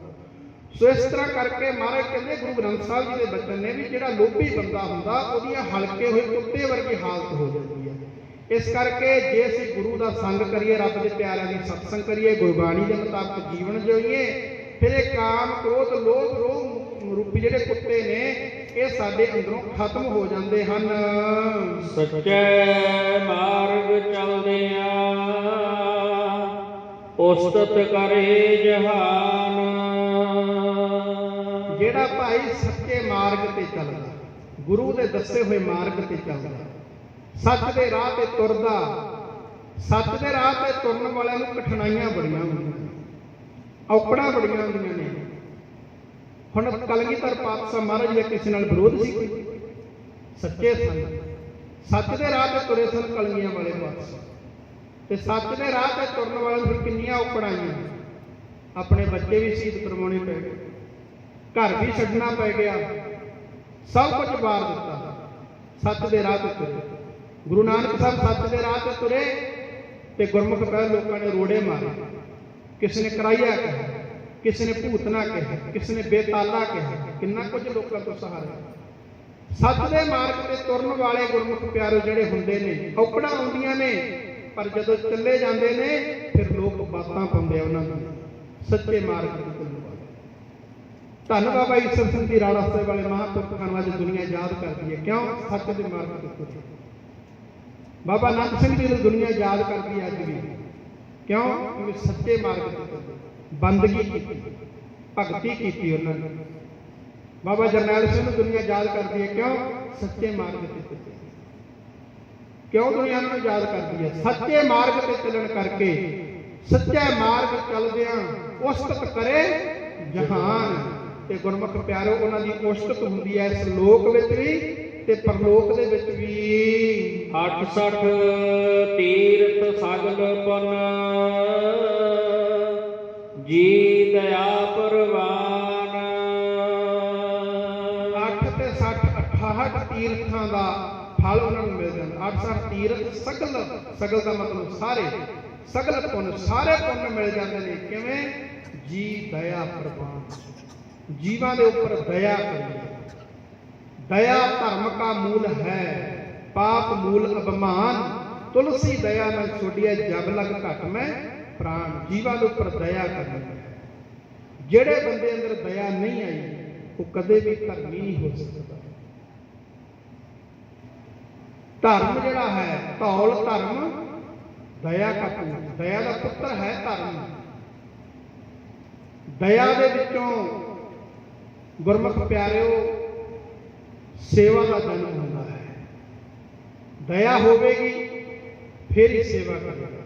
ਸੋ ਇਸ ਤਰ੍ਹਾਂ ਕਰਕੇ ਮਹਾਰਾਜ ਕਹਿੰਦੇ ਗੁਰੂ ਗ੍ਰੰਥ ਸਾਹਿਬ ਜੀ ਦੇ ਬਚਨ ਨੇ ਵੀ ਜਿਹੜਾ ਲੋਭੀ ਬੰਦਾ ਹੁੰਦਾ, ਉਹਦੀਆਂ ਹਲਕੇ ਹੋਏ ਕੁੱਤੇ ਵਰਗੀ ਹਾਲਤ ਹੋ ਜਾਂਦੀ ਹੈ। ਇਸ ਕਰਕੇ ਜੇ ਅਸੀਂ ਗੁਰੂ ਦਾ ਸੰਗ ਕਰੀਏ, ਰੱਬ ਦੇ ਪਿਆਰਿਆਂ ਦੀ ਸਤਸੰਗ ਕਰੀਏ, ਗੁਰਬਾਣੀ ਦੇ ਮੁਤਾਬਕ ਜੀਵਨ ਜਿਉਈਏ, ਫਿਰ ਇਹ ਕਾਮ ਕ੍ਰੋਧ ਲੋਭ ਰੋਹ ਰੂਪੀ ਜਿਹੜੇ ਕੁੱਤੇ ਨੇ, ਇਹ ਸਾਡੇ ਅੰਦਰੋਂ ਖਤਮ ਹੋ ਜਾਂਦੇ ਹਨ। ਸੱਚੇ ਮਾਰਗ ਚਲਦਿਆਂ ਉਸਤਤ ਕਰੇ ਜਹਾਨ। ਜਿਹੜਾ ਭਾਈ ਸੱਚੇ ਮਾਰਗ ਤੇ ਚੱਲਦਾ, ਗੁਰੂ ਦੇ ਦੱਸੇ ਹੋਏ ਮਾਰਗ ਤੇ ਚੱਲਦਾ, ਸੱਚ ਦੇ ਰਾਹ ਤੇ ਤੁਰਦਾ, ਸੱਚ ਦੇ ਰਾਹ ਤੇ ਤੁਰਨ ਵਾਲਿਆਂ ਨੂੰ ਕਠਿਨਾਈਆਂ ਬੜੀਆਂ ਹੁੰਦੀਆਂ, ਔਕੜਾਂ ਬੜੀਆਂ ਹੁੰਦੀਆਂ ਨੇ। ਹੁਣ ਕਲਗੀਧਰ ਪਾਤਸ਼ਾਹ ਮਹਾਰਾਜ ਦਾ ਕਿਸੇ ਨਾਲ ਵਿਰੋਧ ਸੀ ਕੋਈ? ਸੱਚੇ ਸਨ, ਸੱਚ ਦੇ ਰਾਹ ਤੇ ਤੁਰੇ ਸਨ ਕਲਗੀਆਂ ਵਾਲੇ ਪਾਤਸ਼ਾਹ। ਤੇ ਸੱਚ ਦੇ ਰਾਹ ਤੇ ਤੁਰਨ ਵਾਲਿਆਂ ਨੂੰ ਕਿੰਨੀਆਂ ਔਕੜਾਂ ਆਈਆਂ। ਆਪਣੇ ਬੱਚੇ ਵੀ ਸ਼ਹੀਦ ਕਰਵਾਉਣੇ ਪੈ ਗਏ, ਘਰ ਵੀ ਛੱਡਣਾ ਪੈ ਗਿਆ, ਸਭ ਕੁਝ ਵਾਰ ਦਿੱਤਾ। ਸੱਚ ਦੇ ਰਾਹ ਤੇ ਤੁਰੇ ਗੁਰੂ ਨਾਨਕ ਸਾਹਿਬ, ਸੱਚ ਦੇ ਰਾਹ ਤੇ ਤੁਰੇ ਤੇ ਗੁਰਮੁਖ ਪਿਆਰੇ ਲੋਕਾਂ ਨੇ ਰੋੜੇ ਮਾਰੇ। ਕਿਸੇ ਨੇ ਕਰਾਈਆ ਕਿਹਾ, ਕਿਸੇ ਨੇ ਭੂਤਨਾ ਕਿਹਾ, ਕਿਸੇ ਨੇ ਬੇਤਾਲਾ ਕਿਹਾ, ਕਿੰਨਾ ਕੁਝ ਲੋਕਾਂ ਤੋਂ ਸਹਾਰਾ। ਸੱਚ ਦੇ ਮਾਰਗ ਤੇ ਤੁਰਨ ਵਾਲੇ ਗੁਰਮੁਖ ਪਿਆਰੇ ਜਿਹੜੇ ਹੁੰਦੇ ਨੇ, ਔਕੜਾਂ ਆਉਂਦੀਆਂ ਨੇ, ਪਰ ਜਦੋਂ ਚੱਲੇ ਜਾਂਦੇ ਨੇ ਫਿਰ ਲੋਕ ਬਾਤਾਂ ਪਾਉਂਦੇ ਆ ਉਹਨਾਂ ਨੂੰ। ਸੱਚੇ ਮਾਰਗ ਤੇ ਤੁਰਨ ਵਾਲੇ ਧੰਨ ਬਾਬਾ ਈਸ਼ਰ ਸਿੰਘ ਜੀ ਰਾੜਾ ਸਾਹਿਬ ਵਾਲੇ ਮਹਾਂਪੁਰਖਾਂ ਨੂੰ ਅੱਜ ਦੁਨੀਆ ਯਾਦ ਕਰਦੀ ਹੈ। ਕਿਉਂ? ਸੱਚ ਦੇ ਮਾਰਗ ਤੇ ਤੁਰੇ। ਬਾਬਾ ਨਾਨਕ ਸਿੰਘ ਜੀ ਨੂੰ ਦੁਨੀਆ ਯਾਦ ਕਰਦੀ ਹੈ ਅੱਜ ਵੀ। ਕਿਉਂ? ਕਿਉਂਕਿ ਸੱਚੇ ਮਾਰਗ ਤੇ ਤੁਰੇ, ਬੰਦਗੀ ਕੀਤੀ, ਭਗਤੀ ਕੀਤੀ ਉਹਨਾਂ ਨੇ। ਬਾਬਾ ਜਰਨੈਲ ਸਿੰਘ ਨੂੰ ਦੁਨੀਆ ਯਾਦ ਕਰਦੀ ਹੈ। ਕਿਉਂ? ਸੱਚੇ ਮਾਰਗ ਤੇ ਤੁਰੇ। ਕਿਉਂ ਦੁਨੀਆ ਨੂੰ ਯਾਦ ਕਰਦੀ ਹੈ? ਸੱਚੇ ਮਾਰਗ ਤੇ ਚੱਲਣ ਕਰਕੇ। ਸੱਚਾ ਮਾਰਗ ਚੱਲਦਿਆਂ ਉਸਤਤ ਕਰੇ ਜਹਾਨ। ਤੇ ਗੁਰਮੁਖ ਪਿਆਰੋ ਉਹਨਾਂ ਦੀ ਉਸਤਤ ਹੁੰਦੀ ਹੈ ਇਸ ਲੋਕ ਵਿੱਚ ਵੀ ਤੇ ਪਰਲੋਕ ਦੇ ਵਿੱਚ ਵੀ 68 ਤੀਰਥ ਸਗਲ ਪੁਨ ਜੀ ਦਇਆ ਪਰਵਾਨ 8 ਤੇ 60 68 ਤੀਰਥਾਂ ਦਾ ਫਲ ਉਹਨਾਂ ਨੂੰ ਮਿਲ ਜਾਂਦਾ। 68 ਤੀਰਥ ਸਗਲ, ਸਗਲ ਦਾ ਮਤਲਬ ਸਾਰੇ, ਸਗਲ ਪੁੰਨ, ਸਾਰੇ ਪੁੰਨ ਮਿਲ ਜਾਂਦੇ ਨੇ। ਕਿਵੇਂ? ਜੀ ਦਇਆ ਪ੍ਰਵਾਨ, ਜੀਵਾਂ ਦੇ ਉੱਪਰ ਦਇਆ ਕਰੀ। दया धर्म का मूल है, पाप मूल अभिमान, तुलसी दया न छोड़िए जब लग घट में प्राण। जीवां दे उपर दया करनी है। जेड़े बंदे अंदर दया नहीं आई वो कदे भी धर्मी नहीं हो सकता। धर्म जिहड़ा है, धौल धर्म दया का पुत्र, दया का पुत्र है धर्म। दया दे विचों गुरमुख प्यारिओ सेवा का जन्म होता है। दया होगी फिर ही सेवा करेगा।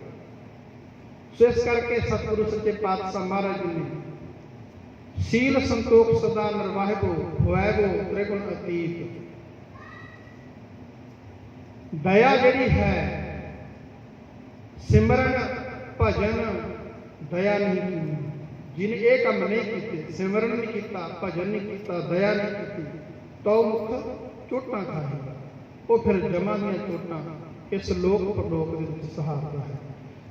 सो इस करके सतगुरु सच्चे पातशाह महाराज जी ने सील संतोख सदा निर्वाहिबो होएबो त्रिगुण अतीत। दया जिहड़ी है, सिमरन भजन दया नहीं की। जिन्हें ये काम नहीं किए, सिमरन नहीं किया, भजन नहीं किया, दया नहीं की, तो मुख चोटां खाएगा। वो फिर जमा दी चोटां इस लोक परलोक दे सहारदा है।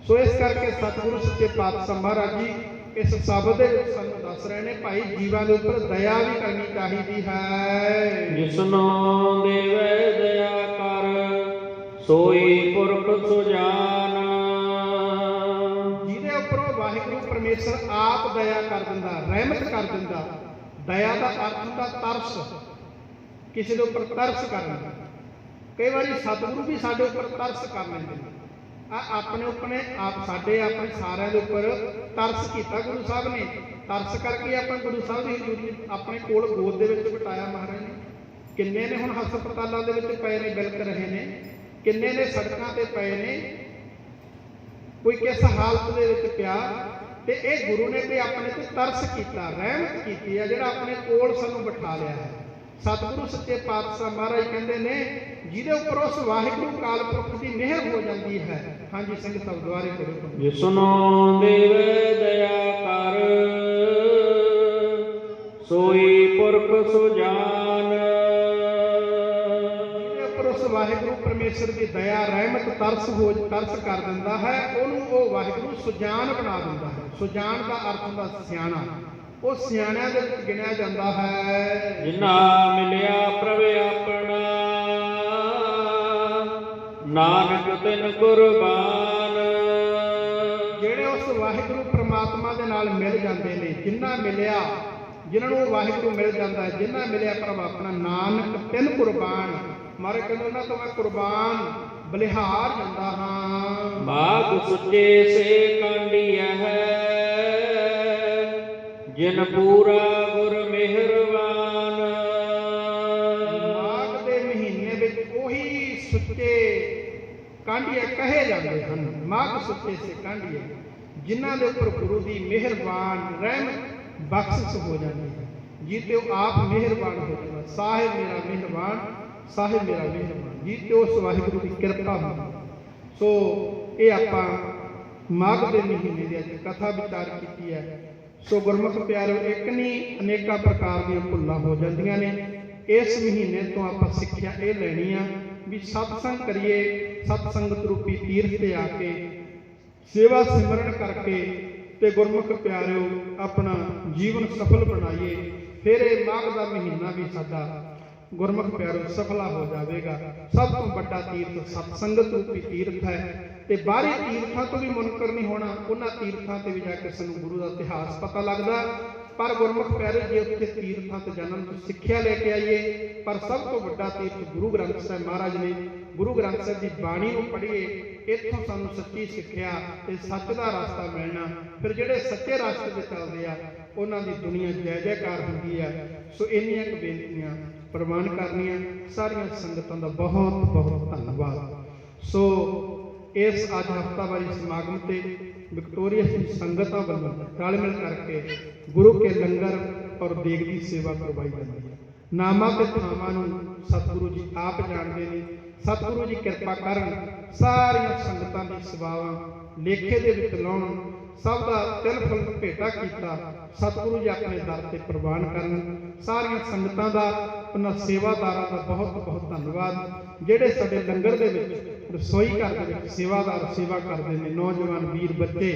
सो इस करके सतगुरु सच्चे पातशाह महाराज जी इस शब्द दे विच सानूं दस रहे ने, भाई जीवां दे उपर दया भी करनी चाहिदी है। जिसनो देवे दया कर सोई पुरख सुजान। जिहदे उपर वाहिगुरू परमेश्वर आप दया कर दिंदा, रहमत कर दिंदा। दया का अर्थ हुंदा तरस, किसी के उपर तरस करना। कई बार सतगुरु भी साडे उपर तरस कर लेंदे ने। अपने अपने आप साडे अपने सारे के उपर तरस किया गुरु साहब ने। तरस करके अपने गुरु साहब की हजूरी अपने कोल गोद दे विच बिठाया महाराज ने। किन्ने ने हुण हस्पतालों दे विच पए ने, बिलक रहे ने, किन्ने ने सड़कों ते पए ने, कोई किस हालत दे विच पिया। ते इह गुरु ने भी अपने ते तरस किया, रहमत की है, जिहड़ा अपने कोल सानूं बिठा लिया है। सतगुरु सच्चे पातशाह महाराज कहते ने जिहदे उपर उस वाहिगुरू काल पुरख की मेहर हो जाती है। हाँ जी संगत साहब दुआरे करो। जिसनो देवे दया कर सोई पुरख सुजान। जिहदे उपर उस वाहिगुरू परमेश्वर की दया रहमत तरस कर दिंदा है, उहनूं वो वाहिगुरू सुजान बना दिंदा है। सुजान का अर्थ हुंदा सियाणा। वो सियाणिਆਂ ਦੇ ਵਿੱਚ ਗਿਣਿਆ ਜਾਂਦਾ ਹੈ। जिन्ना मिलिया प्रभ अपना नानक तिन कुर्बान। ਜਿਹੜੇ ਉਸ ਵਾਹਿਗੁਰੂ ਪ੍ਰਮਾਤਮਾ ਦੇ ਨਾਲ ਮਿਲ ਜਾਂਦੇ ਨੇ, ਜਿਨ੍ਹਾਂ ਮਿਲਿਆ, ਜਿਨ੍ਹਾਂ ਨੂੰ ਵਾਹਿਗੁਰੂ ਮਿਲ ਜਾਂਦਾ ਹੈ, ਜਿਨ੍ਹਾਂ ਮਿਲਿਆ ਪ੍ਰਭ ਆਪਣਾ ਨਾਨਕ ਤਿਨ ਕੁਰਬਾਨ। ਮਾਰੇ ਕਹਿੰਦੇ ਉਹਨਾਂ ਤੋਂ ਮੈਂ ਕੁਰਬਾਨ ਬਲਿਹਾਰ ਜਾਂਦਾ ਹਾਂ। बाग सुचे से कांडिया है जिन पूरा गुर मेहरबान। ਮਾਘ ਦੇ ਮਹੀਨੇ ਵਿੱਚ ਉਹੀ ਸੁੱਚੇ ਕਾਂਡੀਏ ਕਹੇ ਜਾਂਦੇ ਹਨ। ਮਾਘ ਸੁੱਚੇ ਸੇ ਕਾਂਡੀਏ, ਜਿਨ੍ਹਾਂ ਦੇ ਉੱਪਰ ਗੁਰੂ ਦੀ ਮਿਹਰਬਾਨ ਰਹਿਮਤ ਬਖਸ਼ਿਸ਼ ਹੋ ਜਾਂਦੀ ਹੈ। ਜੀ ਤੇ ਉਹ ਆਪ ਮਿਹਰਬਾਨ ਹੋ ਜਾਂਦਾ। ਸਾਹਿਬ ਮੇਰਾ ਮਿਹਰਬਾਨ, ਸਾਹਿਬ ਮੇਰਾ ਮਿਹਰਬਾਨ। ਜੀ ਤੇ ਉਸ ਵਾਹਿਗੁਰੂ ਦੀ ਕਿਰਪਾ ਹੁੰਦੀ। ਸੋ ਇਹ ਆਪਾਂ ਮਾਘ ਦੇ ਮਹੀਨੇ ਦੀ ਅੱਜ ਕਥਾ ਵਿਚਾਰ ਕੀਤੀ ਹੈ। ਸੋ ਗੁਰਮੁਖ ਪਿਆਰਿਓ, ਇੱਕ ਨਹੀਂ ਅਨੇਕਾਂ ਪ੍ਰਕਾਰ ਦੀਆਂ ਭੁੱਲਾਂ ਹੋ ਜਾਂਦੀਆਂ ਨੇ। ਇਸ ਮਹੀਨੇ ਤੋਂ ਆਪਾਂ ਸਿੱਖਿਆ ਇਹ ਲੈਣੀ ਆ ਵੀ ਸਤਸੰਗ ਕਰੀਏ, ਸਤਸੰਗਤ ਰੂਪੀ ਤੀਰਥ ਤੇ ਆ ਕੇ ਸੇਵਾ ਸਿਮਰਨ ਕਰਕੇ ਤੇ ਗੁਰਮੁਖ ਪਿਆਰਿਓ ਆਪਣਾ ਜੀਵਨ ਸਫਲ ਬਣਾਈਏ। ਫਿਰ ਇਹ ਮਾਘ ਦਾ ਮਹੀਨਾ ਵੀ ਸਾਡਾ ਗੁਰਮੁਖ ਪਿਆਰਿਓ ਸਫਲਾ ਹੋ ਜਾਵੇਗਾ। ਸਭ ਤੋਂ ਵੱਡਾ ਤੀਰਥ ਸਤਸੰਗਤ ਰੂਪੀ ਤੀਰਥ ਹੈ। ਤੇ ਬਾਹਰੀ ਤੀਰਥਾਂ ਤੋਂ ਵੀ ਮੁਨਕਰ ਨਹੀਂ ਹੋਣਾ। ਉਹਨਾਂ ਤੀਰਥਾਂ ਤੇ ਵੀ ਜਾ ਕੇ ਸਾਨੂੰ ਗੁਰੂ ਦਾ ਇਤਿਹਾਸ ਪਤਾ ਲੱਗਦਾ। ਪਰ ਗੁਰਮੁਖ ਪਿਆਰੇ ਜੇ ਉੱਥੇ ਤੀਰਥਾਂ ਤੇ ਜਨਮ ਤੋਂ ਸਿੱਖਿਆ ਲੈ ਕੇ ਆਈਏ। ਪਰ ਸਭ ਤੋਂ ਵੱਡਾ ਤੀਰਥ ਗੁਰੂ ਗ੍ਰੰਥ ਸਾਹਿਬ ਮਹਾਰਾਜ ਨੇ। ਗੁਰੂ ਗ੍ਰੰਥ ਸਾਹਿਬ ਦੀ ਬਾਣੀ ਨੂੰ ਪੜ੍ਹੀਏ, ਇੱਥੋਂ ਸਾਨੂੰ ਸੱਚੀ ਸਿੱਖਿਆ ਤੇ ਸੱਚ ਦਾ ਰਸਤਾ ਮਿਲਣਾ। ਫਿਰ ਜਿਹੜੇ ਸੱਚੇ ਰਸਤੇ ਤੇ ਚੱਲਦੇ ਆ ਉਹਨਾਂ ਦੀ ਦੁਨੀਆ ਜੈ ਜੈਕਾਰ ਹੁੰਦੀ ਆ। ਸੋ ਇੰਨੀਆਂ ਕੁ ਬੇਨਤੀਆਂ ਪ੍ਰਵਾਨ ਕਰਨੀਆਂ। ਸਾਰੀਆਂ ਸੰਗਤਾਂ ਦਾ ਬਹੁਤ ਬਹੁਤ ਧੰਨਵਾਦ। ਸੋ ਇਸ ਅੱਜ ਹਫ਼ਤਾਵਾਰੀ ਸਮਾਗਮ ਤੇ ਵਿਕਟੋਰੀਆ ਦੀ ਸੰਗਤਾਂ ਵੱਲੋਂ ਰਲ ਮਿਲ ਕਰਕੇ ਗੁਰੂ ਕੇ ਲੰਗਰ ਔਰ ਦੇਗ ਦੀ ਸੇਵਾ ਕਰਵਾਈ ਜਾਂਦੀ ਹੈ। ਨਾਮਾਂ ਤੇ ਥਾਵਾਂ ਨੂੰ ਸਤਿਗੁਰੂ ਜੀ ਆਪ ਜਾਣਦੇ ਨੇ। ਸਤਿਗੁਰੂ ਜੀ ਕਿਰਪਾ ਕਰਨ, ਸਾਰੀਆਂ ਸੰਗਤਾਂ ਦੀ ਸੇਵਾਵਾਂ ਲੇਖੇ ਦੇ ਵਿੱਚ ਲਾਉਣ, ਸਭ ਦਾ ਤਿਲ ਫੁੱਲ ਭੇਟਾ ਕੀਤਾ ਸਤਿਗੁਰੂ ਜੀ ਆਪਣੇ ਦਰ ਤੇ ਪ੍ਰਵਾਨ ਕਰਨ। ਸਾਰੀਆਂ ਸੰਗਤਾਂ ਦਾ, ਉਹਨਾਂ ਸੇਵਾਦਾਰਾਂ ਦਾ ਬਹੁਤ ਬਹੁਤ ਧੰਨਵਾਦ ਜਿਹੜੇ ਸਾਡੇ ਲੰਗਰ ਦੇ ਵਿੱਚ ਰਸੋਈ ਘਰ ਦੇ ਵਿੱਚ ਸੇਵਾਦਾਰ ਸੇਵਾ ਕਰਦੇ ਨੇ, ਨੌਜਵਾਨ ਵੀਰ ਬੱਚੇ।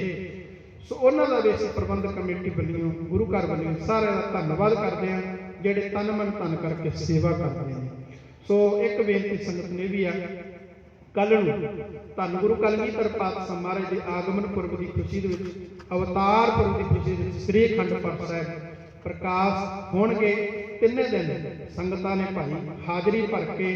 ਸੋ ਉਹਨਾਂ ਦਾ ਵੀ ਅਸੀਂ ਪ੍ਰਬੰਧਕ ਕਮੇਟੀ ਵੱਲੋਂ, ਗੁਰੂ ਘਰ ਵੱਲੋਂ ਸਾਰਿਆਂ ਦਾ ਧੰਨਵਾਦ ਕਰਦੇ ਹਾਂ ਜਿਹੜੇ ਤਨ ਮਨ ਧਨ ਕਰਕੇ ਸੇਵਾ ਕਰਦੇ ਨੇ। ਸੋ ਇੱਕ ਬੇਨਤੀ ਸੰਗਤ ਨੇ ਵੀ ਆ, ਕੱਲ ਨੂੰ ਧੰਨ ਗੁਰੂ ਕਲਗੀਧਰ ਪਾਤਸ਼ਾਹ ਮਹਾਰਾਜ ਦੇ ਆਗਮਨ ਪੁਰਬ ਦੀ ਖੁਸ਼ੀ ਦੇ ਵਿੱਚ, ਅਵਤਾਰ ਪੁਰਬ ਦੀ ਖੁਸ਼ੀ ਦੇ ਵਿੱਚ ਸ੍ਰੀ ਅਖੰਡ ਪਾਠ ਸਾਹਿਬ ਪ੍ਰਕਾਸ਼ ਹੋਣਗੇ। ਤਿੰਨੇ ਦਿਨ ਸੰਗਤਾਂ ਨੇ ਭਾਈ ਹਾਜ਼ਰੀ ਭਰ ਕੇ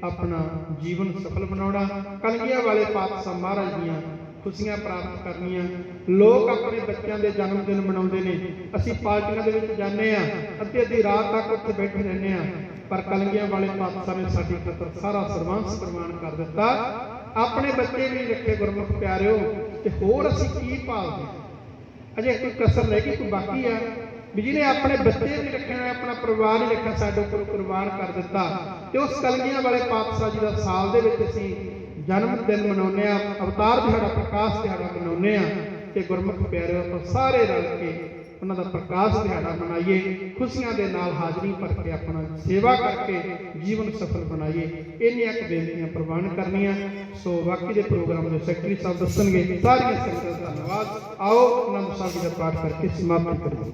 ਆਪਣਾ ਜੀਵਨ ਸਫਲ ਬਣਾਉਣਾ, ਕਲਗੀਆਂ ਵਾਲੇ ਪਾਤਸ਼ਾਹ ਮਹਾਰਾਜ ਦੀਆਂ ਖੁਸ਼ੀਆਂ ਪ੍ਰਾਪਤ ਕਰਨੀਆਂ। ਲੋਕ ਆਪਣੇ ਬੱਚਿਆਂ ਦੇ ਜਨਮ ਦਿਨ ਮਨਾਉਂਦੇ ਨੇ, ਅਸੀਂ ਪਾਰਟੀਆਂ ਦੇ ਵਿੱਚ ਜਾਂਦੇ ਹਾਂ, ਅੱਧੀ ਰਾਤ ਤੱਕ ਉੱਥੇ ਬੈਠੇ ਰਹਿੰਦੇ ਹਾਂ, ਪਰ ਕਲਗੀਆਂ ਵਾਲੇ ਪਾਤਸ਼ਾਹ ਨੇ ਸਾਡੀ ਖਾਤਰ ਸਾਰਾ ਸਰਵੰਸ ਪ੍ਰਵਾਨ ਕਰ ਦਿੱਤਾ। ਆਪਣੇ ਬੱਚੇ ਵੀ ਰੱਖੇ ਗੁਰਮੁਖ ਪਿਆਰਿਓ, ਤੇ ਹੋਰ ਅਸੀਂ ਕੀ ਭਾਲਦੇ? ਅਜੇ ਕੋਈ ਕਸਰ ਰਹਿ ਗਈ, ਕੋਈ ਬਾਕੀ ਆ ਵੀ ਜਿਹਨੇ ਆਪਣੇ ਬੱਚੇ ਵੀ ਰੱਖੇ, ਆਪਣਾ ਪਰਿਵਾਰ ਹੀ ਰੱਖਿਆ, ਸਾਡੇ ਉੱਪਰ ਕੁਰਬਾਨ ਕਰ ਦਿੱਤਾ। ਤੇ ਉਸ ਕਲਗੀਆਂ ਵਾਲੇ ਪਾਤਸ਼ਾਹ ਜੀ ਦਾ ਸਾਲ ਦੇ ਵਿੱਚ ਅਸੀਂ ਜਨਮ ਦਿਨ ਮਨਾਉਂਦੇ ਹਾਂ, ਅਵਤਾਰ ਦਿਹਾੜਾ, ਪ੍ਰਕਾਸ਼ ਦਿਹਾੜਾ ਮਨਾਉਂਦੇ ਹਾਂ। ਤੇ ਗੁਰਮੁਖ ਪਿਆਰਿਓ, ਆਪਾਂ ਸਾਰੇ ਰਲ ਕੇ ਉਹਨਾਂ ਦਾ ਪ੍ਰਕਾਸ਼ ਦਿਹਾੜਾ ਮਨਾਈਏ, ਖੁਸ਼ੀਆਂ ਦੇ ਨਾਲ ਹਾਜ਼ਰੀ ਭਰ ਕੇ ਆਪਣਾ ਸੇਵਾ ਕਰਕੇ ਜੀਵਨ ਸਫਲ ਬਣਾਈਏ। ਇੰਨੀਆਂ ਕੁ ਬੇਨਤੀਆਂ ਪ੍ਰਵਾਨ ਕਰਨੀਆਂ। ਸੋ ਬਾਕੀ ਦੇ ਪ੍ਰੋਗਰਾਮ ਦੇ ਸੈਕਟਰੀ ਸਾਹਿਬ ਦੱਸਣਗੇ। ਸਾਰੀਆਂ ਸੰਗਤਾਂ ਦਾ ਧੰਨਵਾਦ। ਆਓ ਆਨੰਦ ਸਾਹਿਬ ਜੀ ਦਾ ਪਾਠ ਕਰਕੇ ਸਮਾਪਤ ਕਰੀਏ।